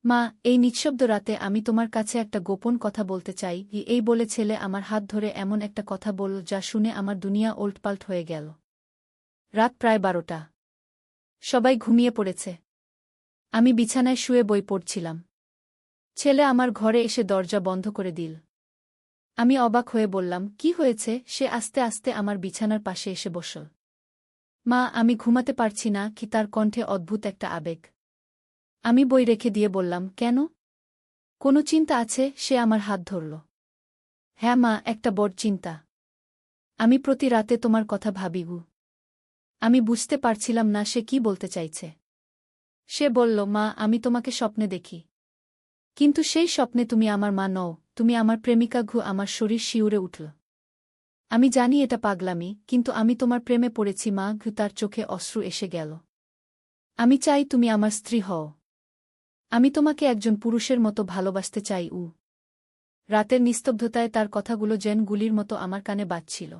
মা, এই নিঃশব্দ রাতে আমি তোমার কাছে একটা গোপন কথা বলতে চাই। এই বলে ছেলে আমার হাত ধরে এমন একটা কথা বলল যা শুনে আমার দুনিয়া ওলটপাল্ট হয়ে গেল। রাত প্রায় 12টা। সবাই ঘুমিয়ে পড়েছে। আমি বিছানায় শুয়ে বই পড়ছিলাম। ছেলে আমার ঘরে এসে দরজা বন্ধ করে দিল। আমি অবাক হয়ে বললাম, কি হয়েছে? সে আস্তে আস্তে আমার বিছানার পাশে এসে বসল। মা, আমি ঘুমাতে পারছি না। কি তার কণ্ঠে অদ্ভুত একটা আবেগ। আমি বই রেখে দিয়ে বললাম, কেন? কোনো চিন্তা আছে? সে আমার হাত ধরল। হ্যাঁ মা, একটা বড় চিন্তা। আমি প্রতি রাতে তোমার কথা ভাবি গু। আমি বুঝতে পারছিলাম না সে কি বলতে চাইছে। সে বলল, মা, আমি তোমাকে স্বপ্নে দেখি। কিন্তু সেই স্বপ্নে তুমি আমার মা নও, তুমি আমার প্রেমিকা। আমার শরীর শিউরে উঠল। আমি জানি এটা পাগলামি, কিন্তু আমি তোমার প্রেমে পড়েছি মা। তার চোখে অশ্রু এসে গেল। আমি চাই তুমি আমার স্ত্রী হও। আমি তোমাকে একজন পুরুষের মতো ভালোবাসতে চাই। রাতের নিস্তব্ধতায় তার কথাগুলো যেন গুলির মতো আমার কানে বাজছিল।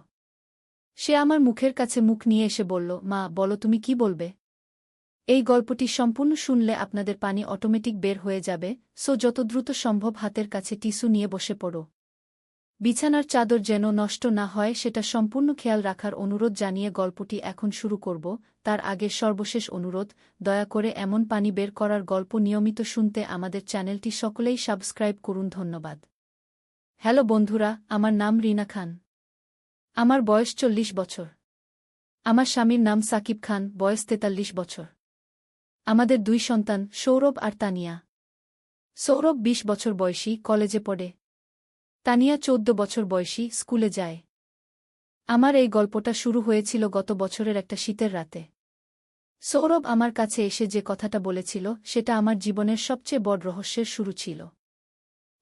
সে আমার মুখের কাছে মুখ নিয়ে এসে বলল, মা, বলো তুমি কি বলবে? এই গল্পটি সম্পূর্ণ শুনলে আপনাদের পানি অটোমেটিক বের হয়ে যাবে, সো যত দ্রুত সম্ভব হাতের কাছে টিস্যু নিয়ে বসে পড়ো। বিছানার চাদর যেন নষ্ট না হয় সেটা সম্পূর্ণ খেয়াল রাখার অনুরোধ জানিয়ে গল্পটি এখন শুরু করব। তার আগে সর্বশেষ অনুরোধ, দয়া করে এমন পানি বের করার গল্প নিয়মিত শুনতে আমাদের চ্যানেলটি সকলেই সাবস্ক্রাইব করুন। ধন্যবাদ। হ্যালো বন্ধুরা, আমার নাম রিনা খান। আমার বয়স 40 বছর। আমার স্বামীর নাম সাকিব খান, বয়স 43 বছর। আমাদের 2 সন্তান, সৌরভ আর তানিয়া। সৌরভ 20 বছর বয়সী, কলেজে পড়ে। তানিয়া 14 বছর বয়সী, স্কুলে যায়। আমার এই গল্পটা শুরু হয়েছিল গত বছরের একটা শীতের রাতে। সৌরভ আমার কাছে এসে যে কথাটা বলেছিল সেটা আমার জীবনের সবচেয়ে বড় রহস্যের শুরু ছিল।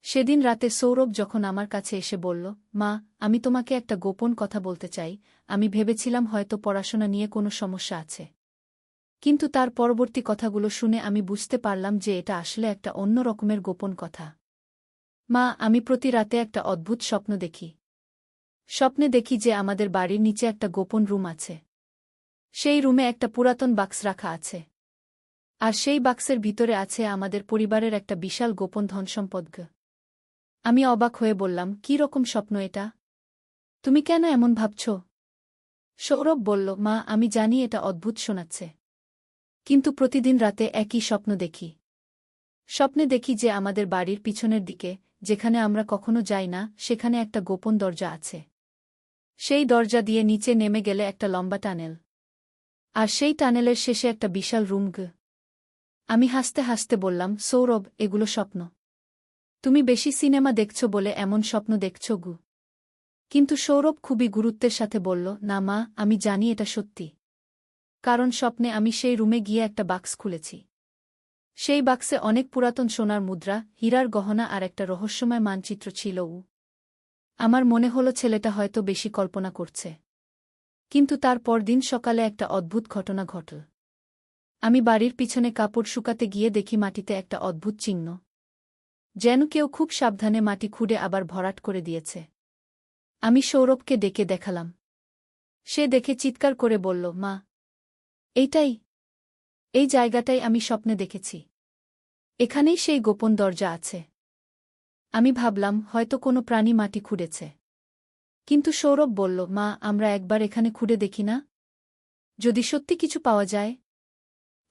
সেদিন রাতে সৌরভ যখন আমার কাছে এসে বলল, মা, আমি তোমাকে একটা গোপন কথা বলতে চাই, আমি ভেবেছিলাম হয়তো পড়াশোনা নিয়ে কোনো সমস্যা আছে। কিন্তু তার পরবর্তী কথাগুলো শুনে আমি বুঝতে পারলাম যে এটা আসলে একটা অন্য রকমের গোপন কথা। মা, আমি প্রতি রাতে একটা অদ্ভুত স্বপ্ন দেখি। স্বপ্নে দেখি যে আমাদের বাড়ির নিচে একটা গোপন রুম আছে। সেই রুমে একটা পুরাতন বাক্স রাখা আছে। আর সেই বাক্সের ভিতরে আছে আমাদের পরিবারের একটা বিশাল গোপন ধনসম্পদ। আমি অবাক হয়ে বললাম, কী রকম স্বপ্ন এটা? তুমি কেন এমন ভাবছ? সৌরভ বলল, মা, আমি জানি এটা অদ্ভুত শোনাচ্ছে। কিন্তু প্রতিদিন রাতে একই স্বপ্ন দেখি। স্বপ্নে দেখি যে আমাদের বাড়ির পিছনের দিকে, যেখানে আমরা কখনো যাই না, সেখানে একটা গোপন দরজা আছে। সেই দরজা দিয়ে নিচে নেমে গেলে একটা লম্বা টানেল। আর সেই টানেলের শেষে একটা বিশাল রুম। আমি হাসতে হাসতে বললাম, সৌরভ, এগুলো স্বপ্ন। তুমি বেশি সিনেমা দেখছ বলে এমন স্বপ্ন দেখছ। কিন্তু সৌরভ খুবই গুরুত্বের সাথে বলল, না মা, আমি জানি এটা সত্যি। কারণ স্বপ্নে আমি সেই রুমে গিয়ে একটা বাক্স খুলেছি। সেই বাক্সে অনেক পুরাতন সোনার মুদ্রা, হীরার গহনা আর একটা রহস্যময় মানচিত্র ছিল। আমার মনে হলো ছেলেটা হয়তো বেশি কল্পনা করছে। কিন্তু তার পরদিন সকালে একটা অদ্ভুত ঘটনা ঘটল। আমি বাড়ির পিছনে কাপড় শুকাতে গিয়ে দেখি মাটিতে একটা অদ্ভুত চিহ্ন। যেন কেউ খুব সাবধানে মাটি খুঁড়ে আবার ভরাট করে দিয়েছে। আমি সৌরভকে ডেকে দেখালাম। সে দেখে চিৎকার করে বলল, মা, এইটাই, এই জায়গাটাই আমি স্বপ্নে দেখেছি। এখানেই সেই গোপন দরজা আছে। আমি ভাবলাম হয়তো কোনো প্রাণী মাটি খুঁড়েছে। কিন্তু সৌরভ বলল, মা, আমরা একবার এখানে খুঁড়ে দেখি না? যদি সত্যি কিছু পাওয়া যায়।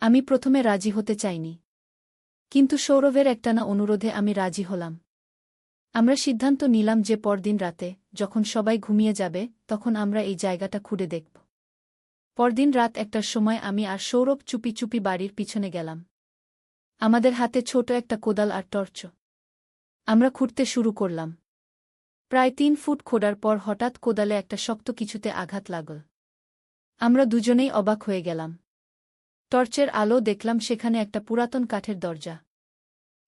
আমি প্রথমে রাজি হতে চাইনি। কিন্তু সৌরভের একটানা অনুরোধে আমি রাজি হলাম। আমরা সিদ্ধান্ত নিলাম যে পরদিন রাতে, যখন সবাই ঘুমিয়ে যাবে, তখন আমরা এই জায়গাটা খুঁড়ে দেখব। পরদিন রাত 1টার সময় আমি আর সৌরভ চুপি চুপি বাড়ির পিছনে গেলাম। আমাদের হাতে ছোট একটা কোদাল আর টর্চ। আমরা খুঁড়তে শুরু করলাম। প্রায় 3 ফুট খোঁড়ার পর হঠাৎ কোদালে একটা শক্ত কিছুতে আঘাত লাগল। আমরা দুজনেই অবাক হয়ে গেলাম। টর্চের আলো দেখলাম সেখানে একটা পুরাতন কাঠের দরজা।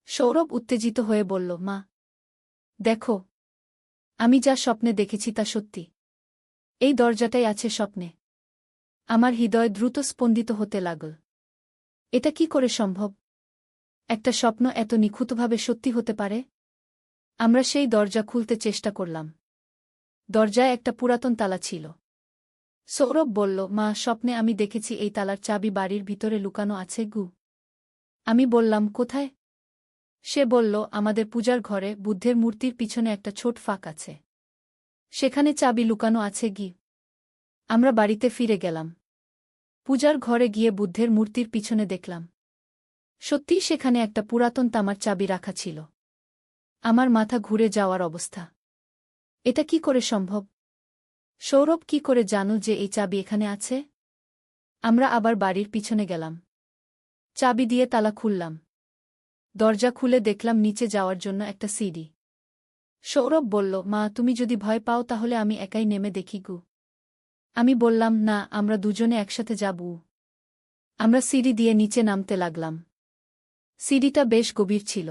সৌরভ উত্তেজিত হয়ে বলল, মা, দেখো, আমি যা স্বপ্নে দেখেছি তা সত্যি। এই দরজাটাই আছে স্বপ্নে। আমার হৃদয় দ্রুত স্পন্দিত হতে লাগল। এটা কি করে সম্ভব? একটা স্বপ্ন এত নিখুঁতভাবে সত্যি হতে পারে? আমরা সেই দরজা খুলতে চেষ্টা করলাম। দরজায় একটা পুরাতন তালা ছিল। সৌরভ বলল, মা, স্বপ্নে আমি দেখেছি এই তালার চাবি বাড়ির ভিতরে লুকানো আছে। আমি বললাম, কোথায়? সে বলল, আমাদের পূজার ঘরে বুদ্ধের মূর্তির পিছনে একটা ছোট ফাঁক আছে। সেখানে চাবি লুকানো আছে গি। আমরা বাড়িতে ফিরে গেলাম। পূজার ঘরে গিয়ে বুদ্ধের মূর্তির পিছনে দেখলাম, সত্যিই সেখানে একটা পুরাতন তামার চাবি রাখা ছিল। আমার মাথা ঘুরে যাওয়ার অবস্থা। এটা কি করে সম্ভব? সৌরভ কি করে জানো যে এই চাবি এখানে আছে? আমরা আবার বাড়ির পিছনে গেলাম। চাবি দিয়ে তালা খুললাম। দরজা খুলে দেখলাম নিচে যাওয়ার জন্য একটা সিঁড়ি। সৌরভ বলল, মা, তুমি যদি ভয় পাও তাহলে আমি একাই নেমে দেখি গু। আমি বললাম, না, আমরা দুজনে একসাথে যাব। আমরা সিঁড়ি দিয়ে নিচে নামতে লাগলাম। সিঁড়িটা বেশ গভীর ছিল।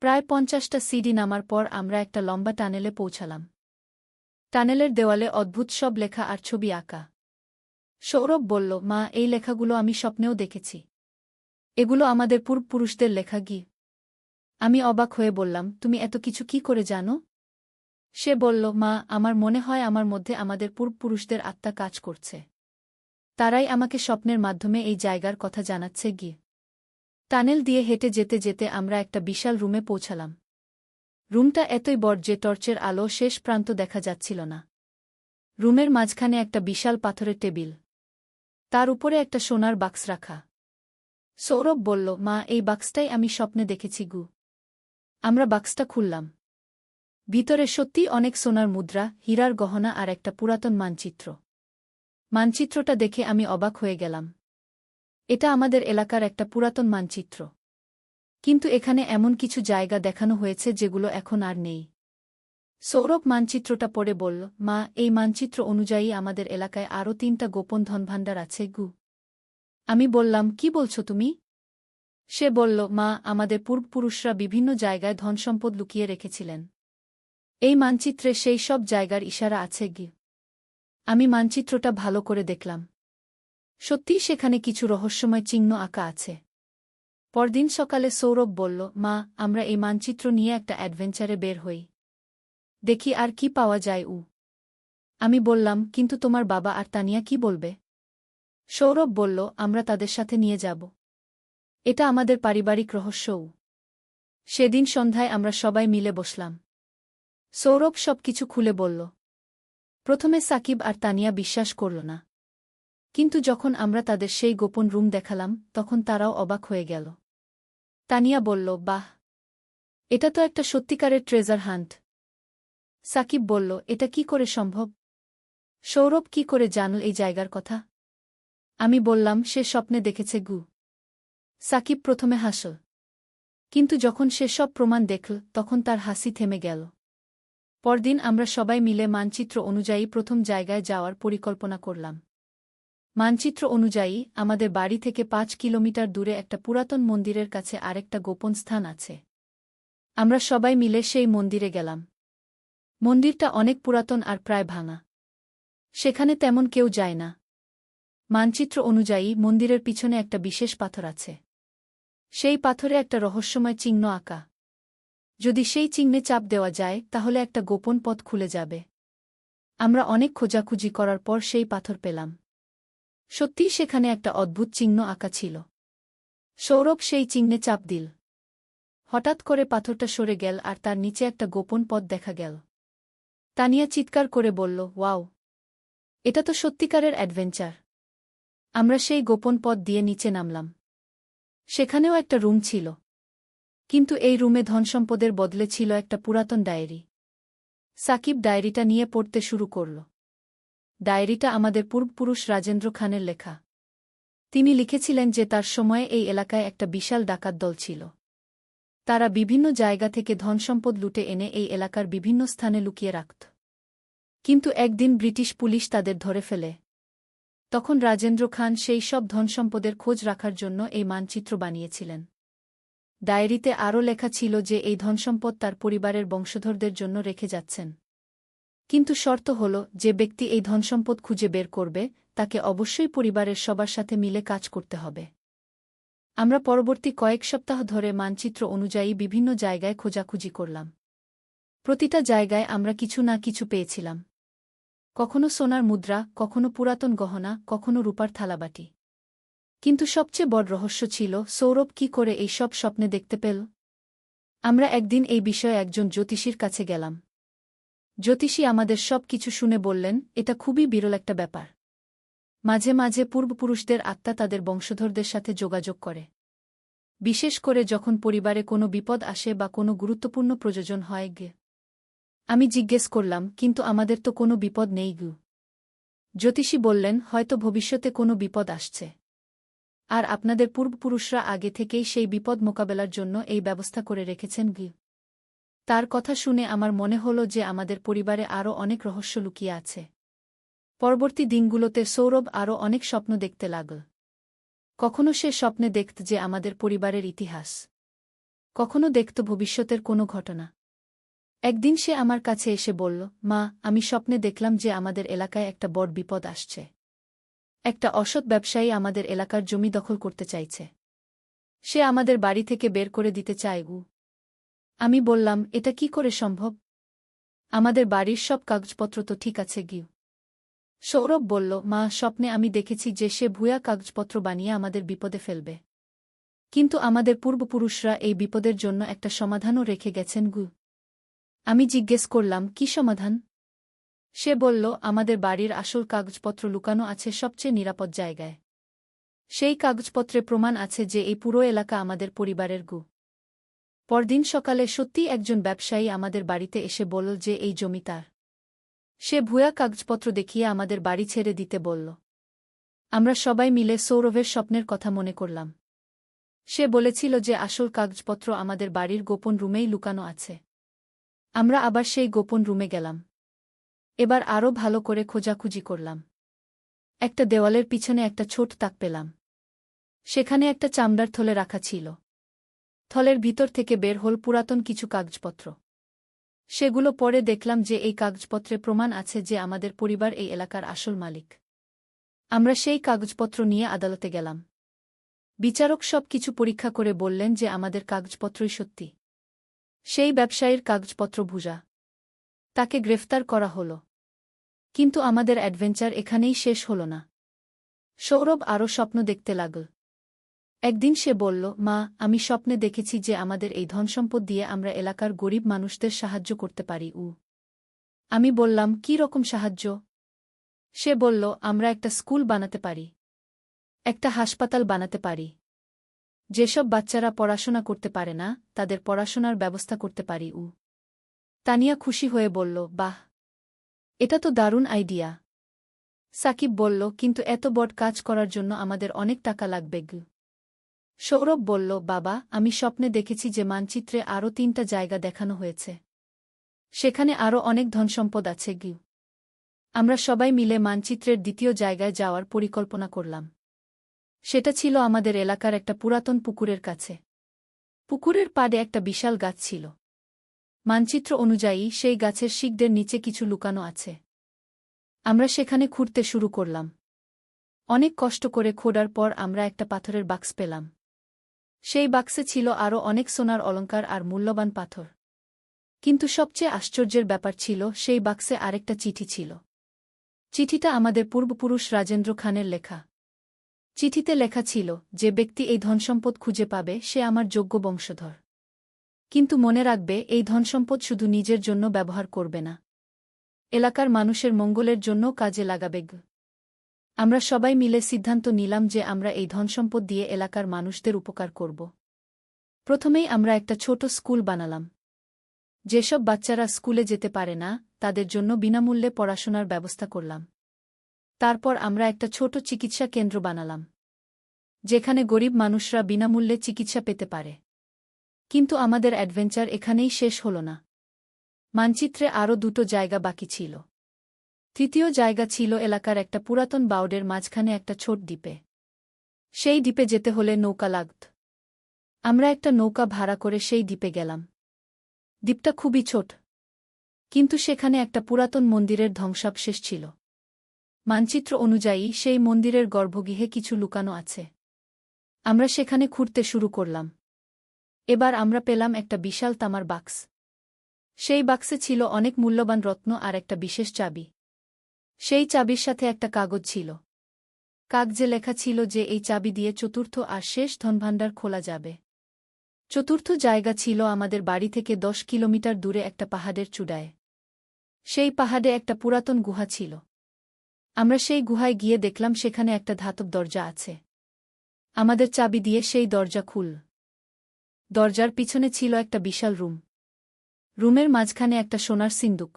প্রায় 50টা সিঁড়ি নামার পর আমরা একটা লম্বা টানেলে পৌঁছালাম। টানেলের দেওয়ালে অদ্ভুত সব লেখা আর ছবি আঁকা। সৌরভ বলল, মা, এই লেখাগুলো আমি স্বপ্নেও দেখেছি। এগুলো আমাদের পূর্বপুরুষদের লেখা গি। আমি অবাক হয়ে বললাম, তুমি এত কিছু কি করে জানো? সে বলল, মা, আমার মনে হয় আমার মধ্যে আমাদের পূর্বপুরুষদের আত্মা কাজ করছে। তারাই আমাকে স্বপ্নের মাধ্যমে এই জায়গার কথা জানাচ্ছে গি। টানেল দিয়ে হেঁটে যেতে যেতে আমরা একটা বিশাল রুমে পৌঁছালাম। রুমটা এতই বড় যে টর্চের আলো শেষ প্রান্ত দেখা যাচ্ছিল না। রুমের মাঝখানে একটা বিশাল পাথরের টেবিল। তার উপরে একটা সোনার বাক্স রাখা। সৌরভ বলল, মা, এই বাক্সটাই আমি স্বপ্নে দেখেছি গু। আমরা বাক্সটা খুললাম। ভিতরে সত্যিই অনেক সোনার মুদ্রা, হীরার গহনা আর একটা পুরাতন মানচিত্র। মানচিত্রটা দেখে আমি অবাক হয়ে গেলাম। এটা আমাদের এলাকার একটা পুরাতন মানচিত্র। কিন্তু এখানে এমন কিছু জায়গা দেখানো হয়েছে যেগুলো এখন আর নেই। সৌরভ মানচিত্রটা পড়ে বলল, মা, এই মানচিত্র অনুযায়ী আমাদের এলাকায় আরও 3টা গোপন ধনভাণ্ডার আছে গু। আমি বললাম, কি বলছো তুমি? সে বলল, মা, আমাদের পূর্বপুরুষরা বিভিন্ন জায়গায় ধনসম্পদ লুকিয়ে রেখেছিলেন। এই মানচিত্রে সেই সব জায়গার ইশারা আছে গি। আমি মানচিত্রটা ভালো করে দেখলাম। সত্যিই সেখানে কিছু রহস্যময় চিহ্ন আঁকা আছে। পরদিন সকালে সৌরভ বলল, মা, আমরা এই মানচিত্র নিয়ে একটা অ্যাডভেঞ্চারে বের হই। দেখি আর কি পাওয়া যায়। আমি বললাম, কিন্তু তোমার বাবা আর তানিয়া কি বলবে? সৌরভ বলল, আমরা তাদের সাথে নিয়ে যাব। এটা আমাদের পারিবারিক রহস্যও। সেদিন সন্ধ্যায় আমরা সবাই মিলে বসলাম। সৌরভ সবকিছু খুলে বলল। প্রথমে সাকিব আর তানিয়া বিশ্বাস করল না। কিন্তু যখন আমরা তাদের সেই গোপন রুম দেখালাম তখন তারাও অবাক হয়ে গেল। তানিয়া বলল, বাহ, এটা তো একটা সত্যিকারের ট্রেজার হান্ট। সাকিব বলল, এটা কি করে সম্ভব? সৌরভ কি করে জানল এই জায়গার কথা? আমি বললাম, সে স্বপ্নে দেখেছে গু। সাকিব প্রথমে হাসল। কিন্তু যখন সে সব প্রমাণ দেখল তখন তার হাসি থেমে গেল। পরদিন আমরা সবাই মিলে মানচিত্র অনুযায়ী প্রথম জায়গায় যাওয়ার পরিকল্পনা করলাম। মানচিত্র অনুযায়ী আমাদের বাড়ি থেকে 5 কিলোমিটার দূরে একটা পুরাতন মন্দিরের কাছে আরেকটা গোপন স্থান আছে। আমরা সবাই মিলে সেই মন্দিরে গেলাম। মন্দিরটা অনেক পুরাতন আর প্রায় ভাঙা। সেখানে তেমন কেউ যায় না। মানচিত্র অনুযায়ী মন্দিরের পিছনে একটা বিশেষ পাথর আছে। সেই পাথরে একটা রহস্যময় চিহ্ন আঁকা। যদি সেই চিহ্নে চাপ দেওয়া যায় তাহলে একটা গোপন পথ খুলে যাবে। আমরা অনেক খোঁজাখুঁজি করার পর সেই পাথর পেলাম। সত্যিই সেখানে একটা অদ্ভুত চিহ্ন আঁকা ছিল। সৌরভ সেই চিহ্নে চাপ দিল। হঠাৎ করে পাথরটা সরে গেল আর তার নিচে একটা গোপন পথ দেখা গেল। তানিয়া চিৎকার করে বলল, ওয়াও, এটা তো সত্যিকারের অ্যাডভেঞ্চার। আমরা সেই গোপন পথ দিয়ে নিচে নামলাম। সেখানেও একটা রুম ছিল। কিন্তু এই রুমে ধনসম্পদের বদলে ছিল একটা পুরাতন ডায়েরি। সাকিব ডায়েরিটা নিয়ে পড়তে শুরু করল। ডায়েরিটা আমাদের পূর্বপুরুষ রাজেন্দ্র খানের লেখা। তিনি লিখেছিলেন যে তার সময়ে এই এলাকায় একটা বিশাল ডাকাত দল ছিল। তারা বিভিন্ন জায়গা থেকে ধনসম্পদ লুটে এনে এই এলাকার বিভিন্ন স্থানে লুকিয়ে রাখত। কিন্তু একদিন ব্রিটিশ পুলিশ তাদের ধরে ফেলে। তখন রাজেন্দ্র খান সেই সব ধনসম্পদের খোঁজ রাখার জন্য এই মানচিত্র বানিয়েছিলেন। ডায়েরিতে আরও লেখা ছিল যে এই ধনসম্পদ তার পরিবারের বংশধরদের জন্য রেখে যাচ্ছেন। কিন্তু শর্ত হল, যে ব্যক্তি এই ধনসম্পদ খুঁজে বের করবে তাকে অবশ্যই পরিবারের সবার সাথে মিলে কাজ করতে হবে। আমরা পরবর্তী কয়েক সপ্তাহ ধরে মানচিত্র অনুযায়ী বিভিন্ন জায়গায় খোঁজাখুঁজি করলাম। প্রতিটা জায়গায় আমরা কিছু না কিছু পেয়েছিলাম। কখনো সোনার মুদ্রা, কখনো পুরাতন গহনা, কখনো রূপার থালাবাটি। কিন্তু সবচেয়ে বড় রহস্য ছিল, সৌরভ কি করে এই সব স্বপ্নে দেখতে পেল। আমরা একদিন এই বিষয়ে একজন জ্যোতিষীর কাছে গেলাম। জ্যোতিষী আমাদের সব কিছু শুনে বললেন, এটা খুবই বিরল একটা ব্যাপার। মাঝে মাঝে পূর্বপুরুষদের আত্মা তাদের বংশধরদের সাথে যোগাযোগ করে, বিশেষ করে যখন পরিবারে কোনো বিপদ আসে বা কোনো গুরুত্বপূর্ণ প্রয়োজন হয় গে। আমি জিজ্ঞেস করলাম, কিন্তু আমাদের তো কোনো বিপদ নেই গু। জ্যোতিষী বললেন, হয়তো ভবিষ্যতে কোনো বিপদ আসছে, আর আপনাদের পূর্বপুরুষরা আগে থেকেই সেই বিপদ মোকাবেলার জন্য এই ব্যবস্থা করে রেখেছেন গু। তার কথা শুনে আমার মনে হল যে আমাদের পরিবারে আরও অনেক রহস্য লুকিয়ে আছে। পরবর্তী দিনগুলোতে সৌরভ আরও অনেক স্বপ্ন দেখতে লাগল। কখনো সে স্বপ্নে দেখত যে আমাদের পরিবারের ইতিহাস, কখনো দেখত ভবিষ্যতের কোনো ঘটনা। একদিন সে আমার কাছে এসে বলল, মা, আমি স্বপ্নে দেখলাম যে আমাদের এলাকায় একটা বড় বিপদ আসছে। একটা অসৎ ব্যবসায়ী আমাদের এলাকার জমি দখল করতে চাইছে। সে আমাদের বাড়ি থেকে বের করে দিতে চায় গু। আমি বললাম, এটা কি করে সম্ভব? আমাদের বাড়ির সব কাগজপত্র তো ঠিক আছে গিউ। সৌরভ বলল, মা, স্বপ্নে আমি দেখেছি যে সে ভুয়া কাগজপত্র বানিয়ে আমাদের বিপদে ফেলবে। কিন্তু আমাদের পূর্বপুরুষরা এই বিপদের জন্য একটা সমাধানও রেখে গেছেন গু। আমি জিজ্ঞেস করলাম, কি সমাধান? সে বলল, আমাদের বাড়ির আসল কাগজপত্র লুকানো আছে সবচেয়ে নিরাপদ জায়গায়। সেই কাগজপত্রে প্রমাণ আছে যে এই পুরো এলাকা আমাদের পরিবারের গু। পরদিন সকালে সত্যিই একজন ব্যবসায়ী আমাদের বাড়িতে এসে বলল যে এই জমি তার। সে ভুয়া কাগজপত্র দেখিয়ে আমাদের বাড়ি ছেড়ে দিতে বলল। আমরা সবাই মিলে সৌরভের স্বপ্নের কথা মনে করলাম। সে বলেছিল যে আসল কাগজপত্র আমাদের বাড়ির গোপন রুমেই লুকানো আছে। আমরা আবার সেই গোপন রুমে গেলাম। এবার আরও ভালো করে খোঁজাখুঁজি করলাম। একটা দেওয়ালের পিছনে একটা ছোট তাক পেলাম। সেখানে একটা চামড়ার থলে রাখা ছিল। থলের ভিতর থেকে বের হল পুরাতন কিছু কাগজপত্র। সেগুলো পরে দেখলাম যে এই কাগজপত্রে প্রমাণ আছে যে আমাদের পরিবার এই এলাকার আসল মালিক। আমরা সেই কাগজপত্র নিয়ে আদালতে গেলাম। বিচারক সব কিছু পরীক্ষা করে বললেন যে আমাদের কাগজপত্রই সত্যি। সেই ব্যবসায়ীর কাগজপত্র ভুয়া। তাকে গ্রেফতার করা হল। কিন্তু আমাদের অ্যাডভেঞ্চার এখানেই শেষ হল না। সৌরভ আরও স্বপ্ন দেখতে লাগল। একদিন সে বলল, মা, আমি স্বপ্নে দেখেছি যে আমাদের এই ধনসম্পদ দিয়ে আমরা এলাকার গরিব মানুষদের সাহায্য করতে পারি। আমি বললাম, কী রকম সাহায্য? সে বলল, আমরা একটা স্কুল বানাতে পারি, একটা হাসপাতাল বানাতে পারি। যেসব বাচ্চারা পড়াশোনা করতে পারে না, তাদের পড়াশোনার ব্যবস্থা করতে পারি। তানিয়া খুশি হয়ে বলল, বাহ, এটা তো দারুণ আইডিয়া। সাকিব বলল, কিন্তু এত বড় কাজ করার জন্য আমাদের অনেক টাকা লাগবে গু। সৌরভ বলল, বাবা, আমি স্বপ্নে দেখেছি যে মানচিত্রে আরও 3টা জায়গা দেখানো হয়েছে। সেখানে আরও অনেক ধনসম্পদ আছে গু। আমরা সবাই মিলে মানচিত্রের দ্বিতীয় জায়গায় যাওয়ার পরিকল্পনা করলাম। সেটা ছিল আমাদের এলাকার একটা পুরাতন পুকুরের কাছে। পুকুরের পাড়ে একটা বিশাল গাছ ছিল। মানচিত্র অনুযায়ী সেই গাছের শিকড়ের নিচে কিছু লুকানো আছে। আমরা সেখানে খুঁড়তে শুরু করলাম। অনেক কষ্ট করে খোঁড়ার পর আমরা একটা পাথরের বাক্স পেলাম। সেই বাক্সে ছিল আরও অনেক সোনার অলংকার আর মূল্যবান পাথর। কিন্তু সবচেয়ে আশ্চর্যের ব্যাপার ছিল, সেই বাক্সে আরেকটা চিঠি ছিল। চিঠিটা আমাদের পূর্বপুরুষ রাজেন্দ্র খানের লেখা। চিঠিতে লেখা ছিল, যে ব্যক্তি এই ধনসম্পদ খুঁজে পাবে সে আমার যোগ্য বংশধর। কিন্তু মনে রাখবে, এই ধনসম্পদ শুধু নিজের জন্য ব্যবহার করবে না, এলাকার মানুষের মঙ্গলের জন্যও কাজে লাগাবে। আমরা সবাই মিলে সিদ্ধান্ত নিলাম যে আমরা এই ধনসম্পদ দিয়ে এলাকার মানুষদের উপকার করব। প্রথমেই আমরা একটা ছোট স্কুল বানালাম। যেসব বাচ্চারা স্কুলে যেতে পারে না, তাদের জন্য বিনামূল্যে পড়াশোনার ব্যবস্থা করলাম। তারপর আমরা একটা ছোট চিকিৎসা কেন্দ্র বানালাম, যেখানে গরিব মানুষরা বিনামূল্যে চিকিৎসা পেতে পারে। কিন্তু আমাদের অ্যাডভেঞ্চার এখানেই শেষ হল না। মানচিত্রে আরও 2টো জায়গা বাকি ছিল। তৃতীয় জায়গা ছিল এলাকার একটা পুরাতন বাউডের মাঝখানে একটা ছোট দ্বীপে। সেই দ্বীপে যেতে হলে নৌকা লাগত। আমরা একটা নৌকা ভাড়া করে সেই দ্বীপে গেলাম। দ্বীপটা খুবই ছোট, কিন্তু সেখানে একটা পুরাতন মন্দিরের ধ্বংসাবশেষ ছিল। মানচিত্র অনুযায়ী সেই মন্দিরের গর্ভগৃহে কিছু লুকানো আছে। আমরা সেখানে খুঁড়তে শুরু করলাম। এবার আমরা পেলাম একটা বিশাল তামার বাক্স। সেই বাক্সে ছিল অনেক মূল্যবান রত্ন আর একটা বিশেষ চাবি। সেই চাবির সাথে একটা কাগজ ছিল। কাগজে লেখা ছিল যে এই চাবি দিয়ে চতুর্থ আর শেষ ধনভাণ্ডার খোলা যাবে। চতুর্থ জায়গা ছিল আমাদের বাড়ি থেকে 10 কিলোমিটার দূরে একটা পাহাড়ের চূড়ায়। সেই পাহাড়ে একটা পুরাতন গুহা ছিল। আমরা সেই গুহায় গিয়ে দেখলাম সেখানে একটা ধাতব দরজা আছে। আমাদের চাবি দিয়ে সেই দরজা খুল। দরজার পিছনে ছিল একটা বিশাল রুম। রুমের মাঝখানে একটা সোনার সিন্দুক।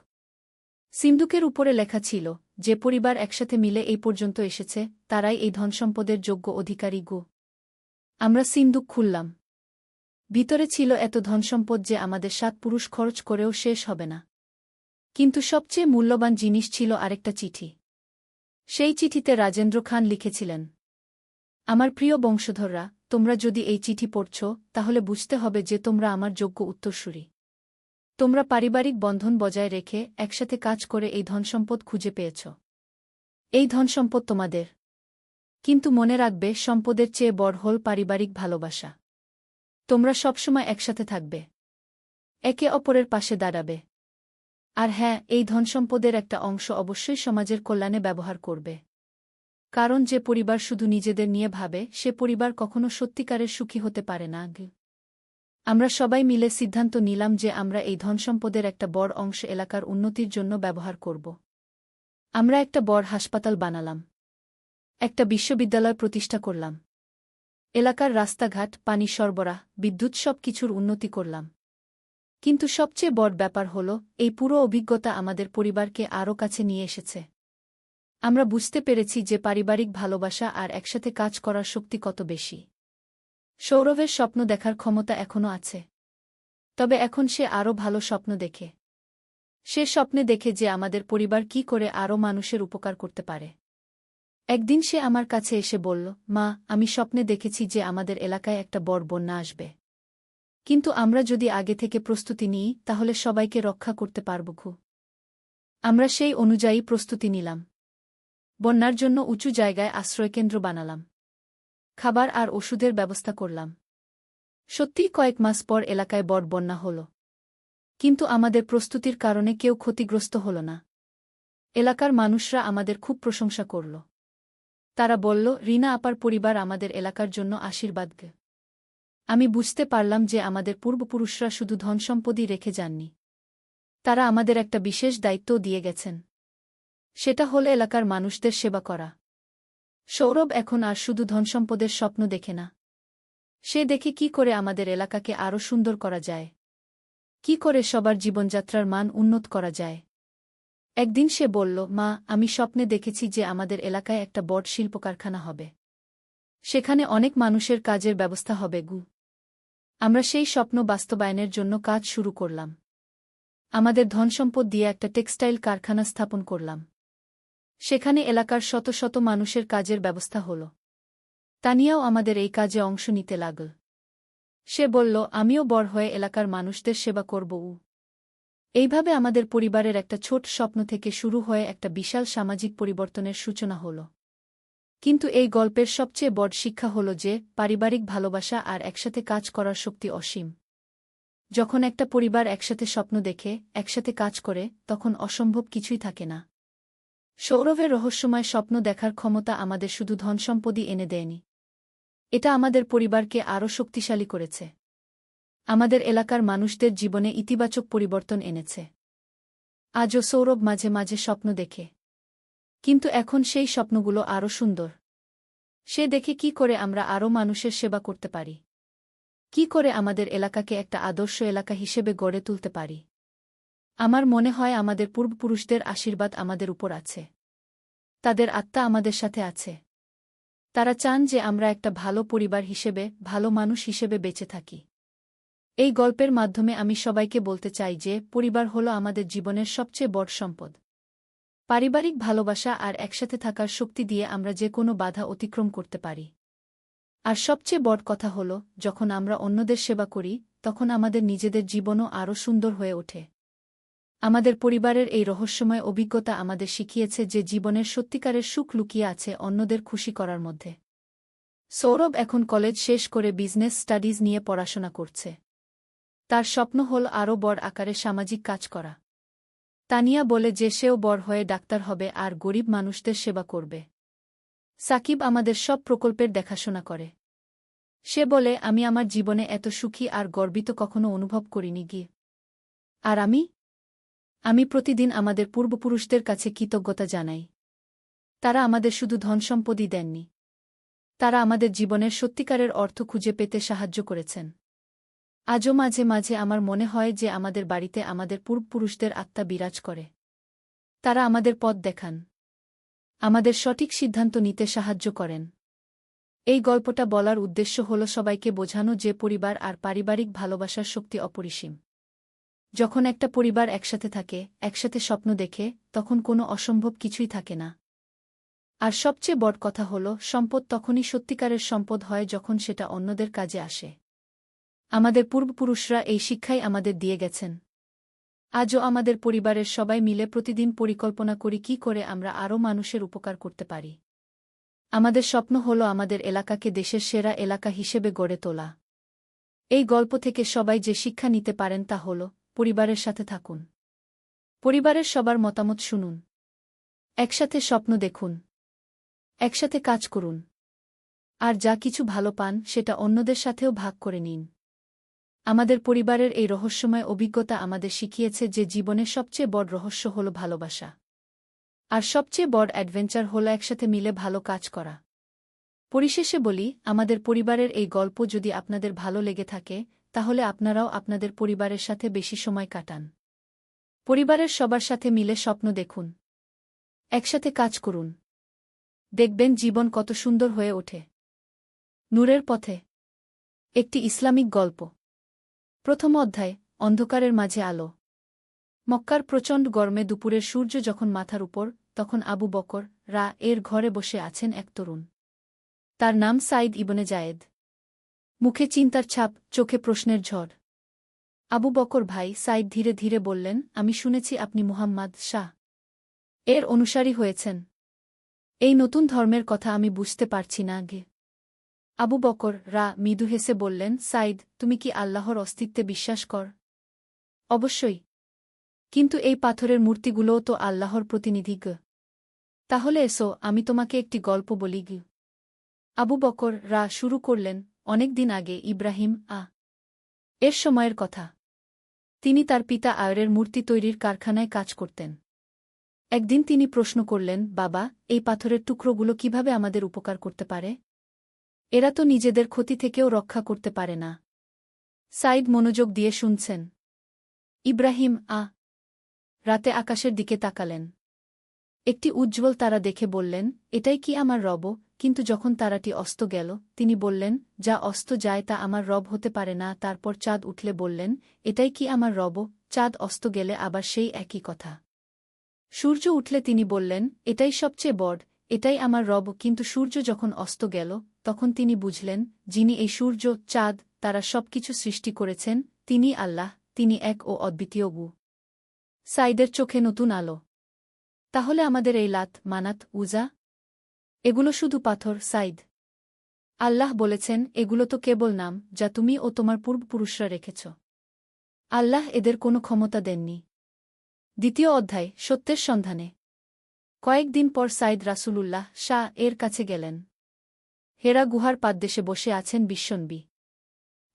সিন্দুকের উপরে লেখা ছিল, যে পরিবার একসাথে মিলে এই পর্যন্ত এসেছে তারাই এই ধনসম্পদের যোগ্য অধিকারী গো। আমরা সিন্দুক খুললাম। ভিতরে ছিল এত ধনসম্পদ যে আমাদের 7 পুরুষ খরচ করেও শেষ হবে না। কিন্তু সবচেয়ে মূল্যবান জিনিস ছিল আরেকটা চিঠি। সেই চিঠিতে রাজেন্দ্র খান লিখেছিলেন, আমার প্রিয় বংশধররা, তোমরা যদি এই চিঠি পড়ছ তাহলে বুঝতে হবে যে তোমরা আমার যোগ্য উত্তরসূরি। তোমরা পারিবারিক বন্ধন বজায় রেখে একসাথে কাজ করে এই ধনসম্পদ খুঁজে পেয়েছ। এই ধনসম্পদ তোমাদের। কিন্তু মনে রাখবে, সম্পদের চেয়ে বড় হল পারিবারিক ভালোবাসা। তোমরা সবসময় একসাথে থাকবে, একে অপরের পাশে দাঁড়াবে। আর হ্যাঁ, এই ধনসম্পদের একটা অংশ অবশ্যই সমাজের কল্যাণে ব্যবহার করবে। কারণ যে পরিবার শুধু নিজেদের নিয়ে ভাবে সে পরিবার কখনো সত্যিকারের সুখী হতে পারে না। আমরা সবাই মিলে সিদ্ধান্ত নিলাম যে আমরা এই ধনসম্পদের একটা বড় অংশ এলাকার উন্নতির জন্য ব্যবহার করব। আমরা একটা বড় হাসপাতাল বানালাম, একটা বিশ্ববিদ্যালয় প্রতিষ্ঠা করলাম, এলাকার রাস্তাঘাট, পানি সরবরাহ, বিদ্যুৎ সব কিছুর উন্নতি করলাম। কিন্তু সবচেয়ে বড় ব্যাপার হল, এই পুরো অভিজ্ঞতা আমাদের পরিবারকে আরও কাছে নিয়ে এসেছে। আমরা বুঝতে পেরেছি যে পারিবারিক ভালোবাসা আর একসাথে কাজ করার শক্তি কত বেশি। সৌরভের স্বপ্ন দেখার ক্ষমতা এখনও আছে, তবে এখন সে আরও ভালো স্বপ্ন দেখে। সে স্বপ্নে দেখে যে আমাদের পরিবার কি করে আরও মানুষের উপকার করতে পারে। একদিন সে আমার কাছে এসে বলল, মা, আমি স্বপ্নে দেখেছি যে আমাদের এলাকায় একটা বড় বন্যা আসবে। কিন্তু আমরা যদি আগে থেকে প্রস্তুতি নিই তাহলে সবাইকে রক্ষা করতে পারব। আমরা সেই অনুযায়ী প্রস্তুতি নিলাম। বন্যার জন্য উঁচু জায়গায় আশ্রয়কেন্দ্র বানালাম, খাবার আর ওষুধের ব্যবস্থা করলাম। সত্যিই কয়েক মাস পর এলাকায় বড় বন্যা হল। কিন্তু আমাদের প্রস্তুতির কারণে কেউ ক্ষতিগ্রস্ত হল না। এলাকার মানুষরা আমাদের খুব প্রশংসা করল। তারা বলল, রিনা আপার পরিবার আমাদের এলাকার জন্য আশীর্বাদ। আমি বুঝতে পারলাম যে আমাদের পূর্বপুরুষরা শুধু ধনসম্পদই রেখে যাননি, তারা আমাদের একটা বিশেষ দায়িত্বও দিয়ে গেছেন। সেটা হল এলাকার মানুষদের সেবা করা। সৌরভ এখন আর শুধু ধনসম্পদের স্বপ্ন দেখে না, সে দেখে কি করে আমাদের এলাকাকে আরও সুন্দর করা যায়, কি করে সবার জীবনযাত্রার মান উন্নত করা যায়। একদিন সে বলল, মা, আমি স্বপ্নে দেখেছি যে আমাদের এলাকায় একটা বড় শিল্প কারখানা হবে। সেখানে অনেক মানুষের কাজের ব্যবস্থা হবে। আমরা সেই স্বপ্ন বাস্তবায়নের জন্য কাজ শুরু করলাম। আমাদের ধনসম্পদ দিয়ে একটা টেক্সটাইল কারখানা স্থাপন করলাম। সেখানে এলাকার শত শত মানুষের কাজের ব্যবস্থা হল। তানিয়াও আমাদের এই কাজে অংশ নিতে লাগল। সে বলল, আমিও বড় হয়ে এলাকার মানুষদের সেবা করব। এইভাবে আমাদের পরিবারের একটা ছোট স্বপ্ন থেকে শুরু হয়ে একটা বিশাল সামাজিক পরিবর্তনের সূচনা হল। কিন্তু এই গল্পের সবচেয়ে বড় শিক্ষা হল যে পারিবারিক ভালোবাসা আর একসাথে কাজ করার শক্তি অসীম। যখন একটা পরিবার একসাথে স্বপ্ন দেখে, একসাথে কাজ করে, তখন অসম্ভব কিছুই থাকে না। সৌরভের রহস্যময় স্বপ্ন দেখার ক্ষমতা আমাদের শুধু ধনসম্পদই এনে দেয়নি, এটা আমাদের পরিবারকে আরও শক্তিশালী করেছে। আমাদের এলাকার মানুষদের জীবনে ইতিবাচক পরিবর্তন এনেছে। আজও সৌরভ মাঝে মাঝে স্বপ্ন দেখে, কিন্তু এখন সেই স্বপ্নগুলো আরও সুন্দর। সে দেখে কি করে আমরা আরও মানুষের সেবা করতে পারি, কি করে আমাদের এলাকাকে একটা আদর্শ এলাকা হিসেবে গড়ে তুলতে পারি। আমার মনে হয় আমাদের পূর্বপুরুষদের আশীর্বাদ আমাদের উপর আছে, তাদের আত্মা আমাদের সাথে আছে। তারা চান যে আমরা একটা ভালো পরিবার হিসেবে, ভালো মানুষ হিসেবে বেঁচে থাকি। এই গল্পের মাধ্যমে আমি সবাইকে বলতে চাই যে পরিবার হলো আমাদের জীবনের সবচেয়ে বড় সম্পদ। পারিবারিক ভালোবাসা আর একসাথে থাকার শক্তি দিয়ে আমরা যে কোনো বাধা অতিক্রম করতে পারি। আর সবচেয়ে বড় কথা হল, যখন আমরা অন্যদের সেবা করি তখন আমাদের নিজেদের জীবনও আরও সুন্দর হয়ে ওঠে। আমাদের পরিবারের এই রহস্যময় অভিজ্ঞতা আমাদের শিখিয়েছে যে জীবনের সত্যিকারের সুখ লুকিয়ে আছে অন্যদের খুশি করার মধ্যে। সৌরভ এখন কলেজ শেষ করে বিজনেস স্টাডিজ নিয়ে পড়াশোনা করছে। তার স্বপ্ন হল আরও বড় আকারে সামাজিক কাজ করা। তানিয়া বলে যে সেও বড় হয়ে ডাক্তার হবে আর গরিব মানুষদের সেবা করবে। সাকিব আমাদের সব প্রকল্পের দেখাশোনা করে। সে বলে, আমি আমার জীবনে এত সুখী আর গর্বিত কখনো অনুভব করিনি গিয়ে। আর আমি প্রতিদিন আমাদের পূর্বপুরুষদের কাছে কৃতজ্ঞতা জানাই। তারা আমাদের শুধু ধনসম্পদই দেননি। তারা আমাদের জীবনের সত্যিকারের অর্থ খুঁজে পেতে সাহায্য করেছেন। আজও মাঝে মাঝে আমার মনে হয় যে আমাদের বাড়িতে আমাদের পূর্বপুরুষদের আত্মা বিরাজ করে। তারা আমাদের পথ দেখান, আমাদের সঠিক সিদ্ধান্ত নিতে সাহায্য করেন। এই গল্পটা বলার উদ্দেশ্য হল সবাইকে বোঝানো যে পরিবার আর পারিবারিক ভালোবাসার শক্তি অপরিসীম। যখন একটা পরিবার একসাথে থাকে, একসাথে স্বপ্ন দেখে, তখন কোনো অসম্ভব কিছুই থাকে না। আর সবচেয়ে বড় কথা হল, সম্পদ তখনই সত্যিকারের সম্পদ হয় যখন সেটা অন্যদের কাজে আসে। আমাদের পূর্বপুরুষরা এই শিক্ষাই আমাদের দিয়ে গেছেন। আজও আমাদের পরিবারের সবাই মিলে প্রতিদিন পরিকল্পনা করি কী করে আমরা আরও মানুষের উপকার করতে পারি। আমাদের স্বপ্ন হল আমাদের এলাকাকে দেশের সেরা এলাকা হিসেবে গড়ে তোলা। এই গল্প থেকে সবাই যে শিক্ষা নিতে পারেন তা হল, পরিবারের সাথে থাকুন, পরিবারের সবার মতামত শুনুন, একসাথে স্বপ্ন দেখুন, একসাথে কাজ করুন, আর যা কিছু ভালো পান সেটা অন্যদের সাথেও ভাগ করে নিন। আমাদের পরিবারের এই রহস্যময় অভিজ্ঞতা আমাদের শিখিয়েছে যে জীবনের সবচেয়ে বড় রহস্য হল ভালোবাসা। আর সবচেয়ে বড় অ্যাডভেঞ্চার হল একসাথে মিলে ভালো কাজ করা। পরিশেষে বলি, আমাদের পরিবারের এই গল্প যদি আপনাদের ভালো লেগে থাকে, তাহলে আপনারাও আপনাদের পরিবারের সাথে বেশি সময় কাটান। পরিবারের সবার সাথে মিলে স্বপ্ন দেখুন, একসাথে কাজ করুন। দেখবেন জীবন কত সুন্দর হয়ে ওঠে। নূরের পথে একটি ইসলামিক গল্প। প্রথম অধ্যায়, অন্ধকারের মাঝে আলো। মক্কার প্রচণ্ড গরমে দুপুরের সূর্য যখন মাথার উপর, তখন আবু বকর এর ঘরে বসে আছেন এক তরুণ। তার নাম সাইদ ইবনে জায়েদ। মুখে চিন্তার ছাপ, চোখে প্রশ্নের ঝড়। আবু বকর ভাই, সাইদ ধীরে ধীরে বললেন, আমি শুনেছি আপনি মুহাম্মদ শাহ এর অনুসারী হয়েছেন। এই নতুন ধর্মের কথা আমি বুঝতে পারছি না গে। আবু বকর মৃদু হেসে বললেন, সাইদ, তুমি কি আল্লাহর অস্তিত্বে বিশ্বাস কর? অবশ্যই। কিন্তু এই পাথরের মূর্তিগুলোও তো আল্লাহর প্রতিনিধি গ। তাহলে এসো আমি তোমাকে একটি গল্প বলি গ। আবু বকর শুরু করলেন, অনেক দিন আগে ইব্রাহিম এর সময়ের কথা। তিনি তার পিতা আয়রের মূর্তি তৈরির কারখানায় কাজ করতেন। একদিন তিনি প্রশ্ন করলেন, বাবা, এই পাথরের টুকরোগুলো কিভাবে আমাদের উপকার করতে পারে? এরা তো নিজেদের ক্ষতি থেকেও রক্ষা করতে পারে না। সাইদ মনোযোগ দিয়ে শুনছেন। ইব্রাহিম রাতে আকাশের দিকে তাকালেন। একটি উজ্জ্বল তারা দেখে বললেন, এটাই কি আমার রব? কিন্তু যখন তারাটি অস্ত গেল, তিনি বললেন, যা অস্ত যায় তা আমার রব হতে পারে না। তারপর চাঁদ উঠলে বললেন, এটাই কি আমার রব? চাঁদ অস্ত গেলে আবার সেই একই কথা। সূর্য উঠলে তিনি বললেন, এটাই সবচেয়ে বড়, এটাই আমার রব। কিন্তু সূর্য যখন অস্ত গেল, তখন তিনি বুঝলেন, যিনি এই সূর্য, চাঁদ, তারা সবকিছু সৃষ্টি করেছেন, তিনি আল্লাহ, তিনি এক ও অদ্বিতীয় গু। সাইদের চোখে নতুন আলো। তাহলে আমাদের এই লাত, মানাত, উজা, এগুলো শুধু পাথর সাইদ? আল্লাহ বলেছেন, এগুলো তো কেবল নাম যা তুমি ও তোমার পূর্বপুরুষরা রেখেছ। আল্লাহ এদের কোনো ক্ষমতা দেননি। দ্বিতীয় অধ্যায়, সত্যের সন্ধানে। কয়েকদিন পর সাইদ রাসূলুল্লাহ এর কাছে গেলেন। হেরা গুহার পাদদেশে বসে আছেন বিশ্বনবী।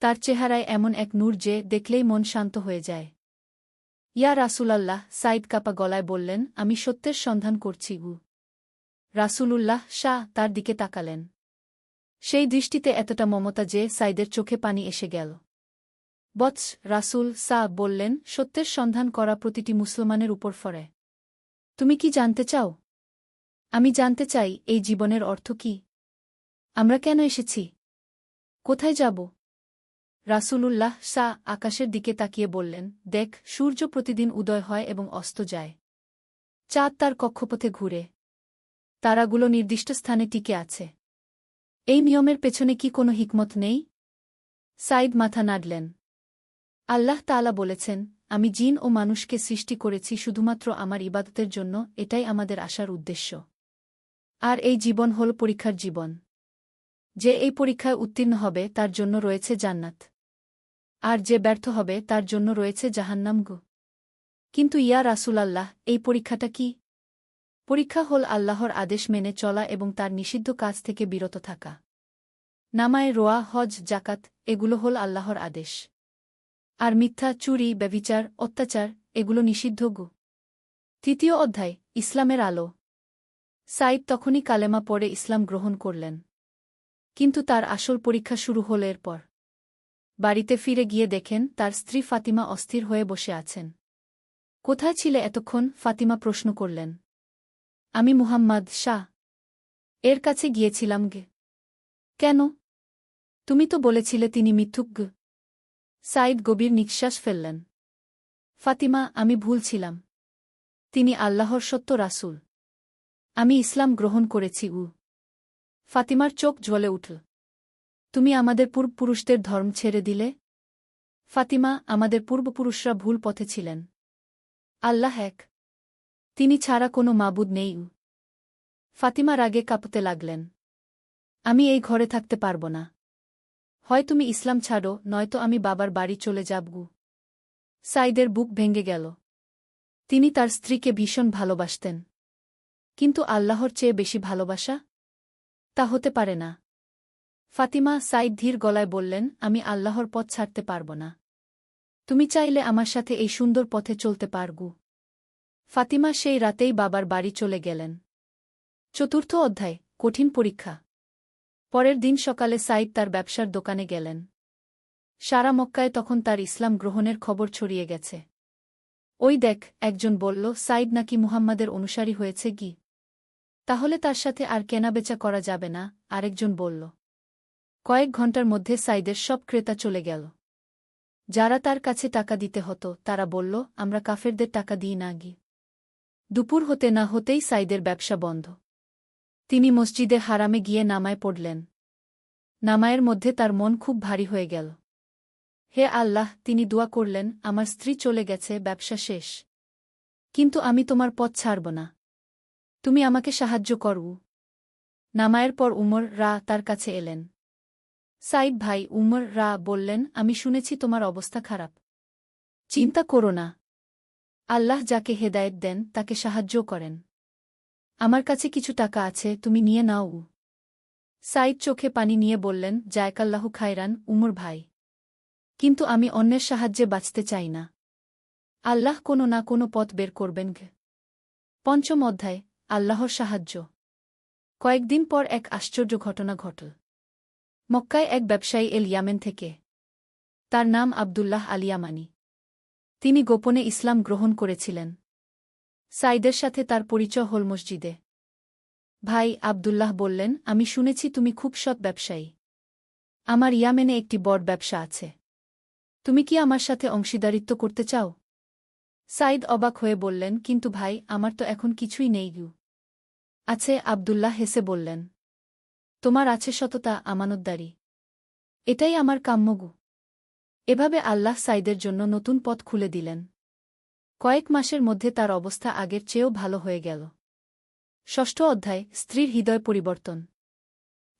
তার চেহারায় এমন এক নূর যে দেখলেই মন শান্ত হয়ে যায়। ইয়া রাসূলাল্লাহ, সাইদ কাপা গলায় বললেন, আমি সত্যের সন্ধান করছি গু। রাসূলুল্লাহ তার দিকে তাকালেন। সেই দৃষ্টিতে এতটা মমতা যে সাইদের চোখে পানি এসে গেল। বৎস রাসূল বললেন, সত্যের সন্ধান করা প্রতিটি মুসলমানের উপর ফরে। তুমি কি জানতে চাও? আমি জানতে চাই, এই জীবনের অর্থ কি? আমরা কেন এসেছি? কোথায় যাব? রাসূলুল্লাহ আকাশের দিকে তাকিয়ে বললেন, দেখ, সূর্য প্রতিদিন উদয় হয় এবং অস্ত যায়। চাঁদ তার কক্ষপথে ঘুরে। তারাগুলো নির্দিষ্ট স্থানে টিকে আছে। এই নিয়মের পেছনে কি কোনো হিকমত নেই? সাইদ মাথা নাড়লেন। আল্লাহ তাআলা বলেছেন, আমি জিন ও মানুষকে সৃষ্টি করেছি শুধুমাত্র আমার ইবাদতের জন্য, এটাই আমাদের আসার উদ্দেশ্য। আর এই জীবন হল পরীক্ষার জীবন। যে এই পরীক্ষায় উত্তীর্ণ হবে তার জন্য রয়েছে জান্নাত। আর যে ব্যর্থ হবে তার জন্য রয়েছে জাহান্নাম গো। কিন্তু ইয়া রাসূলাল্লাহ, এই পরীক্ষাটা কি? পরীক্ষা হল আল্লাহর আদেশ মেনে চলা এবং তার নিষিদ্ধ কাজ থেকে বিরত থাকা। নামায় রোয়া, হজ, জাকাত এগুলো হল আল্লাহর আদেশ। আর মিথ্যা, চুরি, ব্যভিচার, অত্যাচার এগুলো নিষিদ্ধ। 3য় অধ্যায় ইসলামের আলো। সাইদ তখনই কালেমা পড়ে ইসলাম গ্রহণ করলেন। কিন্তু তার আসল পরীক্ষা শুরু হল এরপর। বাড়িতে ফিরে গিয়ে দেখেন তার স্ত্রী ফাতিমা অস্থির হয়ে বসে আছেন। কোথায় ছিলে এতক্ষণ? ফাতিমা প্রশ্ন করলেন। আমি মুহাম্মদ শাহ এর কাছে গিয়েছিলাম। কেন? তুমি তো বলেছিলে তিনি মিথ্যুক। সাইদ গভীর নিঃশ্বাস ফেললেন। ফাতিমা, আমি ভুল ছিলাম। তিনি আল্লাহর সত্য রাসূল। আমি ইসলাম গ্রহণ করেছি। ফাতিমার চোখ জ্বলে উঠল। তুমি আমাদের পূর্বপুরুষদের ধর্ম ছেড়ে দিলে? ফাতিমা, আমাদের পূর্বপুরুষরা ভুল পথে ছিলেন। আল্লাহ এক, তিনি ছাড়া কোনো মাবুদ নেই। ফাতিমা রাগে কাঁপতে লাগলেন। আমি এই ঘরে থাকতে পারব না। হয় তুমি ইসলাম ছাড়ো, নয়তো আমি বাবার বাড়ি চলে যাব। সাইদের বুক ভেঙে গেল। তিনি তার স্ত্রীকে ভীষণ ভালোবাসতেন। কিন্তু আল্লাহর চেয়ে বেশি ভালোবাসা? তা হতে পারে না। ফাতিমা, সাইদ ধীর গলায় বললেন, আমি আল্লাহর পথ ছাড়তে পারব না। তুমি চাইলে আমার সাথে এই সুন্দর পথে চলতে পারগু। ফাতিমা সেই রাতেই বাবার বাড়ি চলে গেলেন। 4র্থ অধ্যায় কঠিন পরীক্ষা। পরের দিন সকালে সাইদ তার ব্যবসার দোকানে গেলেন। সারা মক্কায় তখন তার ইসলাম গ্রহণের খবর ছড়িয়ে গেছে। ওই দেখ, একজন বলল, সাইদ নাকি মুহাম্মাদের অনুসারী হয়েছে। তাহলে তার সাথে আর কেনাবেচা করা যাবে না, আরেকজন বলল। কয়েক ঘণ্টার মধ্যে সাইদের সব ক্রেতা চলে গেল। যারা তার কাছে টাকা দিতে হতো তারা বলল, আমরা কাফেরদের টাকা দিই না। দুপুর হতে না হতেই সাইদের ব্যবসা বন্ধ। তিনি মসজিদে হারামে গিয়ে নামায় পড়লেন। নামায়ের মধ্যে তার মন খুব ভারী হয়ে গেল। হে আল্লাহ, তিনি দোয়া করলেন, আমার স্ত্রী চলে গেছে, ব্যবসা শেষ। কিন্তু আমি তোমার পথ ছাড়ব না। তুমি আমাকে সাহায্য করো। নামায়ের পর উমর তার কাছে এলেন। সাইদ ভাই, উমর বললেন, আমি শুনেছি তোমার অবস্থা খারাপ। চিন্তা করো না। আল্লাহ যাকে হেদায়েত দেন তাকে সাহায্য করেন। আমার কাছে কিছু টাকা আছে, তুমি নিয়ে নাও। সাইদ চোখে পানি নিয়ে বললেন, জায়কাল্লাহু খায়রান উমর ভাই। কিন্তু আমি অন্যের সাহায্যে বাঁচতে চাই না। আল্লাহ কোনো না কোনো পথ বের করবেন। 5ম অধ্যায় আল্লাহর সাহায্য। কয়েকদিন পর এক আশ্চর্য ঘটনা ঘটল। মক্কায় এক ব্যবসায়ী ইয়ামেন থেকে। তার নাম আবদুল্লাহ আল ইয়ামানি। তিনি গোপনে ইসলাম গ্রহণ করেছিলেন। সাইদের সাথে তার পরিচয় হল মসজিদে। ভাই, আবদুল্লাহ বললেন, আমি শুনেছি তুমি খুব সৎ ব্যবসায়ী। আমার ইয়ামেনে একটি বড় ব্যবসা আছে। তুমি কি আমার সাথে অংশীদারিত্ব করতে চাও? সাইদ অবাক হয়ে বললেন, কিন্তু ভাই, আমার তো এখন কিছুই নেই। আছে, আবদুল্লাহ হেসে বললেন। তোমার আছে সততা, আমানতদারি। এটাই আমার কাম্যগু। এভাবে আল্লাহ সাইদের জন্য নতুন পথ খুলে দিলেন। কয়েক মাসের মধ্যে তার অবস্থা আগের চেয়েও ভালো হয়ে গেল। 6ষ্ঠ অধ্যায় স্ত্রীর হৃদয় পরিবর্তন।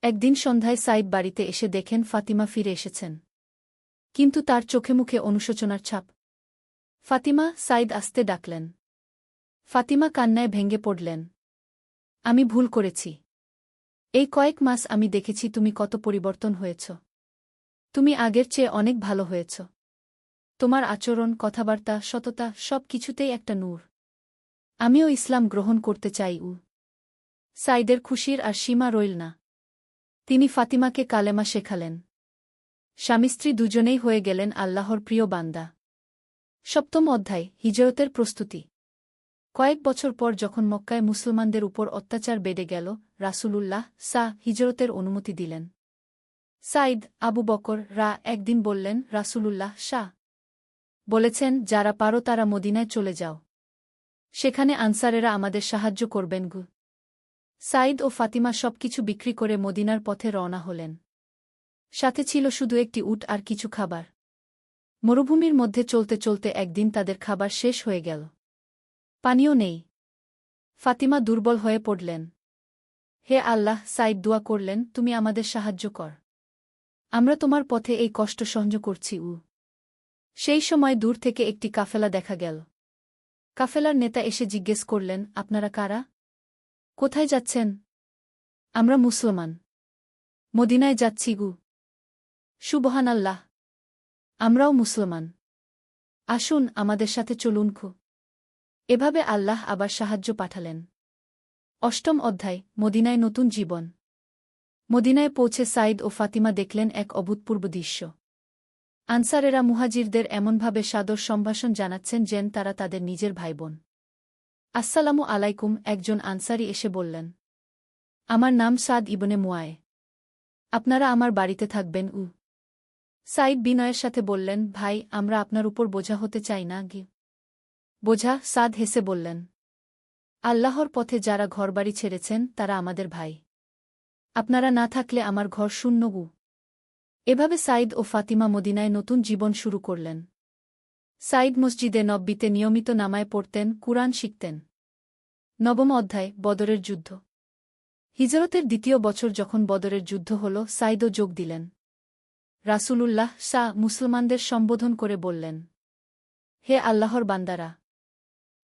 একদিন সন্ধ্যায় সাইদ বাড়িতে এসে দেখেন ফাতিমা ফিরে এসেছেন। কিন্তু তার চোখে মুখে অনুশোচনার ছাপ। ফাতিমা, সাইদ আস্তে ডাকলেন। ফাতিমা কান্নায় ভেঙে পড়লেন। আমি ভুল করেছি। এই কয়েক মাস আমি দেখেছি তুমি কত পরিবর্তন হয়েছ। তুমি আগের চেয়ে অনেক ভালো হয়েছ। তোমার আচরণ, কথাবার্তা, সততা সব কিছুতেই একটা নূর। আমিও ইসলাম গ্রহণ করতে চাই। সাইদের খুশির আর সীমা রইল না। তিনি ফাতিমাকে কালেমা শেখালেন। স্বামী স্ত্রী দুজনেই হয়ে গেলেন আল্লাহর প্রিয় বান্দা। 7ম অধ্যায় হিজরতের প্রস্তুতি। কয়েক বছর পর যখন মক্কায় মুসলমানদের উপর অত্যাচার বেড়ে গেল, রাসূলুল্লাহ হিজরতের অনুমতি দিলেন। সাইদ, আবু বকর একদিন বললেন, রাসূলুল্লাহ বলেছেন, যারা পারো তারা মদিনায় চলে যাও। সেখানে আনসারেরা আমাদের সাহায্য করবেন। সাইদ ও ফাতিমা সবকিছু বিক্রি করে মদিনার পথে রওনা হলেন। সাথে ছিল শুধু একটি উট আর কিছু খাবার। মরুভূমির মধ্যে চলতে চলতে একদিন তাদের খাবার শেষ হয়ে গেল। পানিও নেই। ফাতিমা দুর্বল হয়ে পড়লেন। হে আল্লাহ, সাইদ দোয়া করলেন, তুমি আমাদের সাহায্য কর। আমরা তোমার পথে এই কষ্ট সহ্য করছি। সেই সময় দূর থেকে একটি কাফেলা দেখা গেল। কাফেলার নেতা এসে জিজ্ঞেস করলেন, আপনারা কারা? কোথায় যাচ্ছেন? আমরা মুসলমান। মদিনায় যাচ্ছি গু। সুবহানাল্লাহ। আমরাও মুসলমান। আসুন আমাদের সাথে চলুন খু। এভাবে আল্লাহ আবার সাহায্য পাঠালেন। অষ্টম অধ্যায়, মদিনায় নতুন জীবন। মদিনায় পৌঁছে সাইদ ও ফাতিমা দেখলেন এক অভূতপূর্ব দৃশ্য। আনসারেরা মুহাজিরদের এমনভাবে সাদর সম্ভাষণ জানাচ্ছেন যেন তারা তাদের নিজের ভাইবোন। আসসালামু আলাইকুম, একজন আনসারি এসে বললেন। আমার নাম সাদ ইবনে মুয়ায়ে। আপনারা আমার বাড়িতে থাকবেন উ। সাইদ বিনয়ের সাথে বললেন, ভাই, আমরা আপনার উপর বোঝা হতে চাই না গি। বোঝা? সাদ হেসে বললেন। আল্লাহর পথে যারা ঘরবাড়ি ছেড়েছেন তারা আমাদের ভাই। আপনারা না থাকলে আমার ঘর শূন্য গু। এভাবে সাইদ ও ফাতিমা মদিনায় নতুন জীবন শুরু করলেন। সাইদ মসজিদে নব্বীতে নিয়মিত নামায় পড়তেন, কুরআন শিখতেন। নবম অধ্যায়, বদরের যুদ্ধ। হিজরতের দ্বিতীয় বছর যখন বদরের যুদ্ধ হল, সাইদও যোগ দিলেন। রাসূলুল্লাহ মুসলমানদের সম্বোধন করে বললেন, হে আল্লাহর বান্দারা!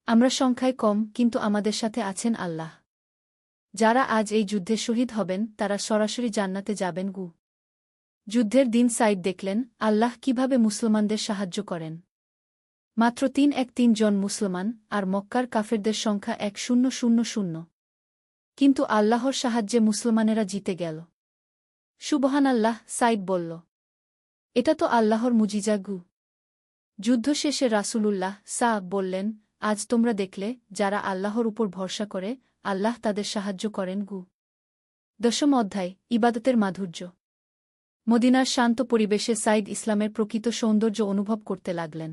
আমরা সংখ্যায় কম, কিন্তু আমাদের সাথে আছেন আল্লাহ। যারা আজ এই যুদ্ধে শহীদ হবেন তারা সরাসরি জান্নাতে যাবেন গু। যুদ্ধের দিন সাইদ দেখলেন আল্লাহ কিভাবে মুসলমানদের সাহায্য করেন। মাত্র ৩ জন মুসলমান, আর মক্কার কাফেরদের সংখ্যা ১,০০০। কিন্তু আল্লাহর সাহায্যে মুসলমানেরা জিতে গেল। সুবহানাল্লাহ, সাইদ বলল। এটা তো আল্লাহর মুজিজা গু। যুদ্ধ শেষে রাসূলুল্লাহ বললেন, আজ তোমরা দেখলে যারা আল্লাহর উপর ভরসা করে আল্লাহ তাদের সাহায্য করেন গু। দশম অধ্যায়, ইবাদতের মাধুর্য। মদিনার শান্ত পরিবেশে সাইদ ইসলামের প্রকৃত সৌন্দর্য অনুভব করতে লাগলেন।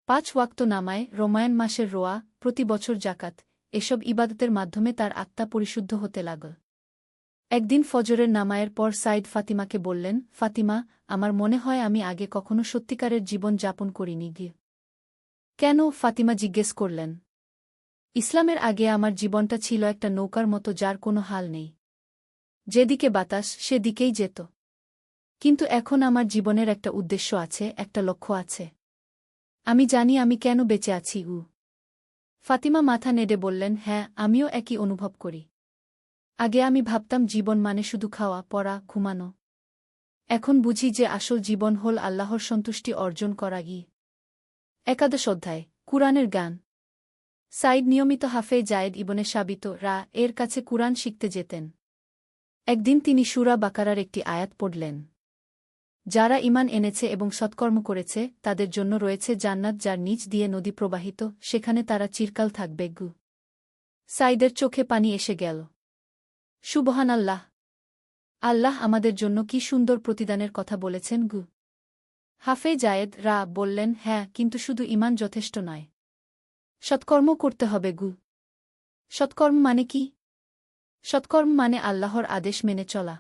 ৫ ওয়াক্ত নামায়, রমায়ান মাসের রোয়া, প্রতি বছর জাকাত, এসব ইবাদতের মাধ্যমে তার আত্মা পরিশুদ্ধ হতে লাগল। একদিন ফজরের নামায়ের পর সাইদ ফাতিমাকে বললেন, ফাতিমা, আমার মনে হয় আমি আগে কখনো সত্যিকারের জীবন যাপন করিনি গিয়ে। কেন? ফাতিমা জিজ্ঞেস করলেন। ইসলামের আগে আমার জীবনটা ছিল একটা নৌকার মতো যার কোনো হাল নেই। যেদিকে বাতাস সেদিকেই যেত। কিন্তু এখন আমার জীবনের একটা উদ্দেশ্য আছে, একটা লক্ষ্য আছে। আমি জানি আমি কেন বেঁচে আছি উ। ফাতিমা মাথা নেড়ে বললেন, হ্যাঁ, আমিও একই অনুভব করি। আগে আমি ভাবতাম জীবন মানে শুধু খাওয়া, পড়া, ঘুমানো। এখন বুঝি যে আসল জীবন হল আল্লাহর সন্তুষ্টি অর্জন করা গি। একাদশ অধ্যায়, কুরআনের গান। সাইদ নিয়মিত হাফেজ জায়েদ ইবনে সাবিত এর কাছে কুরআন শিখতে যেতেন। একদিন তিনি সূরা বাকারার একটি আয়াত পড়লেন। যারা ঈমান এনেছে এবং সৎকর্ম করেছে তাদের জন্য রয়েছে জান্নাত যার নিচ দিয়ে নদী প্রবাহিত, সেখানে তারা চিরকাল থাকবে গু। সাইদের চোখে পানি এসে গেল। সুবহানাল্লাহ! আল্লাহ আমাদের জন্য কি সুন্দর প্রতিদানের কথা বলেছেন গু। হাফেজ জায়েদ বললেন, হ্যাঁ, কিন্তু শুধু ঈমান যথেষ্ট নয়। সৎকর্ম করতে হবে গু। সৎকর্ম মানে কি? সৎকর্ম মানে আল্লাহর আদেশ মেনে চলা।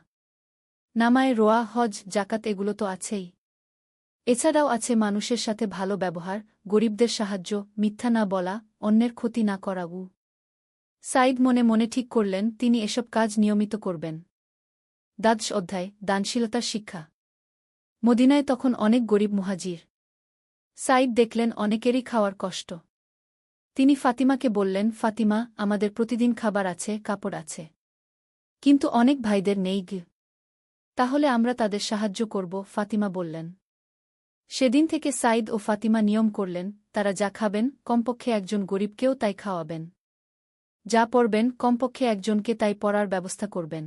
নামায়, রোয়া, হজ, জাকাত এগুলো তো আছেই। এছাড়াও আছে মানুষের সাথে ভালো ব্যবহার, গরিবদের সাহায্য, মিথ্যা না বলা, অন্যের ক্ষতি না করা গু। সাইদ মনে মনে ঠিক করলেন তিনি এসব কাজ নিয়মিত করবেন। দ্বাদশ অধ্যায়, দানশীলতার শিক্ষা। মদিনায় তখন অনেক গরিব মুহাজির। সাইদ দেখলেন অনেকেরই খাওয়ার কষ্ট। তিনি ফাতিমাকে বললেন, ফাতিমা, আমাদের প্রতিদিন খাবার আছে, কাপড় আছে। কিন্তু অনেক ভাইদের নেই গি। তাহলে আমরা তাদের সাহায্য করব, ফাতিমা বললেন। সেদিন থেকে সাইদ ও ফাতিমা নিয়ম করলেন, তারা যা খাবেন কমপক্ষে একজন গরিবকেও তাই খাওয়াবেন। যা পড়বেন কমপক্ষে একজনকে তাই পড়ার ব্যবস্থা করবেন।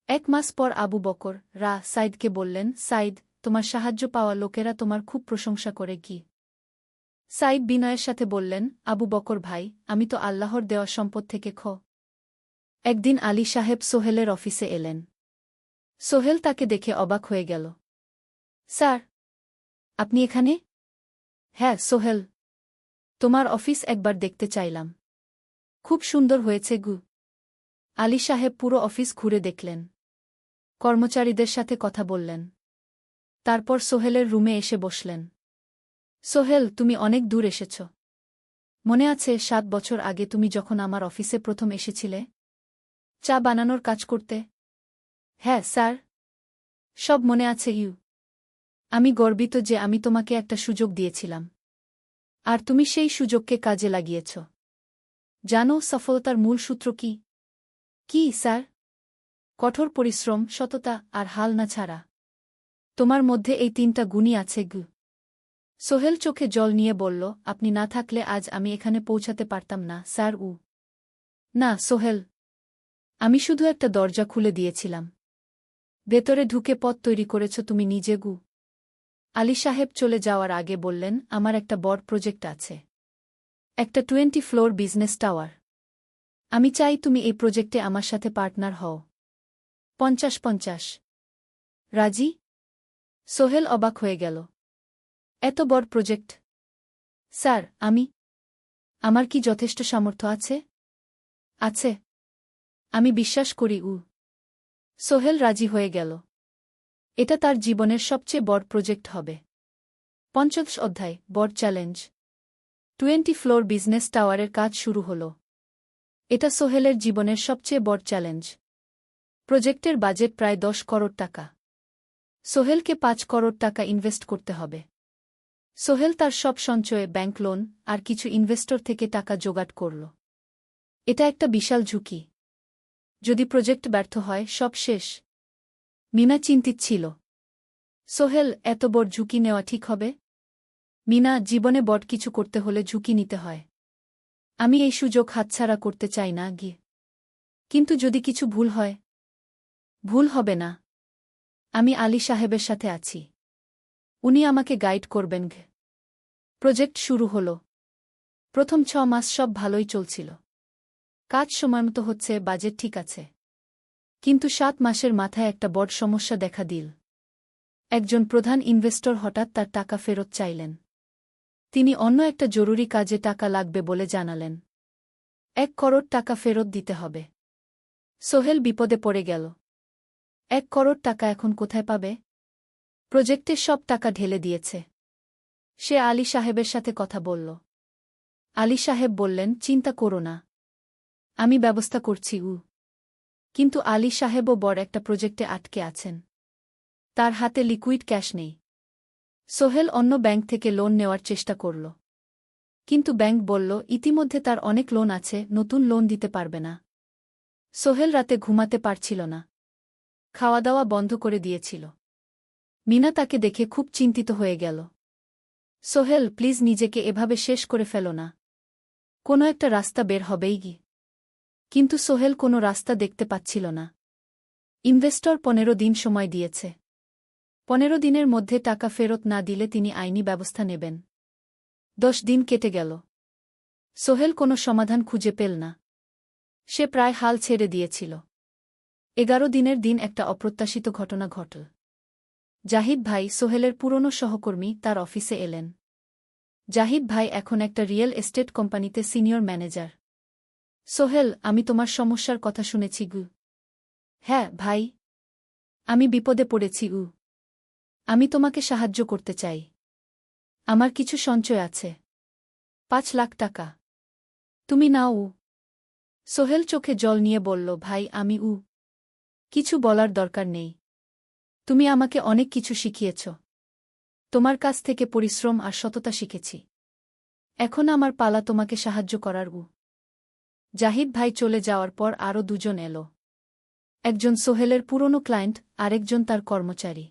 ১ মাস পর আবু বকর সাইদকে বললেন, সাইদ, তোমার সাহায্য পাওয়া লোকেরা তোমার খুব প্রশংসা করে কি। সাইদ বিনয়ের সাথে বললেন, আবু বকর ভাই, আমি তো আল্লাহর দেওয়া সম্পদ থেকে একদিন আলী সাহেব সোহেলের অফিসে এলেন। সোহেল তাকে দেখে অবাক হয়ে গেল। স্যার, আপনি এখানে? হ্যাঁ সোহেল, তোমার অফিস একবার দেখতে চাইলাম। খুব সুন্দর হয়েছে গু। আলী সাহেব পুরো অফিস ঘুরে দেখলেন। কর্মচারীদের সাথে কথা বললেন। তারপর সোহেলের রুমে এসে বসলেন। সোহেল, তুমি অনেক দূর এসেছ। মনে আছে ৭ বছর আগে তুমি যখন আমার অফিসে প্রথম এসেছিলে চা বানানোর কাজ করতে? হ্যাঁ স্যার, সব মনে আছে ইউ। আমি গর্বিত যে আমি তোমাকে একটা সুযোগ দিয়েছিলাম। আর তুমি সেই সুযোগকে কাজে লাগিয়েছ। জানো সফলতার মূল সূত্র কি? কি স্যার? কঠোর পরিশ্রম, সততা আর হাল না ছাড়া। তোমার মধ্যে এই 3টা গুণই আছে গু। সোহেল চোখে জল নিয়ে বলল, আপনি না থাকলে আজ আমি এখানে পৌঁছাতে পারতাম না স্যার। না সোহেল, আমি শুধু একটা দরজা খুলে দিয়েছিলাম। ভেতরে ঢুকে পথ তৈরি করেছ তুমি নিজে গু। আলী সাহেব চলে যাওয়ার আগে বললেন, আমার একটা বড় প্রজেক্ট আছে। একটা 20 ফ্লোর বিজনেস টাওয়ার। আমি চাই তুমি এই প্রজেক্টে আমার সাথে পার্টনার হও। 50-50। রাজি? সোহেল অবাক হয়ে গেল। এত বড় প্রজেক্ট? স্যার, আমার কি যথেষ্ট সামর্থ্য আছে? আছে। আমি বিশ্বাস করি। সোহেল রাজি হয়ে গেল। এটা তার জীবনের সবচেয়ে বড় প্রজেক্ট হবে। 50 অধ্যায়, বড় চ্যালেঞ্জ। 20 ফ্লোর বিজনেস টাওয়ারের কাজ শুরু হল। এটা সোহেলের জীবনের সবচেয়ে বড় চ্যালেঞ্জ। প্রজেক্টের বাজেট প্রায় 10 করোড় টাকা। সোহেলকে 5 করোড় টাকা ইনভেস্ট করতে হবে। সোহেল তার সব সঞ্চয়ে, ব্যাংক লোন আর কিছু ইনভেস্টর থেকে টাকা জোগাড় করল। এটা একটা বিশাল ঝুঁকি। যদি প্রজেক্ট ব্যর্থ হয়, সব শেষ। মিনা চিন্তিত ছিল। সোহেল, এত বড় ঝুঁকি নেওয়া ঠিক হবে? মিনা, জীবনে বড় কিছু করতে হলে ঝুঁকি নিতে হয়। আমি এই সুযোগ হাতছাড়া করতে চাই না গিয়ে। কিন্তু যদি কিছু ভুল হয়? ভুল হবে না। আমি আলী সাহেবের সাথে আছি। উনি আমাকে গাইড করবেন। প্রজেক্ট শুরু হল। প্রথম 6 মাস সব ভালোই চলছিল। কাজ সময়মতো হচ্ছে, বাজেট ঠিক আছে। কিন্তু 7 মাসের মাথায় একটা বড় সমস্যা দেখা দিল। একজন প্রধান ইনভেস্টর হঠাৎ তার টাকা ফেরত চাইলেন। তিনি অন্য একটা জরুরি কাজে টাকা লাগবে বলে জানালেন। 1 করোড় টাকা ফেরত দিতে হবে। সোহেল বিপদে পড়ে গেল। 1 করোড় টাকা এখন কোথায় পাবে? প্রজেক্টের সব টাকা ঢেলে দিয়েছে। সে আলী সাহেবের সাথে কথা বলল। আলী সাহেব বললেন, চিন্তা করো না, আমি ব্যবস্থা করছি। কিন্তু আলী সাহেবও বড় একটা প্রজেক্টে আটকে আছেন। তার হাতে লিকুইড ক্যাশ নেই। সোহেল অন্য ব্যাংক থেকে লোন নেওয়ার চেষ্টা করল। কিন্তু ব্যাংক বলল, ইতিমধ্যে তার অনেক লোন আছে, নতুন লোন দিতে পারবে না। সোহেল রাতে ঘুমাতে পারছিল না। খাওয়া দাওয়া বন্ধ করে দিয়েছিল। মিনা তাকে দেখে খুব চিন্তিত হয়ে গেল। সোহেল, প্লিজ নিজেকে এভাবে শেষ করে ফেলো না। কোনো একটা রাস্তা বের হবেই কি। কিন্তু সোহেল কোনো রাস্তা দেখতে পাচ্ছিল না। ইনভেস্টর 15 দিন সময় দিয়েছে। 15 দিনের মধ্যে টাকা ফেরত না দিলে তিনি আইনি ব্যবস্থা নেবেন। 10 দিন কেটে গেল। সোহেল কোনো সমাধান খুঁজে পেল না। সে প্রায় হাল ছেড়ে দিয়েছিল। 11 দিনের দিন একটা অপ্রত্যাশিত ঘটনা ঘটল। জাহিদ ভাই, সোহেলের পুরনো সহকর্মী, তার অফিসে এলেন। জাহিদ ভাই এখন একটা রিয়েল এস্টেট কোম্পানিতে সিনিয়র ম্যানেজার। সোহেল, আমি তোমার সমস্যার কথা শুনেছি গু। হ্যাঁ ভাই, আমি বিপদে পড়েছি। আমি তোমাকে সাহায্য করতে চাই। আমার কিছু সঞ্চয় আছে। 5 লাখ টাকা। তুমি নাও। সোহেল চোখে জল নিয়ে বলল, ভাই আমি কিছু বলার দরকার নেই। তুমি আমাকে অনেক কিছু শিখিয়েছ। তোমার কাছ থেকে পরিশ্রম আর সততা শিখেছি। এখন আমার পালা তোমাকে সাহায্য করার। জাহিদ ভাই চলে যাওয়ার পর আরও 2 জন এলো। একজন সোহেলের পুরনো ক্লায়েন্ট, আরেকজন তার কর্মচারী।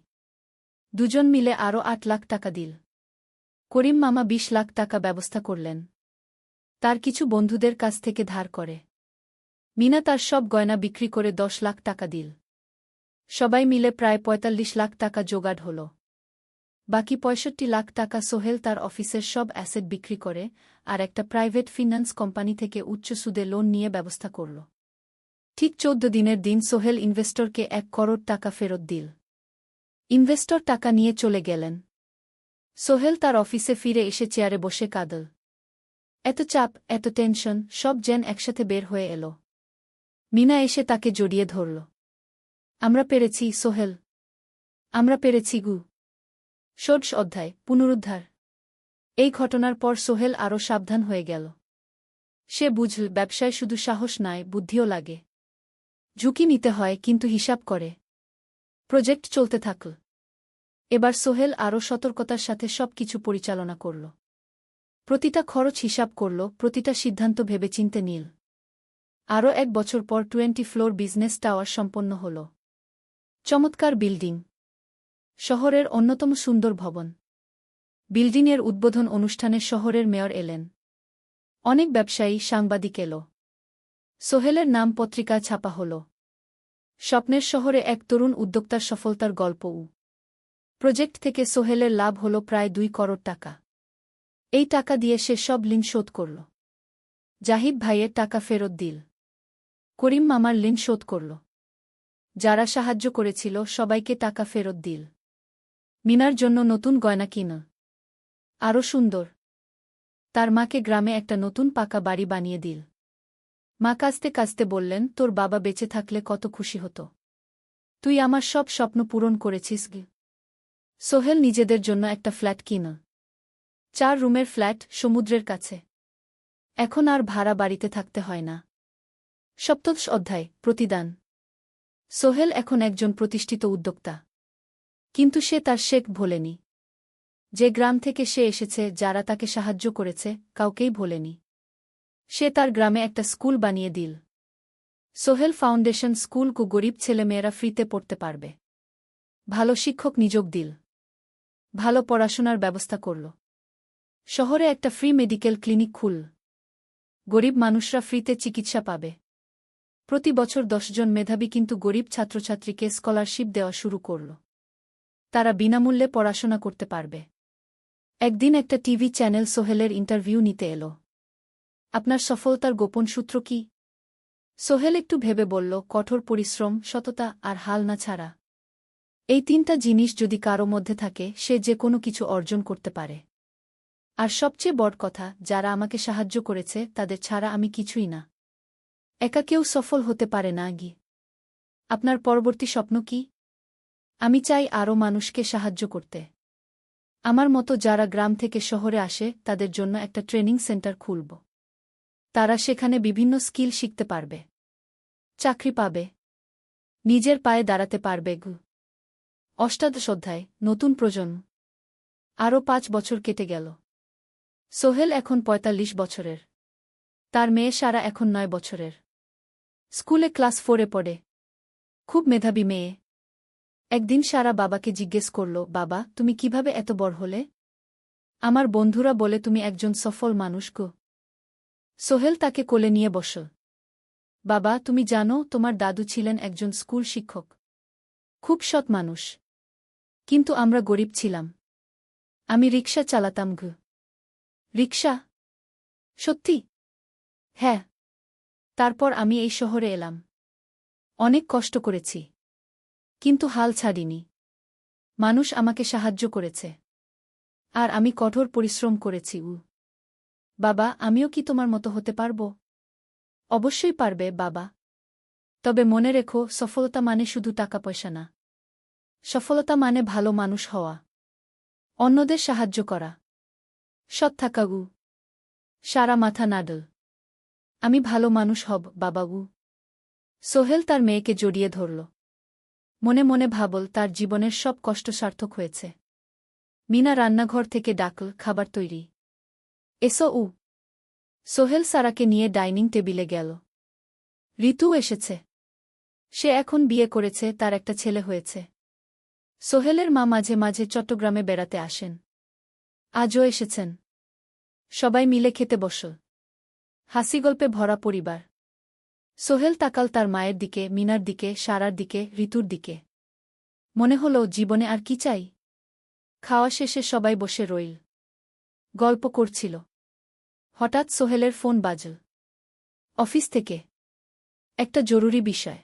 2 জন মিলে আরও 8 লাখ টাকা দিল। করিম মামা 20 লাখ টাকা ব্যবস্থা করলেন। তার কিছু বন্ধুদের কাছ থেকে ধার করে। মিনা তার সব গয়না বিক্রি করে 10 লাখ টাকা দিল। সবাই মিলে প্রায় 45 লাখ টাকা জোগাড় হল। বাকি 65 লাখ টাকা সোহেল তার অফিসের সব অ্যাসেট বিক্রি করে আর একটা প্রাইভেট ফিন্যান্স কোম্পানি থেকে উচ্চ সুদে লোন নিয়ে ব্যবস্থা করল। ঠিক 14 দিনের দিন সোহেল ইনভেস্টরকে 1 করোড় টাকা ফেরত দিল। ইনভেস্টর টাকা নিয়ে চলে গেলেন। সোহেল তার অফিসে ফিরে এসে চেয়ারে বসে কাঁদল। এত চাপ, এত টেনশন, সব যেন একসাথে বের হয়ে এলো। মিনা এসে তাকে জড়িয়ে ধরল। আমরা পেরেছি সোহেল, আমরা পেরেছি গু। 16 অধ্যায়, পুনরুদ্ধার। এই ঘটনার পর সোহেল আরও সাবধান হয়ে গেল। সে বুঝল, ব্যবসায় শুধু সাহস নয়, বুদ্ধিও লাগে। ঝুঁকি নিতে হয়, কিন্তু হিসাব করে। প্রজেক্ট চলতে থাকল। এবার সোহেল আরও সতর্কতার সাথে সবকিছু পরিচালনা করল। প্রতিটা খরচ হিসাব করল, প্রতিটা সিদ্ধান্ত ভেবেচিন্তে নিল। আরও 1 বছর পর 20 ফ্লোর বিজনেস টাওয়ার সম্পন্ন হল। চমৎকার বিল্ডিং, শহরের অন্যতম সুন্দর ভবন। বিল্ডিংয়ের উদ্বোধন অনুষ্ঠানে শহরের মেয়র এলেন। অনেক ব্যবসায়ী, সাংবাদিক এল। সোহেলের নাম পত্রিকায় ছাপা হল। স্বপ্নের শহরে এক তরুণ উদ্যোক্তার সফলতার গল্প। প্রজেক্ট থেকে সোহেলের লাভ হল প্রায় 2 করোড় টাকা। এই টাকা দিয়ে সে সব ঋণ শোধ করল। জাহিদ ভাইয়ের টাকা ফেরত দিল। করিম মামার ঋণ শোধ করল। যারা সাহায্য করেছিল সবাইকে টাকা ফেরত দিল। মিনার জন্য নতুন গয়না কিন, আরও সুন্দর। তার মাকে গ্রামে একটা নতুন পাকা বাড়ি বানিয়ে দিল। মা কাঁদতে কাঁদতে বললেন, তোর বাবা বেঁচে থাকলে কত খুশি হতো। তুই আমার সব স্বপ্ন পূরণ করেছিস। সোহেল নিজেদের জন্য একটা ফ্ল্যাট কিন, 4 রুমের ফ্ল্যাট, সমুদ্রের কাছে। এখন আর ভাড়া বাড়িতে থাকতে হয় না। 7ম অধ্যায়, প্রতিদান। সোহেল এখন একজন প্রতিষ্ঠিত উদ্যোক্তা। কিন্তু সে তার শেখ ভোলেনি। যে গ্রাম থেকে সে এসেছে, যারা তাকে সাহায্য করেছে, কাউকেই ভোলেনি। সে তার গ্রামে একটা স্কুল বানিয়ে দিল। সোহেল ফাউন্ডেশন স্কুল কু গরিব ছেলেমেয়েরা ফ্রিতে পড়তে পারবে। ভালো শিক্ষক নিযোগ দিল। ভালো পড়াশোনার ব্যবস্থা করল। শহরে একটা ফ্রি মেডিকেল ক্লিনিক খুল। গরিব মানুষরা ফ্রিতে চিকিৎসা পাবে। প্রতি বছর 10 জন মেধাবী কিন্তু গরিব ছাত্রছাত্রীকে স্কলারশিপ দেওয়া শুরু করল। তারা বিনামূল্যে পড়াশোনা করতে পারবে। একদিন একটা টিভি চ্যানেল সোহেলের ইন্টারভিউ নিতে এল। আপনার সফলতার গোপন সূত্র কি? সোহেল একটু ভেবে বলল, কঠোর পরিশ্রম, সততা আর হাল না ছাড়া। এই 3টা জিনিস যদি কারো মধ্যে থাকে, সে যে কোনো কিছু অর্জন করতে পারে। আর সবচেয়ে বড় কথা, যারা আমাকে সাহায্য করেছে তাদের ছাড়া আমি কিছুই না। একা কেউ সফল হতে পারে না। আপনার পরবর্তী স্বপ্ন কি? আমি চাই আরও মানুষকে সাহায্য করতে। আমার মতো যারা গ্রাম থেকে শহরে আসে তাদের জন্য একটা ট্রেনিং সেন্টার খুলব। তারা সেখানে বিভিন্ন স্কিল শিখতে পারবে, চাকরি পাবে, নিজের পায়ে দাঁড়াতে পারবে। 8ম অধ্যায়, নতুন প্রজন্ম। আরও 5 বছর কেটে গেল। সোহেল এখন 45 বছরের। তার মেয়ে সারা এখন 9 বছরের। স্কুলে ক্লাস 4-এ পড়ে। খুব মেধাবী মেয়ে। একদিন সারা বাবাকে জিজ্ঞেস করল, বাবা, তুমি কিভাবে এত বড় হলে? আমার বন্ধুরা বলে তুমি একজন সফল মানুষ গো। সোহেল তাকে কোলে নিয়ে বসল। বাবা, তুমি জানো, তোমার দাদু ছিলেন একজন স্কুল শিক্ষক। খুব সৎ মানুষ। কিন্তু আমরা গরিব ছিলাম। আমি রিকশা চালাতাম। রিকশা? সত্যি? হ্যাঁ। তারপর আমি এই শহরে এলাম। অনেক কষ্ট করেছি। কিন্তু হাল ছাড়িনি। মানুষ আমাকে সাহায্য করেছে। আর আমি কঠোর পরিশ্রম করেছি। বাবা, আমিও কি তোমার মতো হতে পারব? অবশ্যই পারবে বাবা। তবে মনে রেখো, সফলতা মানে শুধু টাকা পয়সা না। সফলতা মানে ভালো মানুষ হওয়া, অন্যদের সাহায্য করা, সৎ থাকা। সারা মাথা নাডল। আমি ভালো মানুষ হব বাবা। সোহেল তার মেয়েকে জড়িয়ে ধরল। মনে মনে ভাবল, তার জীবনের সব কষ্ট সার্থক হয়েছে। মিনা রান্নাঘর থেকে ডাকল, খাবার তৈরি। এসো। সোহেল সারাকে নিয়ে ডাইনিং টেবিলে গেল। ঋতু এসেছে। সে এখন বিয়ে করেছে, তার একটা ছেলে হয়েছে। সোহেলের মা মাঝে মাঝে চট্টগ্রামে বেড়াতে আসেন। আজও এসেছেন। সবাই মিলে খেতে বসল। হাসিগল্পে ভরা পরিবার। সোহেল তাকাল তার মায়ের দিকে, মিনার দিকে, সারার দিকে, ঋতুর দিকে। মনে হল, জীবনে আর কি চাই? খাওয়া শেষে সবাই বসে রইল। গল্প করছিল। হঠাৎ সোহেলের ফোন বাজল। অফিস থেকে। একটা জরুরি বিষয়।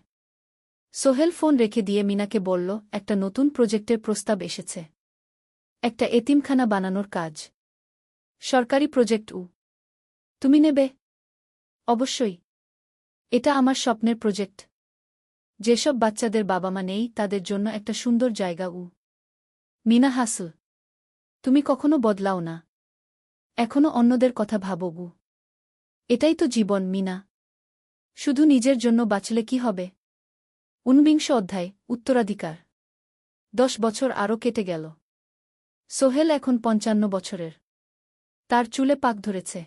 সোহেল ফোন রেখে দিয়ে মিনাকে বলল, একটা নতুন প্রজেক্টের প্রস্তাব এসেছে। একটা এতিমখানা বানানোর কাজ। সরকারি প্রজেক্ট। তুমি নেবে? অবশ্যই। এটা আমার স্বপ্নের প্রজেক্ট। যেসব বাচ্চাদের বাবা মা নেই, তাদের জন্য একটা সুন্দর জায়গা। মিনা হাসল। তুমি কখনো বদলাও না। এখনো অন্যদের কথা ভাবো। এটাই তো জীবন মিনা। শুধু নিজের জন্য বাঁচলে কি হবে? 19 অধ্যায়, উত্তরাধিকার। 10 বছর আরও কেটে গেল। সোহেল এখন 55 বছরের। তার চুলে পাক ধরেছে।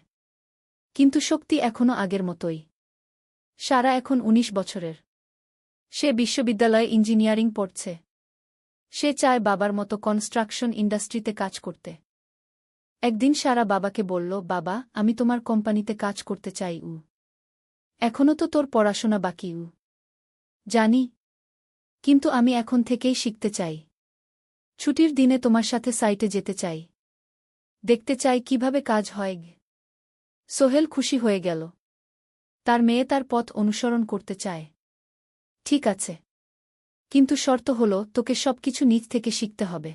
কিন্তু শক্তি এখনো আগের মতোই। সারা এখন ১৯ বছরের। সে বিশ্ববিদ্যালয়ে ইঞ্জিনিয়ারিং পড়ছে। সে চায় বাবার মতো কনস্ট্রাকশন ইন্ডাস্ট্রিতে কাজ করতে। একদিন সারা বাবাকে বলল, বাবা, আমি তোমার কোম্পানিতে কাজ করতে চাই। এখনও তো তোর পড়াশোনা বাকি। জানি, কিন্তু আমি এখন থেকেই শিখতে চাই। ছুটির দিনে তোমার সাথে সাইটে যেতে চাই। দেখতে চাই কিভাবে কাজ হয়। সোহেল খুশি হয়ে গেল। তার মেয়ে তার পথ অনুসরণ করতে চায়। ঠিক আছে, কিন্তু শর্ত হল তোকে সবকিছু নিজ থেকে শিখতে হবে।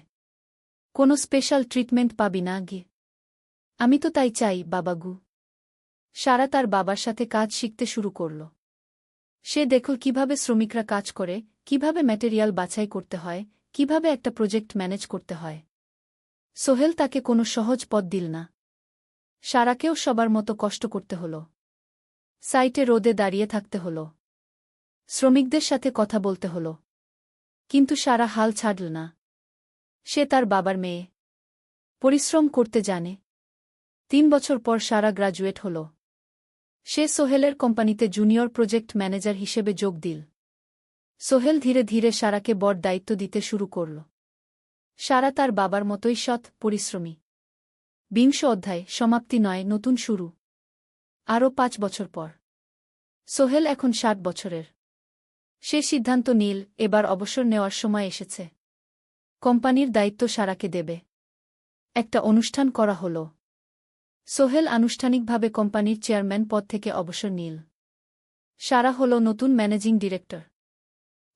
কোনো স্পেশাল ট্রিটমেন্ট পাবি না। আমি তো তাই চাই, বাবাগু। সারা তার বাবার সাথে কাজ শিখতে শুরু করল। সে দেখল কিভাবে শ্রমিকরা কাজ করে, কিভাবে ম্যাটেরিয়াল বাছাই করতে হয়, কিভাবে একটা প্রজেক্ট ম্যানেজ করতে হয়। সোহেল তাকে কোনো সহজ পথ দিল না। সারাকেও সবার মতো কষ্ট করতে হল। সাইটে রোদে দাঁড়িয়ে থাকতে হল। শ্রমিকদের সাথে কথা বলতে হল। কিন্তু সারা হাল ছাড়ল না। সে তার বাবার মেয়ে। পরিশ্রম করতে জানে। ৩ বছর পর সারা গ্রাজুয়েট হল। সে সোহেলের কোম্পানিতে জুনিয়র প্রজেক্ট ম্যানেজার হিসেবে যোগ দিল। সোহেল ধীরে ধীরে সারাকে বড় দায়িত্ব দিতে শুরু করল। সারা তার বাবার মতোই সৎ, পরিশ্রমী। ২০ অধ্যায়, সমাপ্তি নয়, নতুন শুরু। আরও ৫ বছর পর সোহেল এখন ৬০ বছরের। সে সিদ্ধান্ত নিল, এবার অবসর নেওয়ার সময় এসেছে। কোম্পানির দায়িত্ব সারাকে দেবে। একটা অনুষ্ঠান করা হল। সোহেল আনুষ্ঠানিকভাবে কোম্পানির চেয়ারম্যান পদ থেকে অবসর নিল। সারা হল নতুন ম্যানেজিং ডিরেক্টর।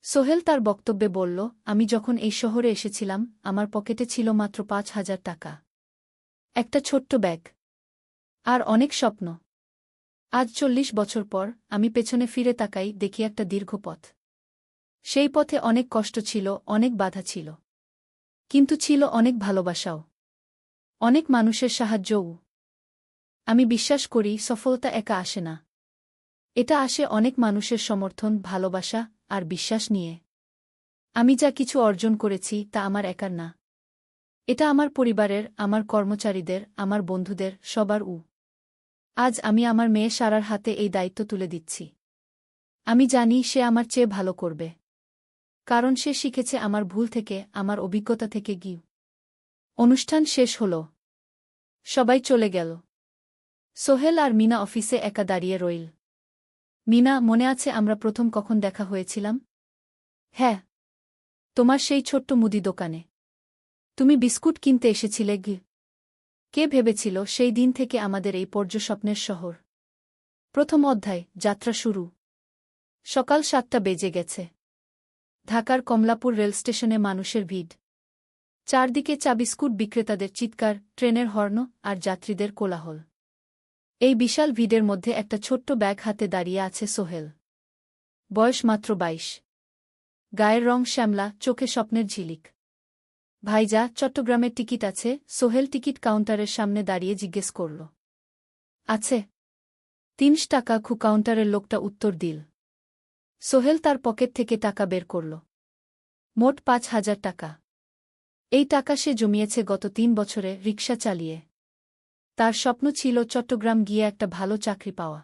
সোহেল তার বক্তব্যে বলল, আমি যখন এই শহরে এসেছিলাম আমার পকেটে ছিল মাত্র ৫,০০০ টাকা। একটা ছোট্ট ব্যাগ। আর অনেক স্বপ্ন। আজ ৪০ বছর পর আমি পেছনে ফিরে তাকাই, দেখি একটা দীর্ঘ পথ। সেই পথে অনেক কষ্ট ছিল, অনেক বাধা ছিল। কিন্তু ছিল অনেক ভালোবাসাও। অনেক মানুষের সাহায্যও। আমি বিশ্বাস করি সফলতা একা আসে না। এটা আসে অনেক মানুষের সমর্থন, ভালোবাসা আর বিশ্বাস নিয়ে। আমি যা কিছু অর্জন করেছি তা আমার একার না। এটা আমার পরিবারের, আমার কর্মচারীদের, আমার বন্ধুদের, সবার। আজ আমি আমার মেয়ে সারার হাতে এই দায়িত্ব তুলে দিচ্ছি। আমি জানি সে আমার চেয়ে ভালো করবে। কারণ সে শিখেছে আমার ভুল থেকে, আমার অভিজ্ঞতা থেকে। অনুষ্ঠান শেষ হল। সবাই চলে গেল। সোহেল আর মিনা অফিসে একা দাঁড়িয়ে রইল। মিনা, মনে আছে আমরা প্রথম কখন দেখা হয়েছিলাম? হ্যাঁ, তোমার সেই ছোট্ট মুদি দোকানে। তুমি বিস্কুট কিনতে এসেছিলে। কে ভেবেছিল সেই দিন থেকে আমাদের এই পর্যস্বপ্নের শহর। প্রথম অধ্যায়, যাত্রা শুরু। সকাল ৭টা বেজে গেছে। ঢাকার কমলাপুর রেলস্টেশনে মানুষের ভিড়। চারদিকে চা বিস্কুট বিক্রেতাদের চিৎকার, ট্রেনের হর্ন আর যাত্রীদের কোলাহল। এই বিশাল ভিড়ের মধ্যে একটা ছোট্ট ব্যাগ হাতে দাঁড়িয়ে আছে সোহেল। বয়স মাত্র ২২। গায়ের রং শ্যামলা, চোখে স্বপ্নের ঝিলিক। ভাইজা, চট্টগ্রামের টিকিট আছে? সোহেল টিকিট কাউন্টারের সামনে দাঁড়িয়ে জিজ্ঞেস করল। আছে। ৩০ টাকা। কাউন্টারের লোকটা উত্তর দিল। সোহেল তার পকেট থেকে টাকা বের করল। মোট ৫,০০০ টাকা। এই টাকা সে জমিয়েছে গত ৩ বছরে রিকশা চালিয়ে। তার স্বপ্ন ছিল চট্টগ্রাম গিয়ে একটা ভালো চাকরি পাওয়া।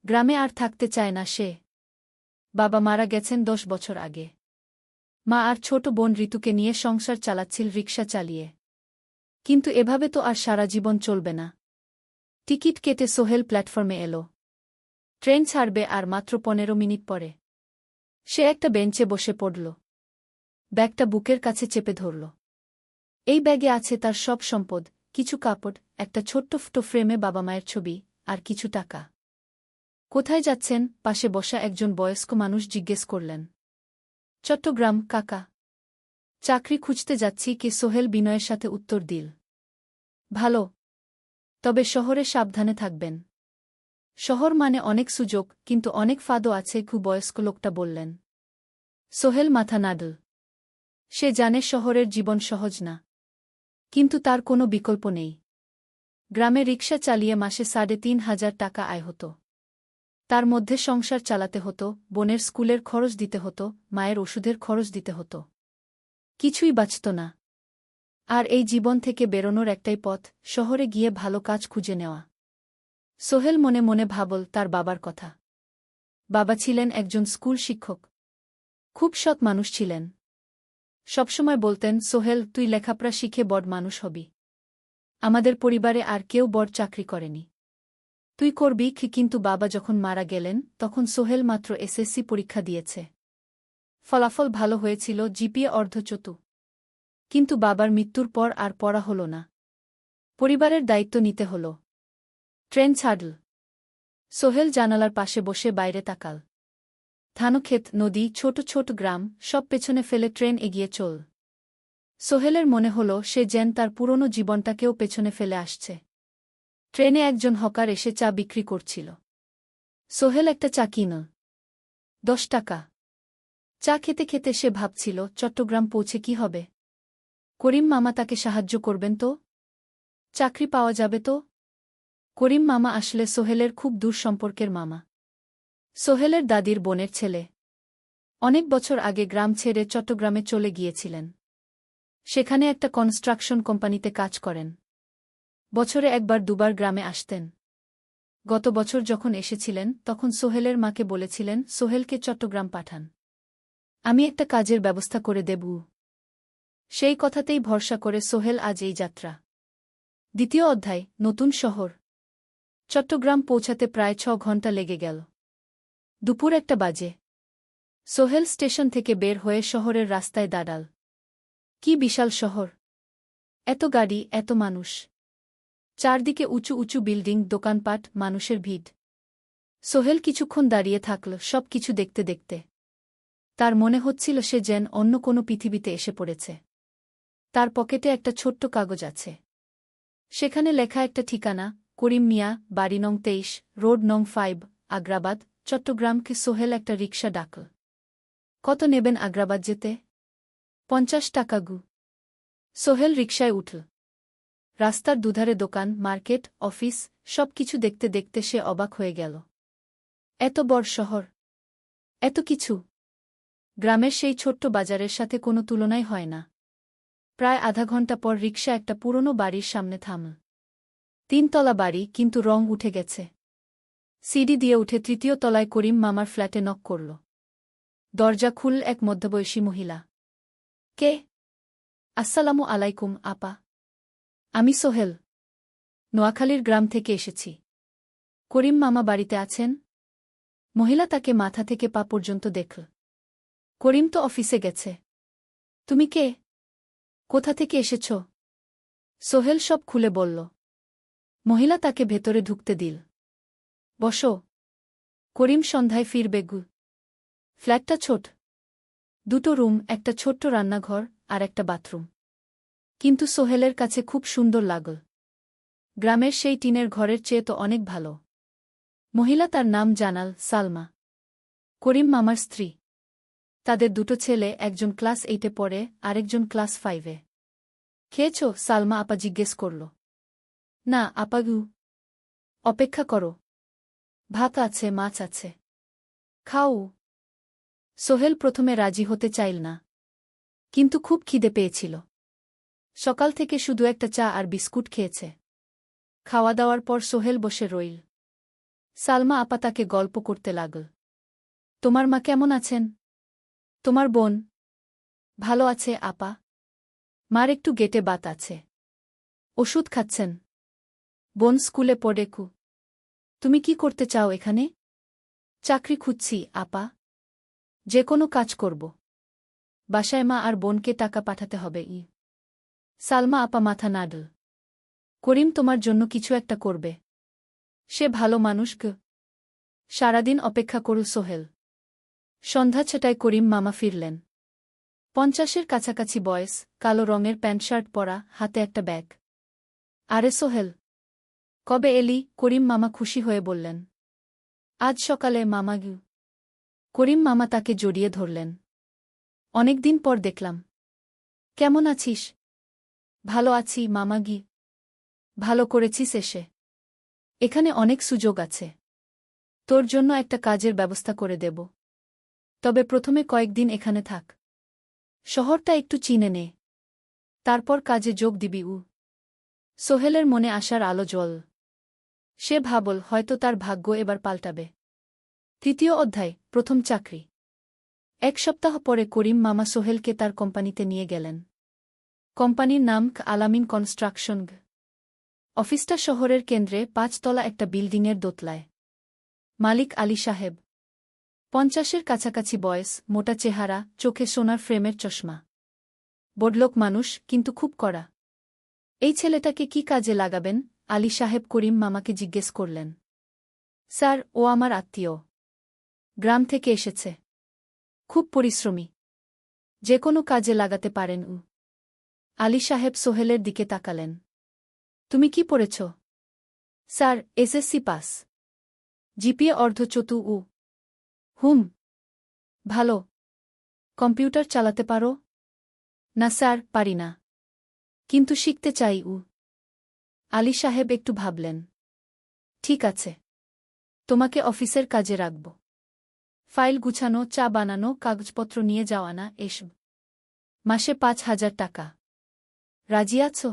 গ্রামে আর থাকতে চায় না সে। বাবা মারা গেছেন ১০ বছর আগে। মা আর ছোট বোন ঋতুকে নিয়ে সংসার চালাচ্ছিল রিকশা চালিয়ে। কিন্তু এভাবে তো আর সারা জীবন চলবে না। টিকিট কেটে সোহেল প্ল্যাটফর্মে এল। ট্রেন ছাড়বে আর মাত্র ১৫ মিনিট পরে। সে একটা বেঞ্চে বসে পড়ল। ব্যাগটা বুকের কাছে চেপে ধরল। এই ব্যাগে আছে তার সব সম্পদ, কিছু কাপড়, একটা ছোট্ট ফটো ফ্রেমে বাবা মায়ের ছবি, আর কিছু টাকা। কোথায় যাচ্ছেন? পাশে বসা একজন বয়স্ক মানুষ জিজ্ঞেস করলেন। চট্টগ্রাম, কাকা। চাকরি খুঁজতে যাচ্ছি। সোহেল বিনয়ের সাথে উত্তর দিল। ভালো। তবে শহরে সাবধানে থাকবেন। শহর মানে অনেক সুযোগ, কিন্তু অনেক ফাঁদও আছে। বয়স্ক লোকটা বললেন। সোহেল মাথা নাড়ল। সে জানে শহরের জীবন সহজ না। কিন্তু তার কোনো বিকল্প নেই। গ্রামে রিকশা চালিয়ে মাসে ৩,৫০০ টাকা আয় হতো। তার মধ্যে সংসার চালাতে হতো, বোনের স্কুলের খরচ দিতে হতো, মায়ের ওষুধের খরচ দিতে হতো। কিছুই বাঁচত না। আর এই জীবন থেকে বেরোনোর একটাই পথ, শহরে গিয়ে ভালো কাজ খুঁজে নেওয়া। সোহেল মনে মনে ভাবল তার বাবার কথা। বাবা ছিলেন একজন স্কুল শিক্ষক। খুব সৎ মানুষ ছিলেন। সবসময় বলতেন, সোহেল, তুই লেখাপড়া শিখে বড় মানুষ হবি। আমাদের পরিবারে আর কেউ বড় চাকরি করেনি, তুই করবি। কিন্তু বাবা যখন মারা গেলেন তখন সোহেল মাত্র এসএসসি পরীক্ষা দিয়েছে। ফলাফল ভালো হয়েছিল, জিপিএ অর্ধচতু। কিন্তু বাবার মৃত্যুর পর আর পড়া হল না। পরিবারের দায়িত্ব নিতে হল। ট্রেন ছাড়ল। সোহেল জানালার পাশে বসে বাইরে তাকাল। ধানক্ষেত, নদী, ছোট ছোট গ্রাম, সব পেছনে ফেলে ট্রেন এগিয়ে চল। সোহেলের মনে হল সে যেন তার পুরনো জীবনটাকেও পেছনে ফেলে আসছে। ট্রেনে একজন হকার এসে চা বিক্রি করছিল। সোহেল একটা চা কিনল। 10 টাকা। চা খেতে খেতে সে ভাবছিল, চট্টগ্রাম পৌঁছে কি হবে? করিম মামা তাকে সাহায্য করবেন তো? চাকরি পাওয়া যাবে তো? করিম মামা আসলে সোহেলের খুব দূর সম্পর্কের মামা। সোহেলের দাদির বোনের ছেলে। অনেক বছর আগে গ্রাম ছেড়ে চট্টগ্রামে চলে গিয়েছিলেন। সেখানে একটা কনস্ট্রাকশন কোম্পানিতে কাজ করেন। বছরে একবার দুবার গ্রামে আসতেন। গত বছর যখন এসেছিলেন তখন সোহেলের মাকে বলেছিলেন, সোহেলকে চট্টগ্রাম পাঠান, আমি একটা কাজের ব্যবস্থা করে দেব। সেই কথাতেই ভরসা করে সোহেল আজ এই যাত্রা। দ্বিতীয় অধ্যায়, নতুন শহর। চট্টগ্রাম পৌঁছাতে প্রায় 6 ঘণ্টা লেগে গেল। দুপুর 1টা বাজে। সোহেল স্টেশন থেকে বের হয়ে শহরের রাস্তায় দাঁড়াল। কি বিশাল শহর! এত গাড়ি, এত মানুষ। চারদিকে উঁচু উঁচু বিল্ডিং, দোকানপাট, মানুষের ভিড়। সোহেল কিছুক্ষণ দাঁড়িয়ে থাকল সব কিছু দেখতে দেখতে। তার মনে হচ্ছিল সে যেন অন্য কোনো পৃথিবীতে এসে পড়েছে। তার পকেটে একটা ছোট্ট কাগজ আছে। সেখানে লেখা একটা ঠিকানা, করিম মিয়া, বাড়ি নং 23, রোড নং 5, আগ্রাবাদ, চট্টগ্রামকে। সোহেল একটা রিকশা ডাকল। কত নেবেন আগ্রাবাদ যেতে? 50 টাকা গু। সোহেল রিকশায় উঠল। রাস্তার দুধারে দোকান, মার্কেট, অফিস, সব কিছু দেখতে দেখতে সে অবাক হয়ে গেল। এত বড় শহর, এত কিছু! গ্রামের সেই ছোট্ট বাজারের সাথে কোনো তুলনাই হয় না। প্রায় আধা ঘণ্টা পর রিকশা একটা পুরনো বাড়ির সামনে থামল। 3 তলা বাড়ি, কিন্তু রং উঠে গেছে। সিঁড়ি দিয়ে উঠে 3য় তলায় করিম মামার ফ্ল্যাটে নক করল। দরজা খুলল এক মধ্যবয়সী মহিলা। কে? আসসালামু আলাইকুম আপা। আমি সোহেল। নোয়াখালীর গ্রাম থেকে এসেছি। করিম মামা বাড়িতে আছেন? মহিলা তাকে মাথা থেকে পা পর্যন্ত দেখল। করিম তো অফিসে গেছে। তুমি কে? কোথা থেকে এসেছ? সোহেল সব খুলে বলল। মহিলা তাকে ভেতরে ঢুকতে দিল। বসো। করিম সন্ধ্যায় ফিরবে গু। ফ্ল্যাটটা ছোট। 2টো রুম, একটা ছোট্ট রান্নাঘর আর একটা বাথরুম। কিন্তু সোহেলের কাছে খুব সুন্দর লাগল। গ্রামের সেই টিনের ঘরের চেয়ে তো অনেক ভালো। মহিলা তার নাম জানাল, সালমা। করিম মামার স্ত্রী। তাদের 2টো ছেলে, একজন ক্লাস 8-এ পড়ে, আরেকজন ক্লাস 5-এ। খেয়েছ? সালমা আপা জিজ্ঞেস করল। না আপা গু। অপেক্ষা করো। ভাত আছে, মাছ আছে। খাও। সোহেল প্রথমে রাজি হতে চাইল না, কিন্তু খুব খিদে পেয়েছিল। সকাল থেকে শুধু একটা চা আর বিস্কুট খেয়েছে। খাওয়া দাওয়ার পর সোহেল বসে রইল। সালমা আপা তাকে গল্প করতে লাগল। তোমার মা কেমন আছেন? তোমার বোন? ভালো আছে আপা। মার একটু গেটে বাত আছে। ওষুধ খাচ্ছেন। বোন স্কুলে পড়ে কু। তুমি কি করতে চাও এখানে? চাকরি খুঁজছি আপা। যে কোনো কাজ করব। বাসায় মা আর বোনকে টাকা পাঠাতে হবে। সালমা আপা মাথা নাড়ল। করিম তোমার জন্য কিছু একটা করবে। সে ভালো মানুষ গ। সারাদিন অপেক্ষা করল সোহেল। সন্ধ্যা 6টায় করিম মামা ফিরলেন। 50-এর কাছাকাছি বয়স, কালো রঙের প্যান্ট শার্ট পরা, হাতে একটা ব্যাগ। আরে সোহেল, কবে এলি? করিম মামা খুশি হয়ে বললেন। আজ সকালে মামা গু। করিম মামা তাকে জড়িয়ে ধরলেন। অনেকদিন পর দেখলাম। কেমন আছিস? ভালো আছি মামা গি। ভালো করেছিস এসে। এখানে অনেক সুযোগ আছে। তোর জন্য একটা কাজের ব্যবস্থা করে দেব। তবে প্রথমে কয়েকদিন এখানে থাক। শহরটা একটু চিনে নে। তারপর কাজে যোগ দিবি। সোহেলের মনে আসার আলো জ্বল। সে ভাবল হয়তো তার ভাগ্য এবার পাল্টাবে। তৃতীয় অধ্যায়, প্রথম চাকরি। এক সপ্তাহ পরে করিম মামা সোহেলকে তার কোম্পানিতে নিয়ে গেলেন। কোম্পানির নাম আলামিন কনস্ট্রাকশন। অফিসটা শহরের কেন্দ্রে ৫ তলা একটা বিল্ডিংয়ের দোতলায়। মালিক আলী সাহেব, ৫০-এর কাছাকাছি বয়স, মোটা চেহারা, চোখে সোনার ফ্রেমের চশমা। বড়লোক মানুষ, কিন্তু খুব কড়া। এই ছেলেটাকে কি কাজে লাগাবেন? আলী সাহেব করিম মামাকে জিজ্ঞেস করলেন। স্যার, ও আমার আত্মীয়। গ্রাম থেকে এসেছে। খুব পরিশ্রমী। যে কোনো কাজে লাগাতে পারেন উ। আলী সাহেব সোহেলের দিকে তাকালেন। তুমি কি পড়েছ? Sir, SSC pass. জিপিএ অর্ধচতু উ। হুম। ভালো। কম্পিউটার চালাতে পারো? না স্যার, পারি না। কিন্তু শিখতে চাই উ। আলী সাহেব একটু ভাবলেন। ঠিক আছে। তোমাকে অফিসের কাজে রাখব। ফাইল গুছানো, চা বানানো, কাগজপত্র নিয়ে যাওয়া না, এসব। মাসে ৫,০০০ টাকা। রাজি আছো?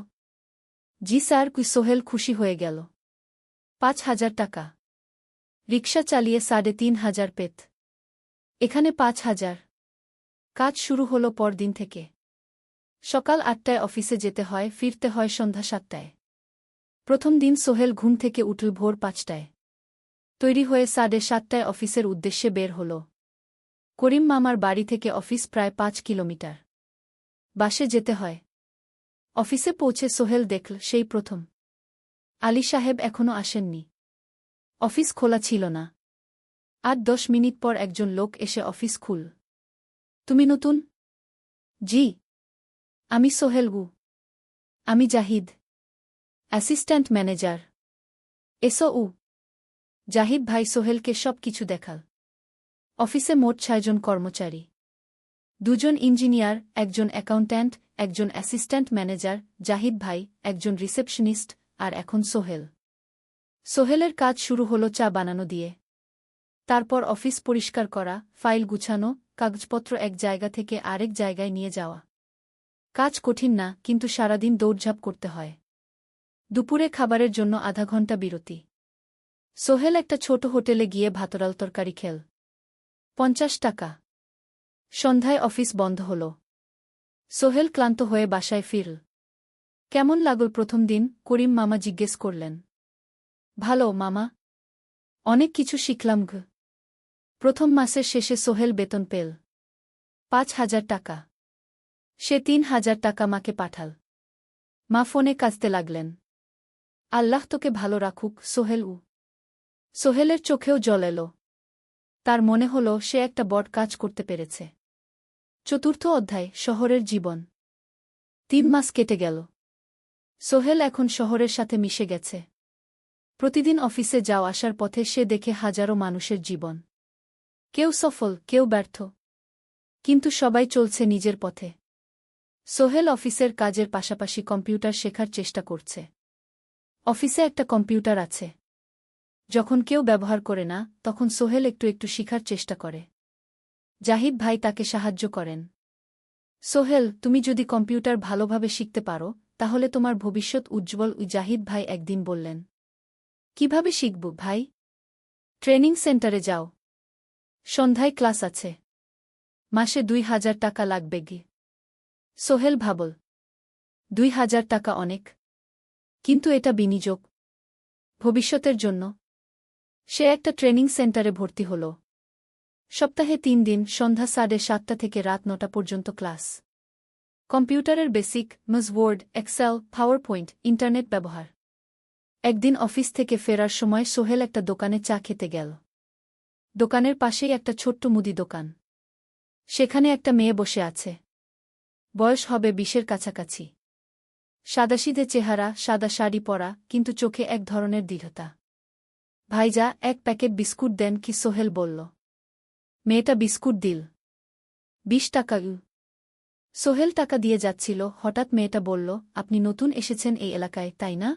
জি স্যার। সোহেল খুশি হয়ে গেল। ৫,০০০ টাকা। রিকশা চালিয়ে ৩,৫০০ পেত। এখানে ৫,০০০। কাজ শুরু হলো পরদিন থেকে। সকাল ৮টায় অফিসে যেতে হয়, ফিরতে হয় সন্ধ্যা ৭টায়। প্রথম দিন সোহেল ঘুম থেকে উঠল ভোর ৫টায়। তৈরি হয়ে ৭:৩০টায় অফিসের উদ্দেশ্যে বের হল। করিম মামার বাড়ি থেকে অফিস প্রায় ৫ কিলোমিটার। বাসে যেতে হয়। অফিসে পৌঁছে সোহেল দেখল সেই প্রথম আলী সাহেব এখনও আসেননি। অফিস খোলা ছিল না। ৮-১০ মিনিট পর একজন লোক এসে অফিস খুল। তুমি নতুন? জি। আমি সোহেল গু। আমি জাহিদ, অ্যাসিস্ট্যান্ট ম্যানেজার। এসো উ। জাহিদ ভাই সোহেলকে সব কিছু দেখাল। অফিসে মোট ৬ জন কর্মচারী। ২ জন ইঞ্জিনিয়ার, একজন অ্যাকাউন্ট্যান্ট, একজন অ্যাসিস্ট্যান্ট ম্যানেজার, জাহিদ ভাই, একজন রিসেপশনিস্ট, আর এখন সোহেল। সোহেলের কাজ শুরু হলো চা বানানো দিয়ে। তারপর অফিস পরিষ্কার করা, ফাইল গুছানো, কাগজপত্র এক জায়গা থেকে আরেক জায়গায় নিয়ে যাওয়া। কাজ কঠিন না, কিন্তু সারাদিন দৌড়ঝাঁপ করতে হয়। দুপুরে খাবারের জন্য আধা ঘণ্টা বিরতি। সোহেল একটা ছোট হোটেলে গিয়ে ভাতরাল তরকারি খেল। ৫০ টাকা। সন্ধ্যায় অফিস বন্ধ হল। সোহেল ক্লান্ত হয়ে বাসায় ফিরল। কেমন লাগল প্রথম দিন? করিম মামা জিজ্ঞেস করলেন। ভালো মামা। অনেক কিছু শিখলাম ঘ। প্রথম মাসের শেষে সোহেল বেতন পেল ৫,০০০ টাকা। সে ৩,০০০ টাকা মাকে পাঠাল। মা ফোনে কাঁদতে লাগলেন। আল্লাহ তোকে ভালো রাখুক সোহেল উ। সোহেলের চোখেও জল এলো। তার মনে হল সে একটা বড় কাজ করতে পেরেছে। চতুর্থ অধ্যায়, শহরের জীবন। ৩ মাস কেটে গেল। সোহেল এখন শহরের সাথে মিশে গেছে। প্রতিদিন অফিসে যাওয়া আসার পথে সে দেখে হাজারো মানুষের জীবন। কেউ সফল, কেউ ব্যর্থ। কিন্তু সবাই চলছে নিজের পথে। সোহেল অফিসের কাজের পাশাপাশি কম্পিউটার শেখার চেষ্টা করছে। অফিসে একটা কম্পিউটার আছে। যখন কেউ ব্যবহার করে না, তখন সোহেল একটু একটু শিখার চেষ্টা করে। জাহিদ ভাই তাকে সাহায্য করেন। সোহেল, তুমি যদি কম্পিউটার ভালোভাবে শিখতে পারো, তাহলে তোমার ভবিষ্যৎ উজ্জ্বল। জাহিদ ভাই একদিন বললেন। কিভাবে শিখব ভাই? ট্রেনিং সেন্টারে যাও। সন্ধ্যায় ক্লাস আছে। মাসে ২,০০০ টাকা লাগবে গে। সোহেল ভাবল। ২,০০০ টাকা অনেক। কিন্তু এটা বিনিয়োগ। ভবিষ্যতের জন্য। সে একটা ট্রেনিং সেন্টারে ভর্তি হল। সপ্তাহে ৩ দিন, সন্ধ্যা ৭:৩০ থেকে রাত ৯টা পর্যন্ত ক্লাস। কম্পিউটারের basic, MS Word, Excel, PowerPoint, internet ব্যবহার। একদিন অফিস থেকে ফেরার সময় সোহেল একটা দোকানে চা খেতে গেল। দোকানের পাশেই একটা ছোট্ট মুদি দোকান। সেখানে একটা মেয়ে বসে আছে। বয়স হবে ২০-এর কাছাকাছি। সাদাসিধে চেহারা, সাদা শাড়ি পরা, কিন্তু চোখে এক ধরনের দৃঢ়তা। ভাইজা, ১ প্যাকেট বিস্কুট দেন কি? সোহেল বলল। মেয়েটা বিস্কুট দিল। ২০ টাকা। সোহেল টাকা দিয়ে যাচ্ছিল, হঠাৎ মেয়েটা বলল, আপনি নতুন এসেছেন এই এলাকায়, তাই না?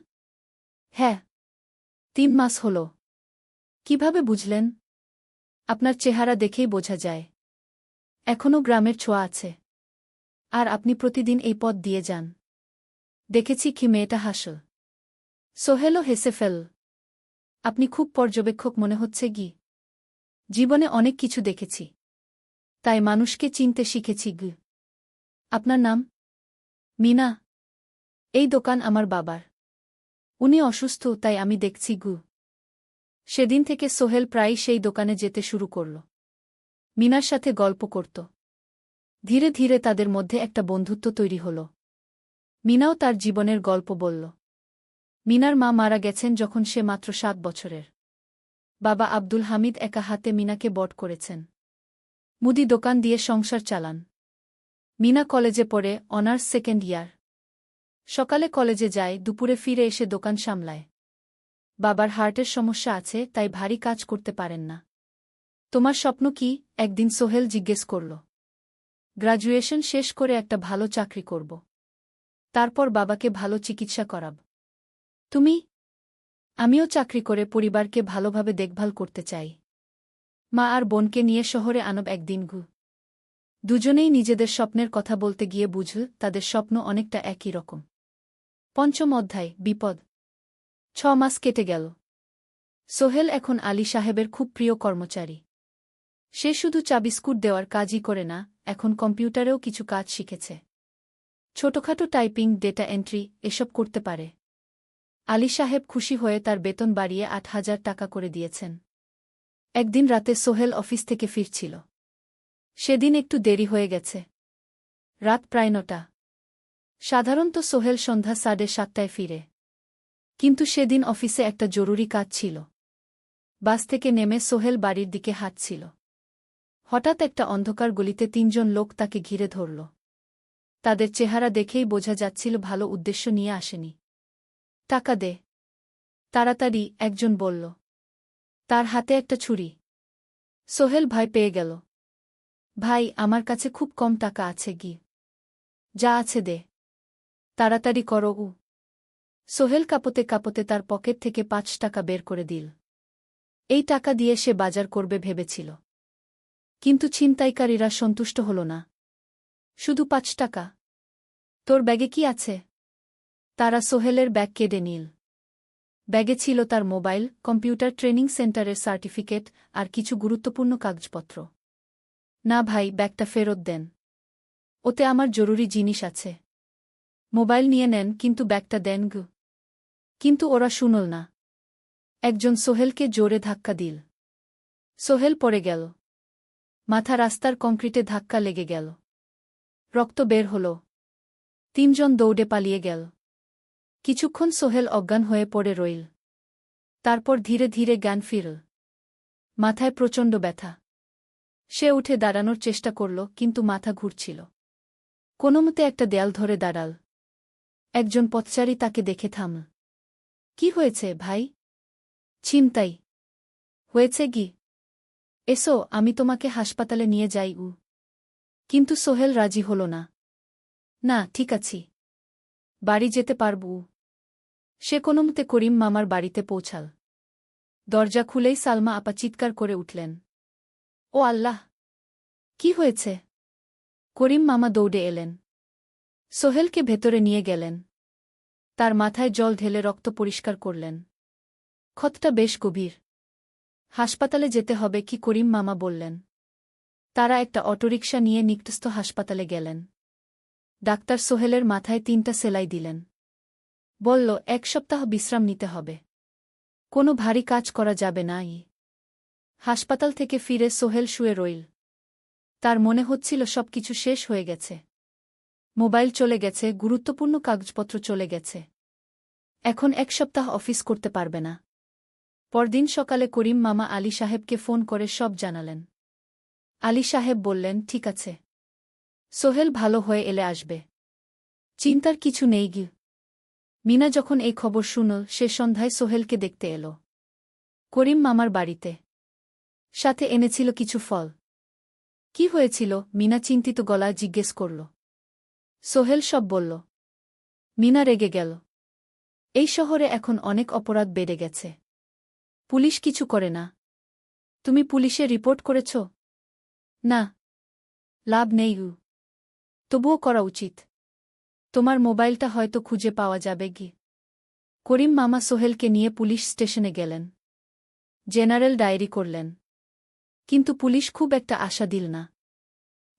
হ্যাঁ। ৩ মাস হল। কিভাবে বুঝলেন? আপনার চেহারা দেখেই বোঝা যায়। এখনও গ্রামের ছোঁয়া আছে। আর আপনি প্রতিদিন এই পথ দিয়ে যান। দেখেছি কি? মেয়েটা হাসল। সোহেলও হেসে ফেলল। আপনি খুব পর্যবেক্ষক মনে হচ্ছে গি। জীবনে অনেক কিছু দেখেছি, তাই মানুষকে চিনতে শিখেছি। আপনার নাম? মিনা। এই দোকান আমার বাবার। উনি অসুস্থ, তাই আমি দেখছি। সেদিন থেকে সোহেল প্রায়ই সেই দোকানে যেতে শুরু করল। মিনার সাথে গল্প করত। ধীরে ধীরে তাদের মধ্যে একটা বন্ধুত্ব তৈরি হল। মিনাও তার জীবনের গল্প বলল। মিনার মা মারা গেছেন যখন সে মাত্র 7 বছরের। বাবা আব্দুল হামিদ একা হাতে মিনাকে বড় করেছেন। মুদি দোকান দিয়ে সংসার চালান। মিনা কলেজে পড়ে, অনার্স সেকেন্ড ইয়ার। সকালে কলেজে যায়, দুপুরে ফিরে এসে দোকান সামলায়। বাবার হার্টের সমস্যা আছে, তাই ভারী কাজ করতে পারেন না। তোমার স্বপ্ন কি? একদিন সোহেল জিজ্ঞেস করল। গ্র্যাজুয়েশন শেষ করে একটা ভালো চাকরি করব। তারপর বাবাকে ভালো চিকিৎসা করাব। তুমি? আমিও চাকরি করে পরিবারকে ভালোভাবে দেখভাল করতে চাই। মা আর বোনকে নিয়ে শহরে আনব একদিন। দুজনেই নিজেদের স্বপ্নের কথা বলতে গিয়ে বুঝল তাদের স্বপ্ন অনেকটা একই রকম। ৫ম অধ্যায়, বিপদ। ৬ মাস কেটে গেল। সোহেল এখন আলী সাহেবের খুব প্রিয় কর্মচারী। সে শুধু চা বিস্কুট দেওয়ার কাজই করে না, এখন কম্পিউটারেও কিছু কাজ শিখেছে। ছোটখাটো টাইপিং, ডেটা এন্ট্রি এসব করতে পারে। আলী সাহেব খুশি হয়ে তার বেতন বাড়িয়ে ৮,০০০ টাকা করে দিয়েছেন। একদিন রাতে সোহেল অফিস থেকে ফিরছিল। সেদিন একটু দেরি হয়ে গেছে। রাত প্রায় ৯টা। সাধারণত সোহেল সন্ধ্যা ৭:৩০টায় ফিরে। কিন্তু সেদিন অফিসে একটা জরুরি কাজ ছিল। বাস থেকে নেমে সোহেল বাড়ির দিকে হাঁটছিল। হঠাৎ একটা অন্ধকার গলিতে ৩ জন লোক তাকে ঘিরে ধরল। তাদের চেহারা দেখেই বোঝা যাচ্ছিল ভালো উদ্দেশ্য নিয়ে আসেনি। টাকা দে, তাড়াতাড়ি, একজন বলল। তার হাতে একটা ছুরি। সোহেল ভয় পেয়ে গেল। ভাই, আমার কাছে খুব কম টাকা আছে। যা আছে দে, তাড়াতাড়ি করো। সোহেল কাঁপতে কাঁপতে তার পকেট থেকে ৫ টাকা বের করে দিল। এই টাকা দিয়ে সে বাজার করবে ভেবেছিল। কিন্তু ছিনতাইকারীরা সন্তুষ্ট হল না। শুধু ৫ টাকা? তোর ব্যাগে কি আছে? তারা সোহেলের ব্যাগ কেড়ে নিল। ব্যাগে ছিল তার মোবাইল, কম্পিউটার ট্রেনিং সেন্টারের সার্টিফিকেট আর কিছু গুরুত্বপূর্ণ কাগজপত্র। না ভাই, ব্যাগটা ফেরত দেন। ওতে আমার জরুরি জিনিস আছে। মোবাইল নিয়ে নেন, কিন্তু ব্যাগটা দেন। কিন্তু ওরা শুনল না। একজন সোহেলকে জোরে ধাক্কা দিল। সোহেল পড়ে গেল। মাথা রাস্তার কংক্রিটে ধাক্কা লেগে গেল। রক্ত বের হল। ৩ জন দৌড়ে পালিয়ে গেল। কিছুক্ষণ সোহেল অজ্ঞান হয়ে পড়ে রইল। তারপর ধীরে ধীরে জ্ঞান ফিরল। মাথায় প্রচণ্ড ব্যথা। সে উঠে দাঁড়ানোর চেষ্টা করল, কিন্তু মাথা ঘুরছিল। কোনোমতে একটা দেয়াল ধরে দাঁড়াল। একজন পথচারী তাকে দেখে থামল। কি হয়েছে ভাই? ছিনতাই হয়েছে। এসো, আমি তোমাকে হাসপাতালে নিয়ে যাই। কিন্তু সোহেল রাজি হল না। না, ঠিক আছি, বাড়ি যেতে পারব। সে কোনোমতে করিম মামার বাড়িতে পৌঁছাল। দরজা খুলেই সালমা আপা চিৎকার করে উঠলেন। ও আল্লাহ! কি হয়েছে? করিম মামা দৌড়ে এলেন। সোহেলকে ভেতরে নিয়ে গেলেন। তার মাথায় জল ঢেলে রক্ত পরিষ্কার করলেন। ক্ষতটা বেশ গভীর। হাসপাতালে যেতে হবে কি? করিম মামা বললেন। তারা একটা অটোরিকশা নিয়ে নিকটস্থ হাসপাতালে গেলেন। ডাক্তার সোহেলের মাথায় ৩টা সেলাই দিলেন। বলল, ১ সপ্তাহ বিশ্রাম নিতে হবে। কোনো ভারী কাজ করা যাবে না। হাসপাতাল থেকে ফিরে সোহেল শুয়ে রইল। তার মনে হচ্ছিল সবকিছু শেষ হয়ে গেছে। মোবাইল চলে গেছে, গুরুত্বপূর্ণ কাগজপত্র চলে গেছে। এখন ১ সপ্তাহ অফিস করতে পারবে না। পরদিন সকালে করিম মামা আলী সাহেবকে ফোন করে সব জানালেন। আলী সাহেব বললেন, ঠিক আছে, সোহেল ভালো হয়ে এলে আসবে, চিন্তার কিছু নেই। মিনা যখন এই খবর শুনল, সে সন্ধ্যায় সোহেলকে দেখতে এল করিম মামার বাড়িতে। সাথে এনেছিল কিছু ফল। কি হয়েছিল? মিনা চিন্তিত গলায় জিজ্ঞেস করল। সোহেল সব বলল। মিনা রেগে গেল। এই শহরে এখন অনেক অপরাধ বেড়ে গেছে। পুলিশ কিছু করে না। তুমি পুলিশে রিপোর্ট করেছ? না, লাভ নেই। তবুও করা উচিত। তোমার মোবাইলটা হয়তো খুঁজে পাওয়া যাবে। করিম মামা সোহেলকে নিয়ে পুলিশ স্টেশনে গেলেন। জেনারেল ডায়েরি করলেন। কিন্তু পুলিশ খুব একটা আশা দিল না।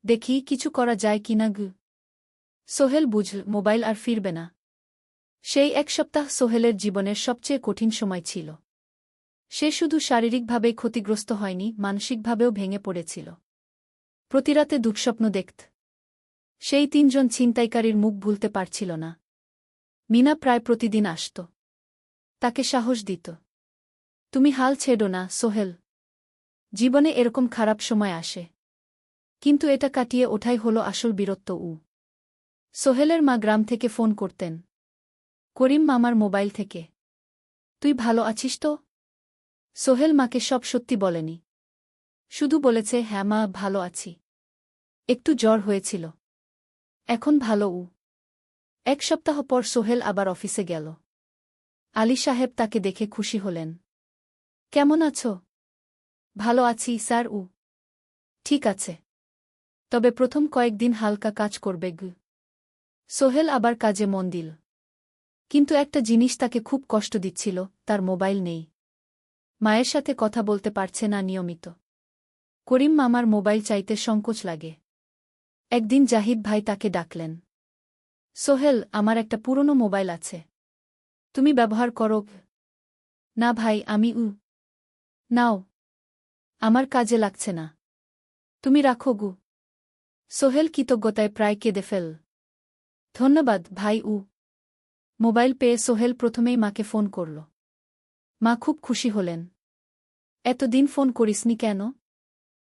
দেখি কিছু করা যায় কিনা গু। সোহেল বুঝল মোবাইল আর ফিরবে না। সেই এক সপ্তাহ সোহেলের জীবনের সবচেয়ে কঠিন সময় ছিল। সে শুধু শারীরিকভাবেই ক্ষতিগ্রস্ত হয়নি, মানসিকভাবেও ভেঙে পড়েছিল। প্রতিরাতে দুঃস্বপ্ন দেখত। সেই ৩ জন ছিনতাইকারীর মুখ ভুলতে পারছিল না। মিনা প্রায় প্রতিদিন আসত। তাকে সাহস দিত। তুমি হাল ছেড়ো না সোহেল। জীবনে এরকম খারাপ সময় আসে। কিন্তু এটা কাটিয়ে ওঠাই হলো আসল বীরত্ব। সোহেলের মা গ্রাম থেকে ফোন করতেন। করিম মামার মোবাইল থেকে। তুই ভালো আছিস তো? সোহেল মাকে সব সত্যি বলেনি। শুধু বলেছে, হ্যাঁ মা, ভালো আছি। একটু জ্বর হয়েছিল। এখন ভালো। ১ সপ্তাহ পর সোহেল আবার অফিসে গেল। আলী সাহেব তাকে দেখে খুশি হলেন। কেমন আছো? ভালো আছি স্যার। ঠিক আছে। তবে প্রথম কয়েকদিন হালকা কাজ করবে গু। সোহেল আবার কাজে মন দিল। কিন্তু একটা জিনিস তাকে খুব কষ্ট দিচ্ছিল, তার মোবাইল নেই। মায়ের সাথে কথা বলতে পারছে না নিয়মিত। করিম মামার মোবাইল চাইতে সংকোচ লাগে। একদিন জাহিদ ভাই তাকে ডাকলেন। সোহেল, আমার একটা পুরনো মোবাইল আছে। তুমি ব্যবহার করো? না ভাই, আমি নাও। আমার কাজে লাগছে না। তুমি রাখো গু। সোহেল কৃতজ্ঞতায় প্রায় কেঁদে ফেল। ধন্যবাদ ভাই। মোবাইল পেয়ে সোহেল প্রথমেই মাকে ফোন করল। মা খুব খুশি হলেন। এতদিন ফোন করিসনি কেন?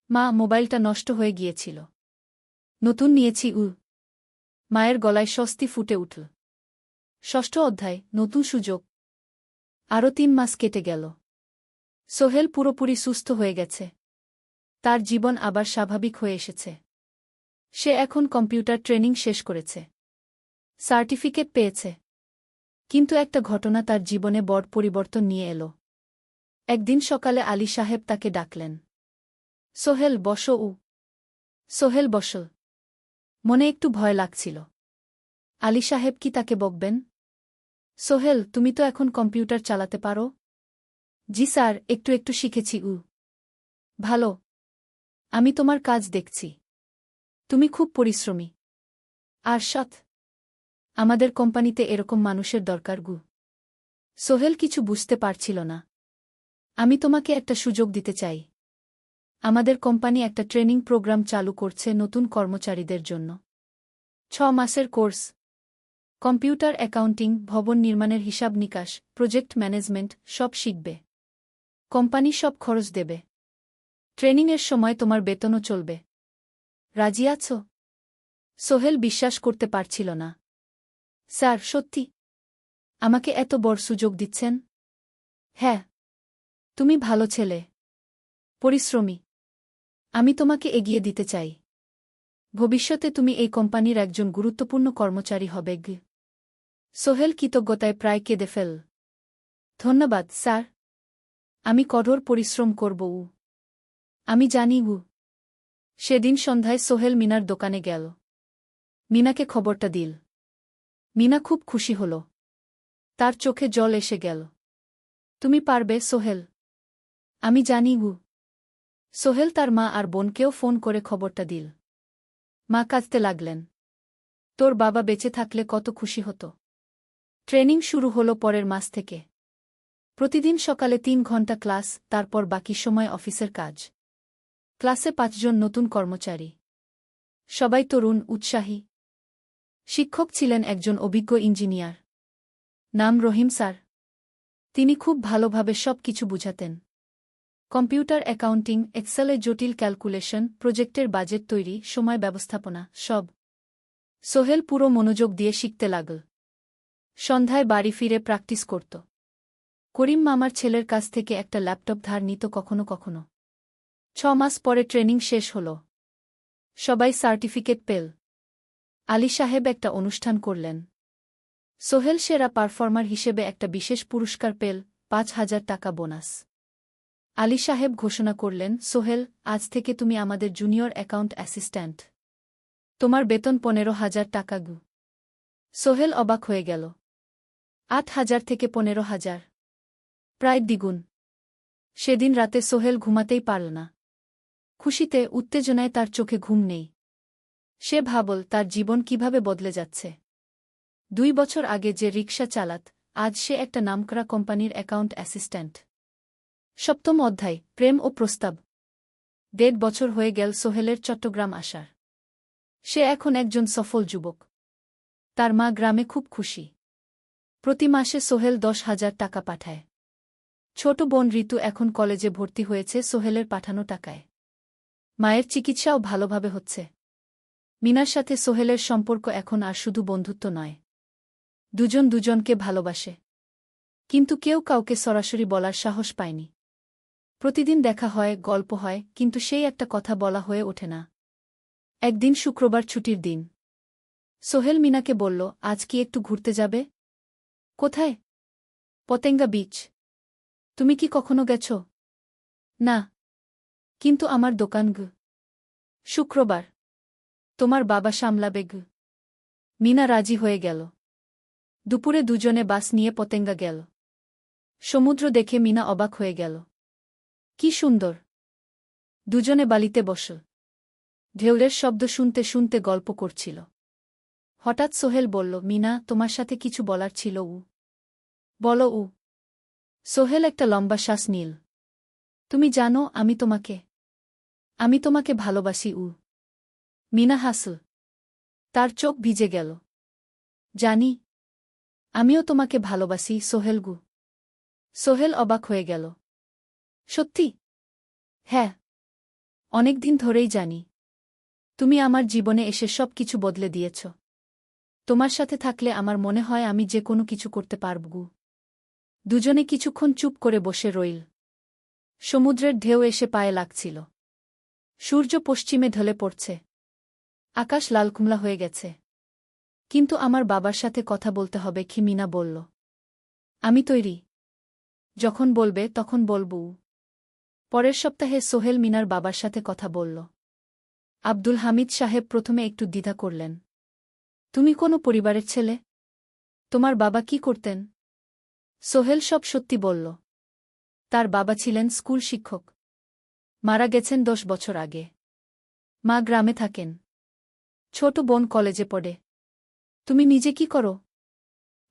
মা, মোবাইলটা নষ্ট হয়ে গিয়েছিল। নতুন নিয়েছি। মায়ের গলায় স্বস্তি ফুটে উঠল। ৬ষ্ঠ অধ্যায়, নতুন সুযোগ। আরও ৩ মাস কেটে গেল। সোহেল পুরোপুরি সুস্থ হয়ে গেছে। তার জীবন আবার স্বাভাবিক হয়ে এসেছে। সে এখন কম্পিউটার ট্রেনিং শেষ করেছে। সার্টিফিকেট পেয়েছে। কিন্তু একটা ঘটনা তার জীবনে বড় পরিবর্তন নিয়ে এলো। একদিন সকালে আলী সাহেব তাকে ডাকলেন। সোহেল, বসো। সোহেল বসল। মনে একটু ভয় লাগছিল। আলী সাহেব কি তাকে বকবেন? সোহেল, তুমি তো এখন কম্পিউটার চালাতে পারো? জি স্যার, একটু একটু শিখেছি। ভালো। আমি তোমার কাজ দেখছি। তুমি খুব পরিশ্রমী আর সৎ। আমাদের কোম্পানিতে এরকম মানুষের দরকার গু। সোহেল কিছু বুঝতে পারছিল না। আমি তোমাকে একটা সুযোগ দিতে চাই। আমাদের কোম্পানি একটা ট্রেনিং প্রোগ্রাম চালু করছে নতুন কর্মচারীদের জন্য। ৬ মাসের কোর্স। কম্পিউটার অ্যাকাউন্টিং, ভবন নির্মাণের হিসাব নিকাশ, প্রজেক্ট ম্যানেজমেন্ট সব শিখবে। কোম্পানি সব খরচ দেবে। ট্রেনিংয়ের সময় তোমার বেতনও চলবে। রাজি আছো? সোহেল বিশ্বাস করতে পারছিল না। স্যার, সত্যি? আমাকে এত বড় সুযোগ দিচ্ছেন? হ্যাঁ। তুমি ভালো ছেলে, পরিশ্রমী। আমি তোমাকে এগিয়ে দিতে চাই। ভবিষ্যতে তুমি এই কোম্পানির একজন গুরুত্বপূর্ণ কর্মচারী হবে। সোহেল কৃতজ্ঞতায় প্রায় কেঁদে ফেল। ধন্যবাদ স্যার। আমি কঠোর পরিশ্রম করব। আমি জানি। সেদিন সন্ধ্যায় সোহেল মিনার দোকানে গেল। মিনাকে খবরটা দিল। মিনা খুব খুশি হল। তার চোখে জল এসে গেল। তুমি পারবে সোহেল। আমি জানি। সোহেল তার মা আর বোনকেও ফোন করে খবরটা দিল। মা কাঁদতে লাগলেন। তোর বাবা বেঁচে থাকলে কত খুশি হতো। ট্রেনিং শুরু হলো পরের মাস থেকে। প্রতিদিন সকালে ৩ ঘন্টা ক্লাস, তারপর বাকি সময় অফিসের কাজ। ক্লাসে ৫ জন নতুন কর্মচারী। সবাই তরুণ, উৎসাহী। শিক্ষক ছিলেন একজন অভিজ্ঞ ইঞ্জিনিয়ার। নাম রহিম স্যার। তিনি খুব ভালোভাবে সব কিছু বুঝাতেন। কম্পিউটার অ্যাকাউন্টিং, এক্সেলে জটিল ক্যালকুলেশন, প্রজেক্টের বাজেট তৈরি, সময় ব্যবস্থাপনা সব। সোহেল পুরো মনোযোগ দিয়ে শিখতে লাগল। সন্ধ্যায় বাড়ি ফিরে প্র্যাকটিস করত। করিম মামার ছেলের কাছ থেকে একটা ল্যাপটপ ধার নিত কখনো কখনো। ৬ মাস পরে ট্রেনিং শেষ হল। সবাই সার্টিফিকেট পেল। আলী সাহেব একটা অনুষ্ঠান করলেন। সোহেল সেরা পারফর্মার হিসেবে একটা বিশেষ পুরস্কার পেল, ৫,০০০ টাকা বোনাস। আলী সাহেব ঘোষণা করলেন, সোহেল, আজ থেকে তুমি আমাদের জুনিয়র অ্যাকাউন্ট অ্যাসিস্ট্যান্ট। তোমার বেতন ১৫,০০০ টাকা। সোহেল অবাক হয়ে গেল। ৮,০০০ থেকে ১৫,০০০, প্রায় দ্বিগুণ। সেদিন রাতে সোহেল ঘুমাতেই পারল না। খুশিতে উত্তেজনায় তার চোখে ঘুম নেই। সে ভাবল তার জীবন কিভাবে বদলে যাচ্ছে। 2 বছর আগে যে রিকশা চালাত, আজ সে একটা নামকরা কোম্পানির অ্যাকাউন্ট অ্যাসিস্ট্যান্ট। 7ম অধ্যায়, প্রেম ও প্রস্তাব। 1.5 বছর হয়ে গেল সোহেলের চট্টগ্রাম আসার। সে এখন একজন সফল যুবক। তার মা গ্রামে খুব খুশি। প্রতি মাসে সোহেল 10,000 টাকা পাঠায়। ছোট বোন ঋতু এখন কলেজে ভর্তি হয়েছে সোহেলের পাঠানো টাকায়। মায়ের চিকিৎসাও ভালোভাবে হচ্ছে। মিনার সাথে সোহেলের সম্পর্ক এখন আর শুধু বন্ধুত্ব নয়। দুজন দুজনকে ভালোবাসে। কিন্তু কেউ কাউকে সরাসরি বলার সাহস পায়নি। প্রতিদিন দেখা হয়, গল্প হয়, কিন্তু সেই একটা কথা বলা হয়ে ওঠে না। একদিন শুক্রবার ছুটির দিন। সোহেল মিনাকে বলল, আজ কি একটু ঘুরতে যাবে? কোথায়? পতেঙ্গা বিচ। তুমি কি কখনো গেছ? না। কিন্তু আমার দোকান গ। শুক্রবার। তোমার বাবা সামলাবে গ। মিনা রাজি হয়ে গেল। দুপুরে দুজনে বাস নিয়ে পতেঙ্গা গেল। সমুদ্র দেখে মিনা অবাক হয়ে গেল। কি সুন্দর! দুজনে বালিতে বসল। ঢেউয়ের শব্দ শুনতে শুনতে গল্প করছিল। হঠাৎ সোহেল বলল, মিনা, তোমার সাথে কিছু বলার ছিল। বলো। সোহেল একটা লম্বা শ্বাস নিল। তুমি জানো আমি তোমাকে ভালোবাসি। মিনা হাসল। তার চোখ ভিজে গেল। জানি। আমিও তোমাকে ভালোবাসি সোহেল। সোহেল অবাক হয়ে গেল। সত্যি? হ্যাঁ। অনেকদিন ধরেই জানি। তুমি আমার জীবনে এসে সব কিছু বদলে দিয়েছ। তোমার সাথে থাকলে আমার মনে হয় আমি যে কোনো কিছু করতে পারব। দুজনে কিছুক্ষণ চুপ করে বসে রইল। সমুদ্রের ঢেউ এসে পায়ে লাগছিল। সূর্য পশ্চিমে ঢলে পড়ছে। আকাশ লালকুমলা হয়ে গেছে। কিন্তু আমার বাবার সাথে কথা বলতে হবে কি? মিনা বলল। আমি তৈরি। যখন বলবে তখন বলব। পরের সপ্তাহে সোহেল মিনার বাবার সাথে কথা বলল। আব্দুল হামিদ সাহেব প্রথমে একটু দ্বিধা করলেন। তুমি কোনো পরিবারের ছেলে? তোমার বাবা কি করতেন? সোহেল সব সত্যি বলল। তার বাবা ছিলেন স্কুল শিক্ষক। মারা গেছেন 10 বছর আগে। মা গ্রামে থাকেন। ছোট বোন কলেজে পড়ে। তুমি নিজে কি করো?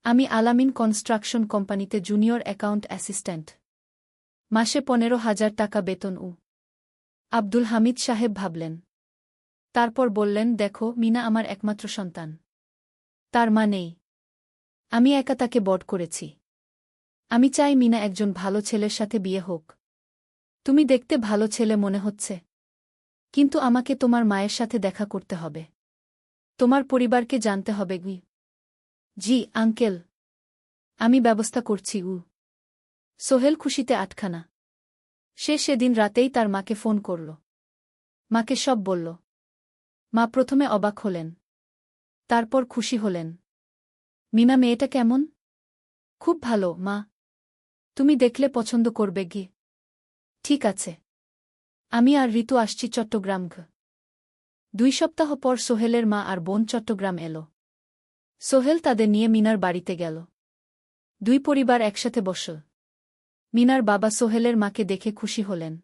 আমি আলামিন কনস্ট্রাকশন কোম্পানিতে জুনিয়র অ্যাকাউন্ট অ্যাসিস্ট্যান্ট। মাসে 15,000 টাকা বেতন। আব্দুল হামিদ সাহেব ভাবলেন। তারপর বললেন, দেখো, মিনা আমার একমাত্র সন্তান। তার মা নেই। আমি একা তাকে বড় করেছি। আমি চাই মিনা একজন ভালো ছেলের সাথে বিয়ে হোক। তুমি দেখতে ভালো ছেলে মনে হচ্ছে। কিন্তু আমাকে তোমার মায়ের সাথে দেখা করতে হবে। তোমার পরিবারকে জানতে হবে। জি আঙ্কেল। আমি ব্যবস্থা করছি। সোহেল খুশিতে আটখানা। সে সেদিন রাতেই তার মাকে ফোন করল। মাকে সব বলল। মা প্রথমে অবাক হলেন। তারপর খুশি হলেন। মিনা মেয়েটা কেমন? খুব ভালো মা। তুমি দেখলে পছন্দ করবে। ঠিক আছে। আমি আর ঋতু আসছি চট্টগ্রাম। 2 সপ্তাহ পর সোহেলের মা আর বোন চট্টগ্রাম এল। সোহেল তাদের নিয়ে মিনার বাড়িতে গেল। 2 পরিবার একসাথে বসল। মিনার বাবা সোহেলের মাকে দেখে খুশি হলেন।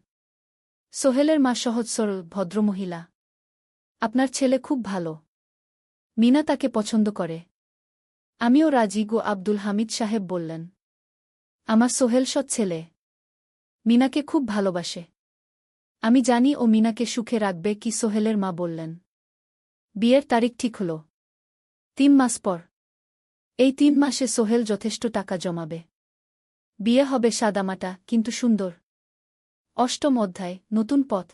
সোহেলের মা সহজ সরল ভদ্রমহিলা। আপনার ছেলে খুব ভালো। মিনা তাকে পছন্দ করে। আমিও রাজি। আব্দুল হামিদ সাহেব বললেন। আমার সোহেল সৎ ছেলে। মিনাকে খুব ভালোবাসে। আমি জানি ও মিনাকে সুখে রাখবে। কি? সোহেলের মা বললেন। বিয়ের তারিখ ঠিক হল 3 মাস পর। এই 3 মাসে সোহেল যথেষ্ট টাকা জমাবে। বিয়ে হবে সাদামাটা কিন্তু সুন্দর। 8ম অধ্যায়, নতুন পথ।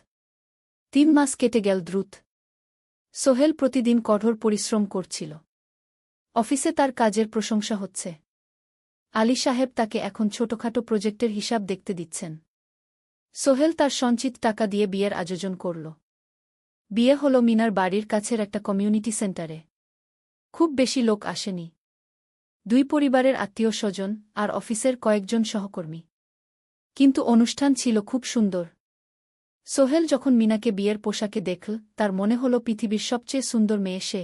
3 মাস কেটে গেল দ্রুত। সোহেল প্রতিদিন কঠোর পরিশ্রম করছিল। অফিসে তার কাজের প্রশংসা হচ্ছে। আলী সাহেব তাকে এখন ছোটখাটো প্রজেক্টের হিসাব দেখতে দিচ্ছেন। সোহেল তার সঞ্চিত টাকা দিয়ে বিয়ের আয়োজন করল। বিয়ে হল মিনার বাড়ির কাছের একটা কমিউনিটি সেন্টারে। খুব বেশি লোক আসেনি। 2 পরিবারের আত্মীয় স্বজন আর অফিসের কয়েকজন সহকর্মী। কিন্তু অনুষ্ঠান ছিল খুব সুন্দর। সোহেল যখন মিনাকে বিয়ের পোশাকে দেখল, তার মনে হল পৃথিবীর সবচেয়ে সুন্দর মেয়ে সে।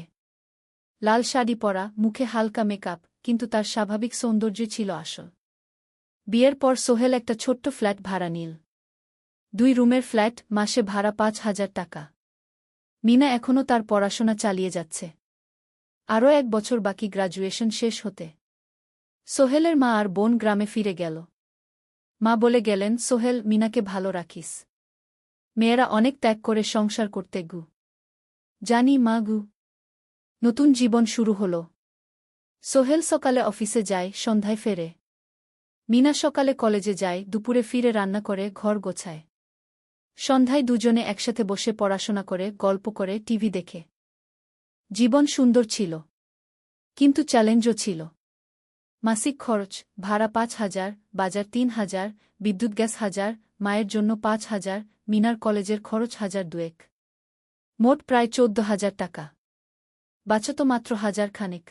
লাল শাড়ি পরা, মুখে হালকা মেকআপ, কিন্তু তার স্বাভাবিক সৌন্দর্য ছিল আসল। বিয়ের পর সোহেল একটা ছোট্ট ফ্ল্যাট ভাড়া নিল। 2 রুমের ফ্ল্যাট, মাসে ভাড়া 5,000 টাকা। মিনা এখনও তার পড়াশোনা চালিয়ে যাচ্ছে। আরও 1 বছর বাকি গ্র্যাজুয়েশন শেষ হতে। সোহেলের মা আর বোন গ্রামে ফিরে গেল। মা বলে গেলেন, সোহেল, মিনাকে ভালো রাখিস। মেয়েরা অনেক ত্যাগ করে সংসার করতে গু। জানি মা গু। নতুন জীবন শুরু হল। সোহেল সকালে অফিসে যায়, সন্ধ্যায় ফেরে। মিনা সকালে কলেজে যায়, দুপুরে ফিরে রান্না করে, ঘর গোছায়। সন্ধ্যায় দুজনে একসাথে বসে পড়াশোনা করে, গল্প করে, টিভি দেখে। জীবন সুন্দর ছিল। কিন্তু চ্যালেঞ্জও ছিল। মাসিক খরচ, ভাড়া 5,000, বাজার 3,000, বিদ্যুৎ গ্যাস 1,000, মায়ের জন্য 5,000, মিনার কলেজের খরচ 1,200। মোট প্রায় 14,000 টাকা। বাঁচত মাত্র 1,000 খানেক।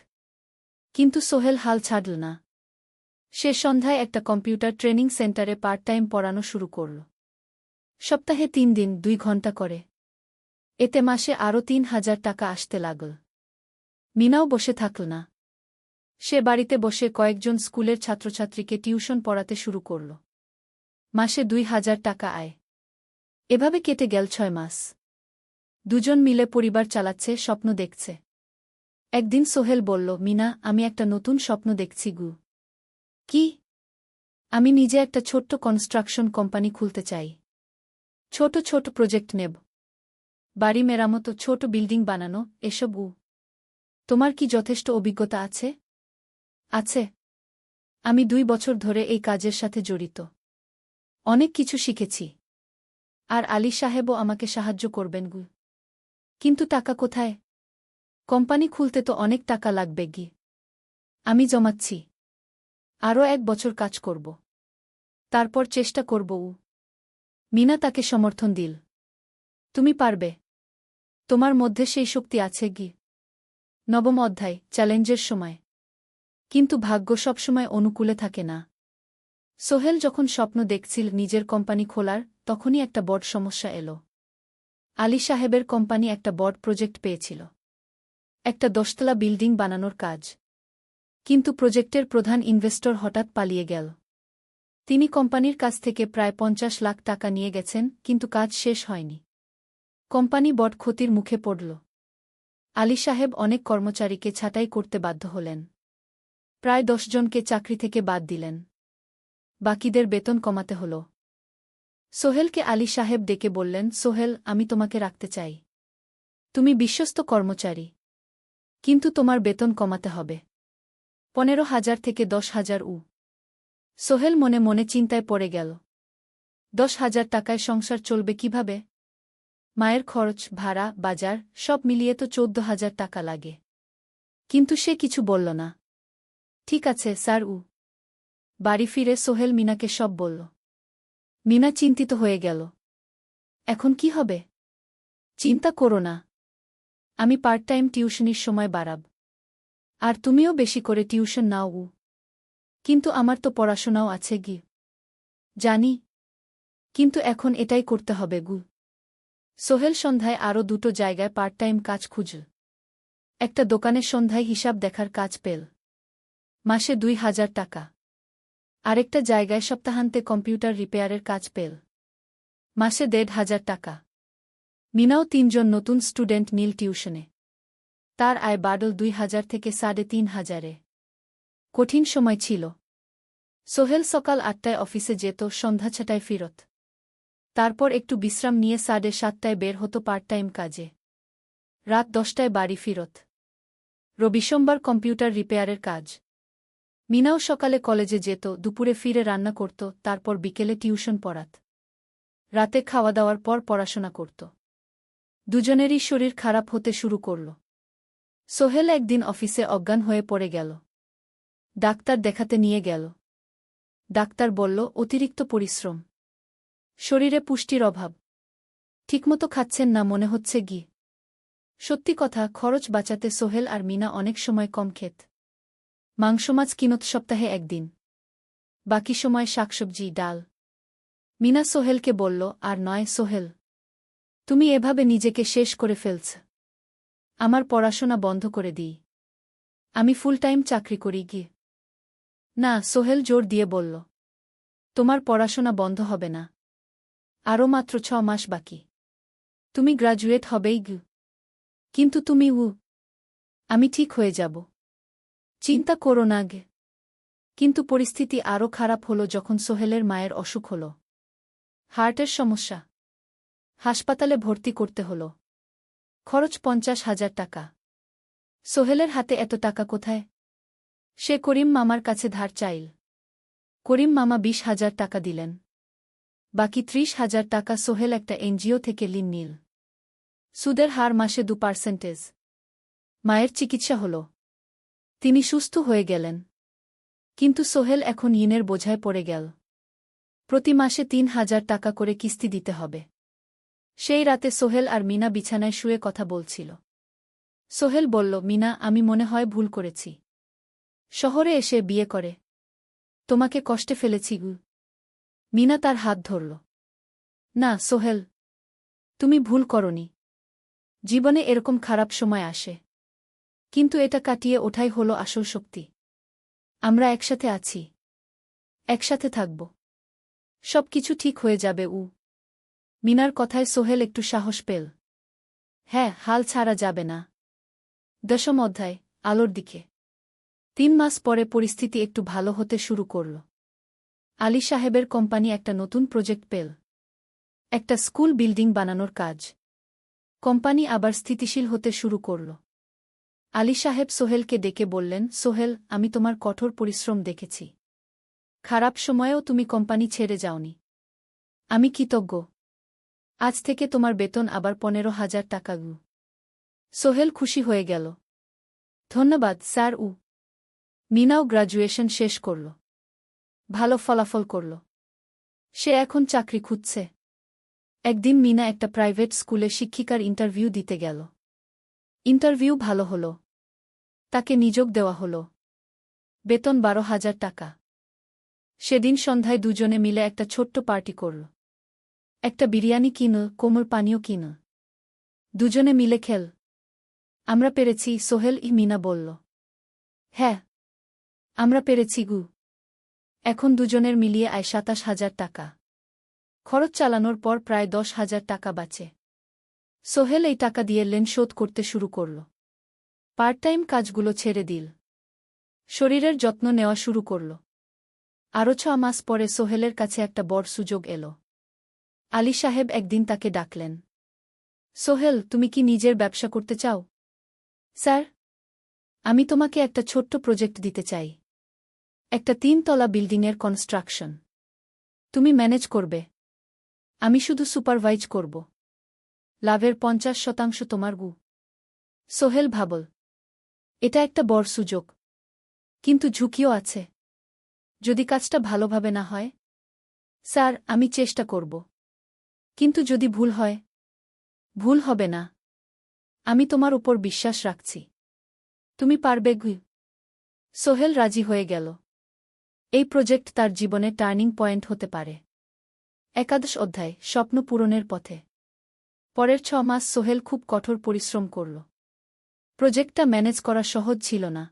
কিন্তু সোহেল হাল ছাড়ল না। সে সন্ধ্যায় একটা কম্পিউটার ট্রেনিং সেন্টারে পার্ট টাইম পড়ানো শুরু করল। সপ্তাহে 3 দিন 2 ঘন্টা করে। এতে মাসে আরও 3,000 টাকা আসতে লাগল। মিনাও বসে থাকল না। সে বাড়িতে বসে কয়েকজন স্কুলের ছাত্রছাত্রীকে টিউশন পড়াতে শুরু করল। মাসে 2,000 টাকা আয়। এভাবে কেটে গেল 6 মাস। দুজন মিলে পরিবার চালাচ্ছে, স্বপ্ন দেখছে। একদিন সোহেল বলল, মিনা, আমি একটা নতুন স্বপ্ন দেখছি গু। কি? আমি নিজে একটা ছোট্ট কনস্ট্রাকশন কোম্পানি খুলতে চাই। ছোট ছোট প্রজেক্ট নেব। বাড়ি মেরামত, ছোট বিল্ডিং বানানো, এসব। তোমার কি যথেষ্ট অভিজ্ঞতা আছে? আছে। আমি 2 বছর ধরে এই কাজের সাথে জড়িত। অনেক কিছু শিখেছি। আর আলী সাহেবও আমাকে সাহায্য করবেন গু। কিন্তু টাকা কোথায়? কোম্পানি খুলতে তো অনেক টাকা লাগবে গি। আমি জমাচ্ছি। আরও 1 বছর কাজ করব। তারপর চেষ্টা করব। মিনা তাকে সমর্থন দিল। তুমি পারবে। তোমার মধ্যে সেই শক্তি আছে গি। নবম অধ্যায়, চ্যালেঞ্জের সময়। কিন্তু ভাগ্য সবসময় অনুকূলে থাকে না। সোহেল যখন স্বপ্ন দেখছিল নিজের কোম্পানি খোলার, তখনই একটা বড় সমস্যা এলো। আলী সাহেবের কোম্পানি একটা বড় প্রজেক্ট পেয়েছিল। একটা 10তলা বিল্ডিং বানানোর কাজ। কিন্তু প্রজেক্টের প্রধান ইনভেস্টর হঠাৎ পালিয়ে গেল। তিনি কোম্পানির কাছ থেকে প্রায় 50 লাখ টাকা নিয়ে গেছেন, কিন্তু কাজ শেষ হয়নি। কোম্পানি বড় ক্ষতির মুখে পড়ল। আলী সাহেব অনেক কর্মচারীকে ছাঁটাই করতে বাধ্য হলেন। প্রায় 10 জনকে চাকরি থেকে বাদ দিলেন। বাকিদের বেতন কমাতে হল। সোহেলকে আলী সাহেব ডেকে বললেন, সোহেল, আমি তোমাকে রাখতে চাই। তুমি বিশ্বস্ত কর্মচারী। কিন্তু তোমার বেতন কমাতে হবে। 15,000 থেকে 10,000। সোহেল মনে মনে চিন্তায় পড়ে গেল। 10,000 টাকায় সংসার চলবে কিভাবে? মায়ের খরচ, ভাড়া, বাজার সব মিলিয়ে তো 14,000 টাকা লাগে। কিন্তু সে কিছু বলল না। ঠিক আছে স্যার। বাড়ি ফিরে সোহেল মিনাকে সব বলল। মিনা চিন্তিত হয়ে গেল। এখন কি হবে? চিন্তা করো না। আমি পার্ট টাইম টিউশনির সময় বাড়াব। আর তুমিও বেশি করে টিউশন নাও। কিন্তু আমার তো পড়াশোনাও আছে গি। জানি। কিন্তু এখন এটাই করতে হবে গু। সোহেল সন্ধ্যায় আরও 2টো জায়গায় পার্ট টাইম কাজ খুঁজল। একটা দোকানের সন্ধ্যায় হিসাব দেখার কাজ পেল। মাসে 2,000 টাকা। আরেকটা জায়গায় সপ্তাহান্তে কম্পিউটার রিপেয়ারের কাজ পেল। মাসে 1,500 টাকা। মিনাও 3 জন নতুন স্টুডেন্ট নীল টিউশনে। তার আয় বাড়ল 2,000 থেকে 3,500-এ। কঠিন সময় ছিল। সোহেল সকাল 8টায় অফিসে যেত, সন্ধ্যা 6টায় ফিরত। তারপর একটু বিশ্রাম নিয়ে 7:30টায় বের হতো পার্ট টাইম কাজে। রাত 10টায় বাড়ি ফিরত। রবি সোমবার কম্পিউটার রিপেয়ারের কাজ। মিনাও সকালে কলেজে যেত, দুপুরে ফিরে রান্না করত, তারপর বিকেলে টিউশন পড়াত। রাতে খাওয়া দাওয়ার পর পড়াশোনা করত। দুজনেরই শরীর খারাপ হতে শুরু করল। সোহেল একদিন অফিসে অজ্ঞান হয়ে পড়ে গেল। ডাক্তার দেখাতে নিয়ে গেল। ডাক্তার বলল, অতিরিক্ত পরিশ্রম। শরীরে পুষ্টির অভাব। ঠিকমতো খাচ্ছেন না মনে হচ্ছে গি। সত্যি কথা, খরচ বাঁচাতে সোহেল আর মিনা অনেক সময় কম খেত। মাংস মাছ কিনত সপ্তাহে 1 দিন। বাকি সময় শাকসবজি, ডাল। মিনা সোহেলকে বলল, আর নয় সোহেল। তুমি এভাবে নিজেকে শেষ করে ফেলছ। আমার পড়াশোনা বন্ধ করে দিই। আমি ফুল টাইম চাকরি করি গি। না, সোহেল জোর দিয়ে বলল। তোমার পড়াশোনা বন্ধ হবে না। আরও মাত্র 6 মাস বাকি। তুমি গ্রাজুয়েট হবেই গু। কিন্তু তুমি আমি ঠিক হয়ে যাব। চিন্তা করো না গে। কিন্তু পরিস্থিতি আরও খারাপ হলো যখন সোহেলের মায়ের অসুখ হল। হার্টের সমস্যা। হাসপাতালে ভর্তি করতে হল। খরচ 50,000 টাকা। সোহেলের হাতে এত টাকা কোথায়? সে করিম মামার কাছে ধার চাইল। করিম মামা 20,000 টাকা দিলেন। বাকি 30,000 টাকা সোহেল একটা এনজিও থেকে ঋণ নিল। সুদের হার মাসে 2%। মায়ের চিকিৎসা হল। তিনি সুস্থ হয়ে গেলেন। কিন্তু সোহেল এখন ঋণের বোঝায় পড়ে গেল। প্রতি মাসে 3,000 টাকা করে কিস্তি দিতে হবে। সেই রাতে সোহেল আর মিনা বিছানায় শুয়ে কথা বলছিল। সোহেল বলল, মিনা, আমি মনে হয় ভুল করেছি। শহরে এসে বিয়ে করে তোমাকে কষ্টে ফেলেছি গু। মিনা তার হাত ধরল। না সোহেল, তুমি ভুল করনি। জীবনে এরকম খারাপ সময় আসে, কিন্তু এটা কাটিয়ে ওঠাই হলো আসল শক্তি। আমরা একসাথে আছি, একসাথে থাকব। সব কিছু ঠিক হয়ে যাবে। মিনার কথায় সোহেল একটু সাহস পেল। হ্যাঁ, হাল ছাড়া যাবে না। 10ম অধ্যায়, আলোর দিকে। 3 মাস পরে পরিস্থিতি একটু ভালো হতে শুরু করল। আলী সাহেবের কোম্পানি একটা নতুন প্রজেক্ট পেল। একটা স্কুল বিল্ডিং বানানোর কাজ। কোম্পানি আবার স্থিতিশীল হতে শুরু করল। আলী সাহেব সোহেলকে ডেকে বললেন, সোহেল, আমি তোমার কঠোর পরিশ্রম দেখেছি। খারাপ সময়েও তুমি কোম্পানি ছেড়ে যাওনি। আমি কৃতজ্ঞ। আজ থেকে তোমার বেতন আবার 15,000 টাকা গু। সোহেল খুশি হয়ে গেল। ধন্যবাদ স্যার। মিনাও গ্রাজুয়েশন শেষ করল। ভালো ফলাফল করল। সে এখন চাকরি খুঁজছে। একদিন মিনা একটা প্রাইভেট স্কুলে শিক্ষিকার ইন্টারভিউ দিতে গেল। ইন্টারভিউ ভালো হল। তাকে নিযোগ দেওয়া হল। বেতন 12,000 টাকা। সেদিন সন্ধ্যায় দুজনে মিলে একটা ছোট্ট পার্টি করল। একটা বিরিয়ানি কিনল, কোমল পানীয় কিনল। দুজনে মিলে খেল। আমরা পেরেছি সোহেল, মিনা বলল। হ্যাঁ, আমরা পেরেছি গু। এখন দুজনের মিলিয়ে আয় 27,000 টাকা। খরচ চালানোর পর প্রায় 10,000 টাকা বাঁচে। সোহেল এই টাকা দিয়ে লোন শোধ করতে শুরু করল। পার্ট টাইম কাজগুলো ছেড়ে দিল। শরীরের যত্ন নেওয়া শুরু করল। আরও 6 মাস পরে সোহেলের কাছে একটা বড় সুযোগ এল। আলী সাহেব একদিন তাকে ডাকলেন। সোহেল, তুমি কি নিজের ব্যবসা করতে চাও? স্যার, আমি তোমাকে একটা ছোট্ট প্রজেক্ট দিতে চাই। একটা 3 তলা বিল্ডিংয়ের কনস্ট্রাকশন। তুমি ম্যানেজ করবে, আমি শুধু সুপারভাইজ করব। লাভের 50% তোমার গু। সোহেল ভাবল, এটা একটা বড় সুযোগ, কিন্তু ঝুঁকিও আছে। যদি কাজটা ভালোভাবে না হয়? স্যার, আমি চেষ্টা করব। কিন্তু যদি ভুল হয়? ভুল হবে না। আমি তোমার উপর বিশ্বাস রাখছি। তুমি পারবে গু। সোহেল রাজি হয়ে গেল। এই প্রজেক্ট তার জীবনে টার্নিং পয়েন্ট হতে পারে। 11 অধ্যায়, স্বপ্ন পূরণের পথে। পরের 6 মাস সোহেল খুব কঠোর পরিশ্রম করল। প্রজেক্টটা ম্যানেজ করা সহজ ছিল না।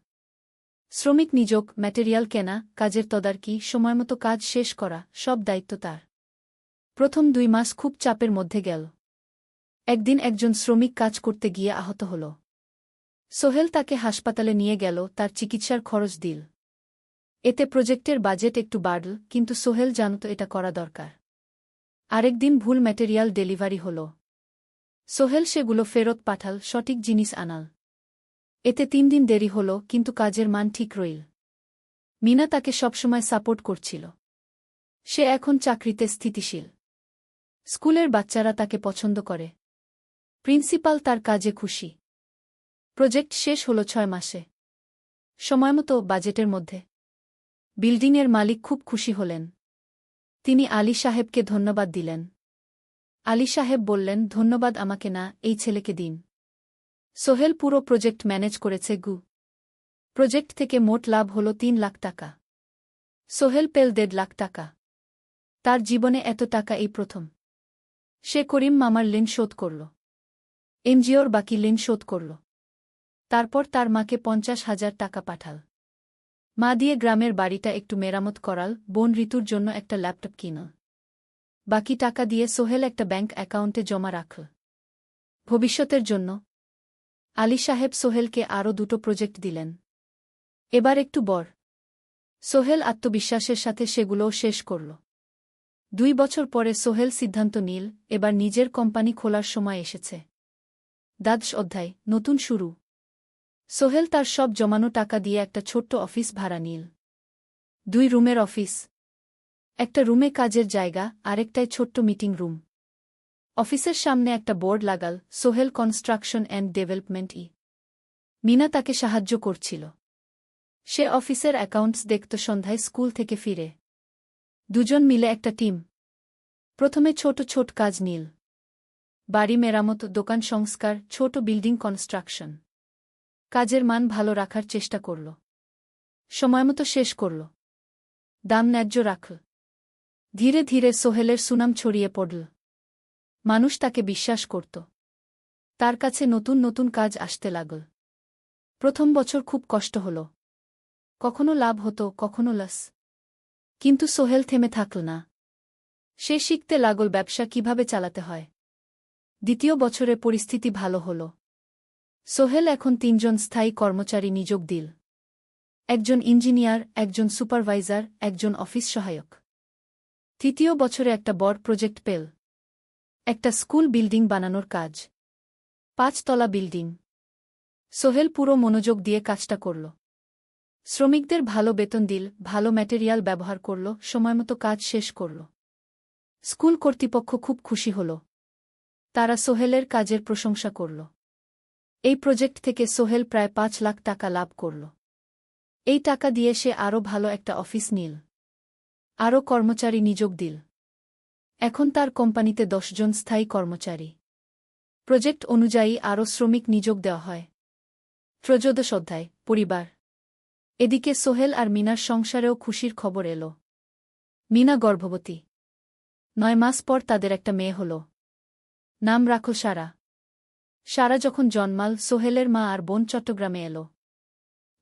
শ্রমিক নিযোগ, ম্যাটেরিয়াল কেনা, কাজের তদারকি, সময়মতো কাজ শেষ করা, সব দায়িত্ব তার। প্রথম 2 মাস খুব চাপের মধ্যে গেল। একদিন একজন শ্রমিক কাজ করতে গিয়ে আহত হল। সোহেল তাকে হাসপাতালে নিয়ে গেল, তার চিকিৎসার খরচ দিল। এতে প্রজেক্টের বাজেট একটু বাড়ল, কিন্তু সোহেল জানত এটা করা দরকার। আরেকদিন ভুল ম্যাটেরিয়াল ডেলিভারি হল। সোহেল সেগুলো ফেরত পাঠাল, সঠিক জিনিস আনাল। এতে 3 দিন দেরি হল, কিন্তু কাজের মান ঠিক রইল। মিনা তাকে সবসময় সাপোর্ট করছিল। সে এখন চাকরিতে স্থিতিশীল। স্কুলের বাচ্চারা তাকে পছন্দ করে। প্রিন্সিপাল তার কাজে খুশি। প্রজেক্ট শেষ হল 6 মাসে। সময়মতো, বাজেটের মধ্যে। বিল্ডিংয়ের মালিক খুব খুশি হলেন। তিনি আলী সাহেবকে ধন্যবাদ দিলেন। আলী সাহেব বললেন, ধন্যবাদ আমাকে না, এই ছেলেকে দিন। সোহেল পুরো প্রজেক্ট ম্যানেজ করেছে গু। প্রজেক্ট থেকে মোট লাভ হল 3 লাখ টাকা। সোহেল পেল 1.5 লাখ টাকা। তার জীবনে এত টাকা এই প্রথম। সে করিম মামার ঋণ শোধ করল। এনজিওর বাকি ঋণ শোধ করল। তারপর তার মাকে 50,000 টাকা পাঠাল। মা দিয়ে গ্রামের বাড়িটা একটু মেরামত করাল, বোন ঋতুর জন্য একটা ল্যাপটপ কিনল। বাকি টাকা দিয়ে সোহেল একটা ব্যাংক অ্যাকাউন্টে জমা রাখল ভবিষ্যতের জন্য। আলী সাহেব সোহেলকে আরও 2টো প্রজেক্ট দিলেন। এবার একটু বড়। সোহেল আত্মবিশ্বাসের সাথে সেগুলোও শেষ করল। 2 বছর পরে সোহেল সিদ্ধান্ত নিল, এবার নিজের কোম্পানি খোলার সময় এসেছে। দ্বাদশ অধ্যায়, নতুন শুরু। সোহেল তার সব জমানো টাকা দিয়ে একটা ছোট্ট অফিস ভাড়া নিল। 2 রুমের অফিস। একটা রুমে কাজের জায়গা, আরেকটায় ছোট্ট মিটিং রুম। অফিসের সামনে একটা বোর্ড লাগাল, Sohel construction and development. Mina তাকে সাহায্য করছিল। সে অফিসের অ্যাকাউন্টস দেখত সন্ধ্যায় স্কুল থেকে ফিরে। 2জন মিলে একটা টিম। প্রথমে ছোট ছোট কাজ নিল। বাড়ি মেরামত, দোকান সংস্কার, ছোট বিল্ডিং কনস্ট্রাকশন। কাজের মান ভালো রাখার চেষ্টা করল। সময়মতো শেষ করল। দাম ন্যায্য রাখল। ধীরে ধীরে সোহেলের সুনাম ছড়িয়ে পড়ল। মানুষ তাকে বিশ্বাস করত। তার কাছে নতুন নতুন কাজ আসতে লাগল। প্রথম বছর খুব কষ্ট হল। কখনো লাভ হতো, কখনো লস। কিন্তু সোহেল থেমে থাকল না। সে শিখতে লাগল ব্যবসা কিভাবে চালাতে হয়। দ্বিতীয় বছরে পরিস্থিতি ভালো হল। সোহেল এখন 3জন স্থায়ী কর্মচারী নিয়োগ দিল। একজন ইঞ্জিনিয়ার, একজন সুপারভাইজার, একজন অফিস সহায়ক। তৃতীয় বছরে একটা বড় প্রজেক্ট পেল। একটা স্কুল বিল্ডিং বানানোর কাজ। 5 তলা বিল্ডিং। সোহেল পুরো মনোযোগ দিয়ে কাজটা করল। শ্রমিকদের ভালো বেতন দিল, ভালো ম্যাটেরিয়াল ব্যবহার করল, সময়মতো কাজ শেষ করল। স্কুল কর্তৃপক্ষ খুব খুশি হল। তারা সোহেলের কাজের প্রশংসা করল। এই প্রজেক্ট থেকে সোহেল প্রায় 5 লাখ টাকা লাভ করল। এই টাকা দিয়ে সে আরও ভালো একটা অফিস নিল। আরও কর্মচারী নিয়োগ দিল। এখন তার কোম্পানিতে 10 জন স্থায়ী কর্মচারী। প্রজেক্ট অনুযায়ী আরও শ্রমিক নিয়োগ দেওয়া হয়। ত্রয়োদশ অধ্যায়, পরিবার। এদিকে সোহেল আর মিনার সংসারেও খুশির খবর এল। মিনা গর্ভবতী। 9 মাস পর তাদের একটা মেয়ে হল। নাম রাখল সারা। সারা যখন জন্মাল, সোহেলের মা আর বোন চট্টগ্রামে এল।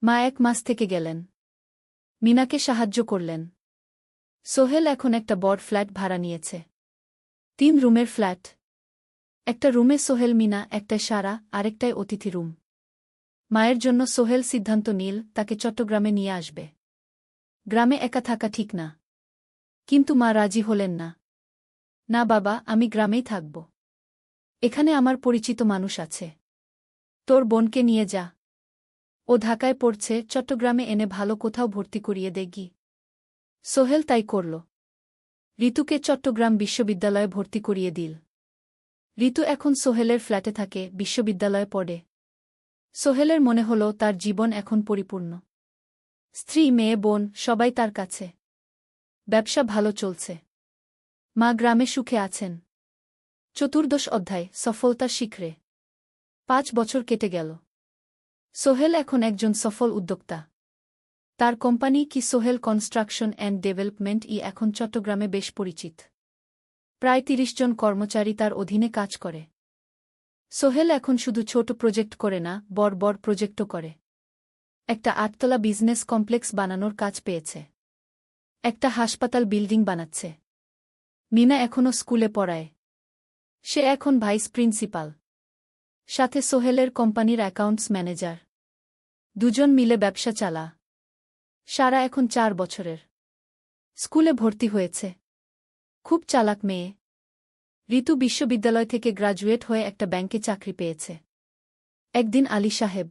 মা 1 মাস থেকে গেলেন। মিনাকে সাহায্য করলেন। সোহেল এখন একটা বড় ফ্ল্যাট ভাড়া নিয়েছে। 3 রুমের ফ্ল্যাট। একটা রুমে সোহেল, মিনা, একটায় সারা, আরেকটায় অতিথি রুম। মায়ের জন্য সোহেল সিদ্ধান্ত নিল তাকে চট্টগ্রামে নিয়ে আসবে। গ্রামে একা থাকা ঠিক না। কিন্তু মা রাজি হলেন না। না বাবা, আমি গ্রামেই থাকব। এখানে আমার পরিচিত মানুষ আছে। তোর বোনকে নিয়ে যা। ও ঢাকায় পড়ছে, চট্টগ্রামে এনে ভালো কোথাও ভর্তি করিয়ে দেগি। সোহেল তাই করল। ঋতুকে চট্টগ্রাম বিশ্ববিদ্যালয়ে ভর্তি করিয়ে দিল। ঋতু এখন সোহেলের ফ্ল্যাটে থাকে, বিশ্ববিদ্যালয়ে পড়ে। সোহেলের মনে হল তার জীবন এখন পরিপূর্ণ। স্ত্রী, মেয়ে, বোন সবাই তার কাছে। ব্যবসা ভালো চলছে। মা গ্রামে সুখে আছেন। চতুর্দশ অধ্যায়, সফলতার শিখরে। 5 বছর কেটে গেল। সোহেল এখন একজন সফল উদ্যোক্তা। তার কোম্পানি কি সোহেল কনস্ট্রাকশন অ্যান্ড ডেভেলপমেন্ট এখন চট্টগ্রামে বেশ পরিচিত। প্রায় 30 জন কর্মচারী তার অধীনে কাজ করে। সোহেল এখন শুধু ছোট প্রজেক্ট করে না, বড় বড় প্রজেক্টও করে। একটা 8তলা বিজনেস কমপ্লেক্স বানানোর কাজ পেয়েছে। একটা হাসপাতাল বিল্ডিং বানাচ্ছে। মিনা এখনও স্কুলে পড়ায়। সে এখন ভাইস প্রিন্সিপাল। সাথে সোহেলের কোম্পানির অ্যাকাউন্টস ম্যানেজার। 2জন মিলে ব্যবসা চালা। সারা এখন 4 বছরের। স্কুলে ভর্তি হয়েছে। খুব চালাক মেয়ে। ঋতু বিশ্ববিদ্যালয় থেকে গ্রাজুয়েট হয়ে একটা ব্যাংকে চাকরি পেয়েছে। একদিন আলী সাহেব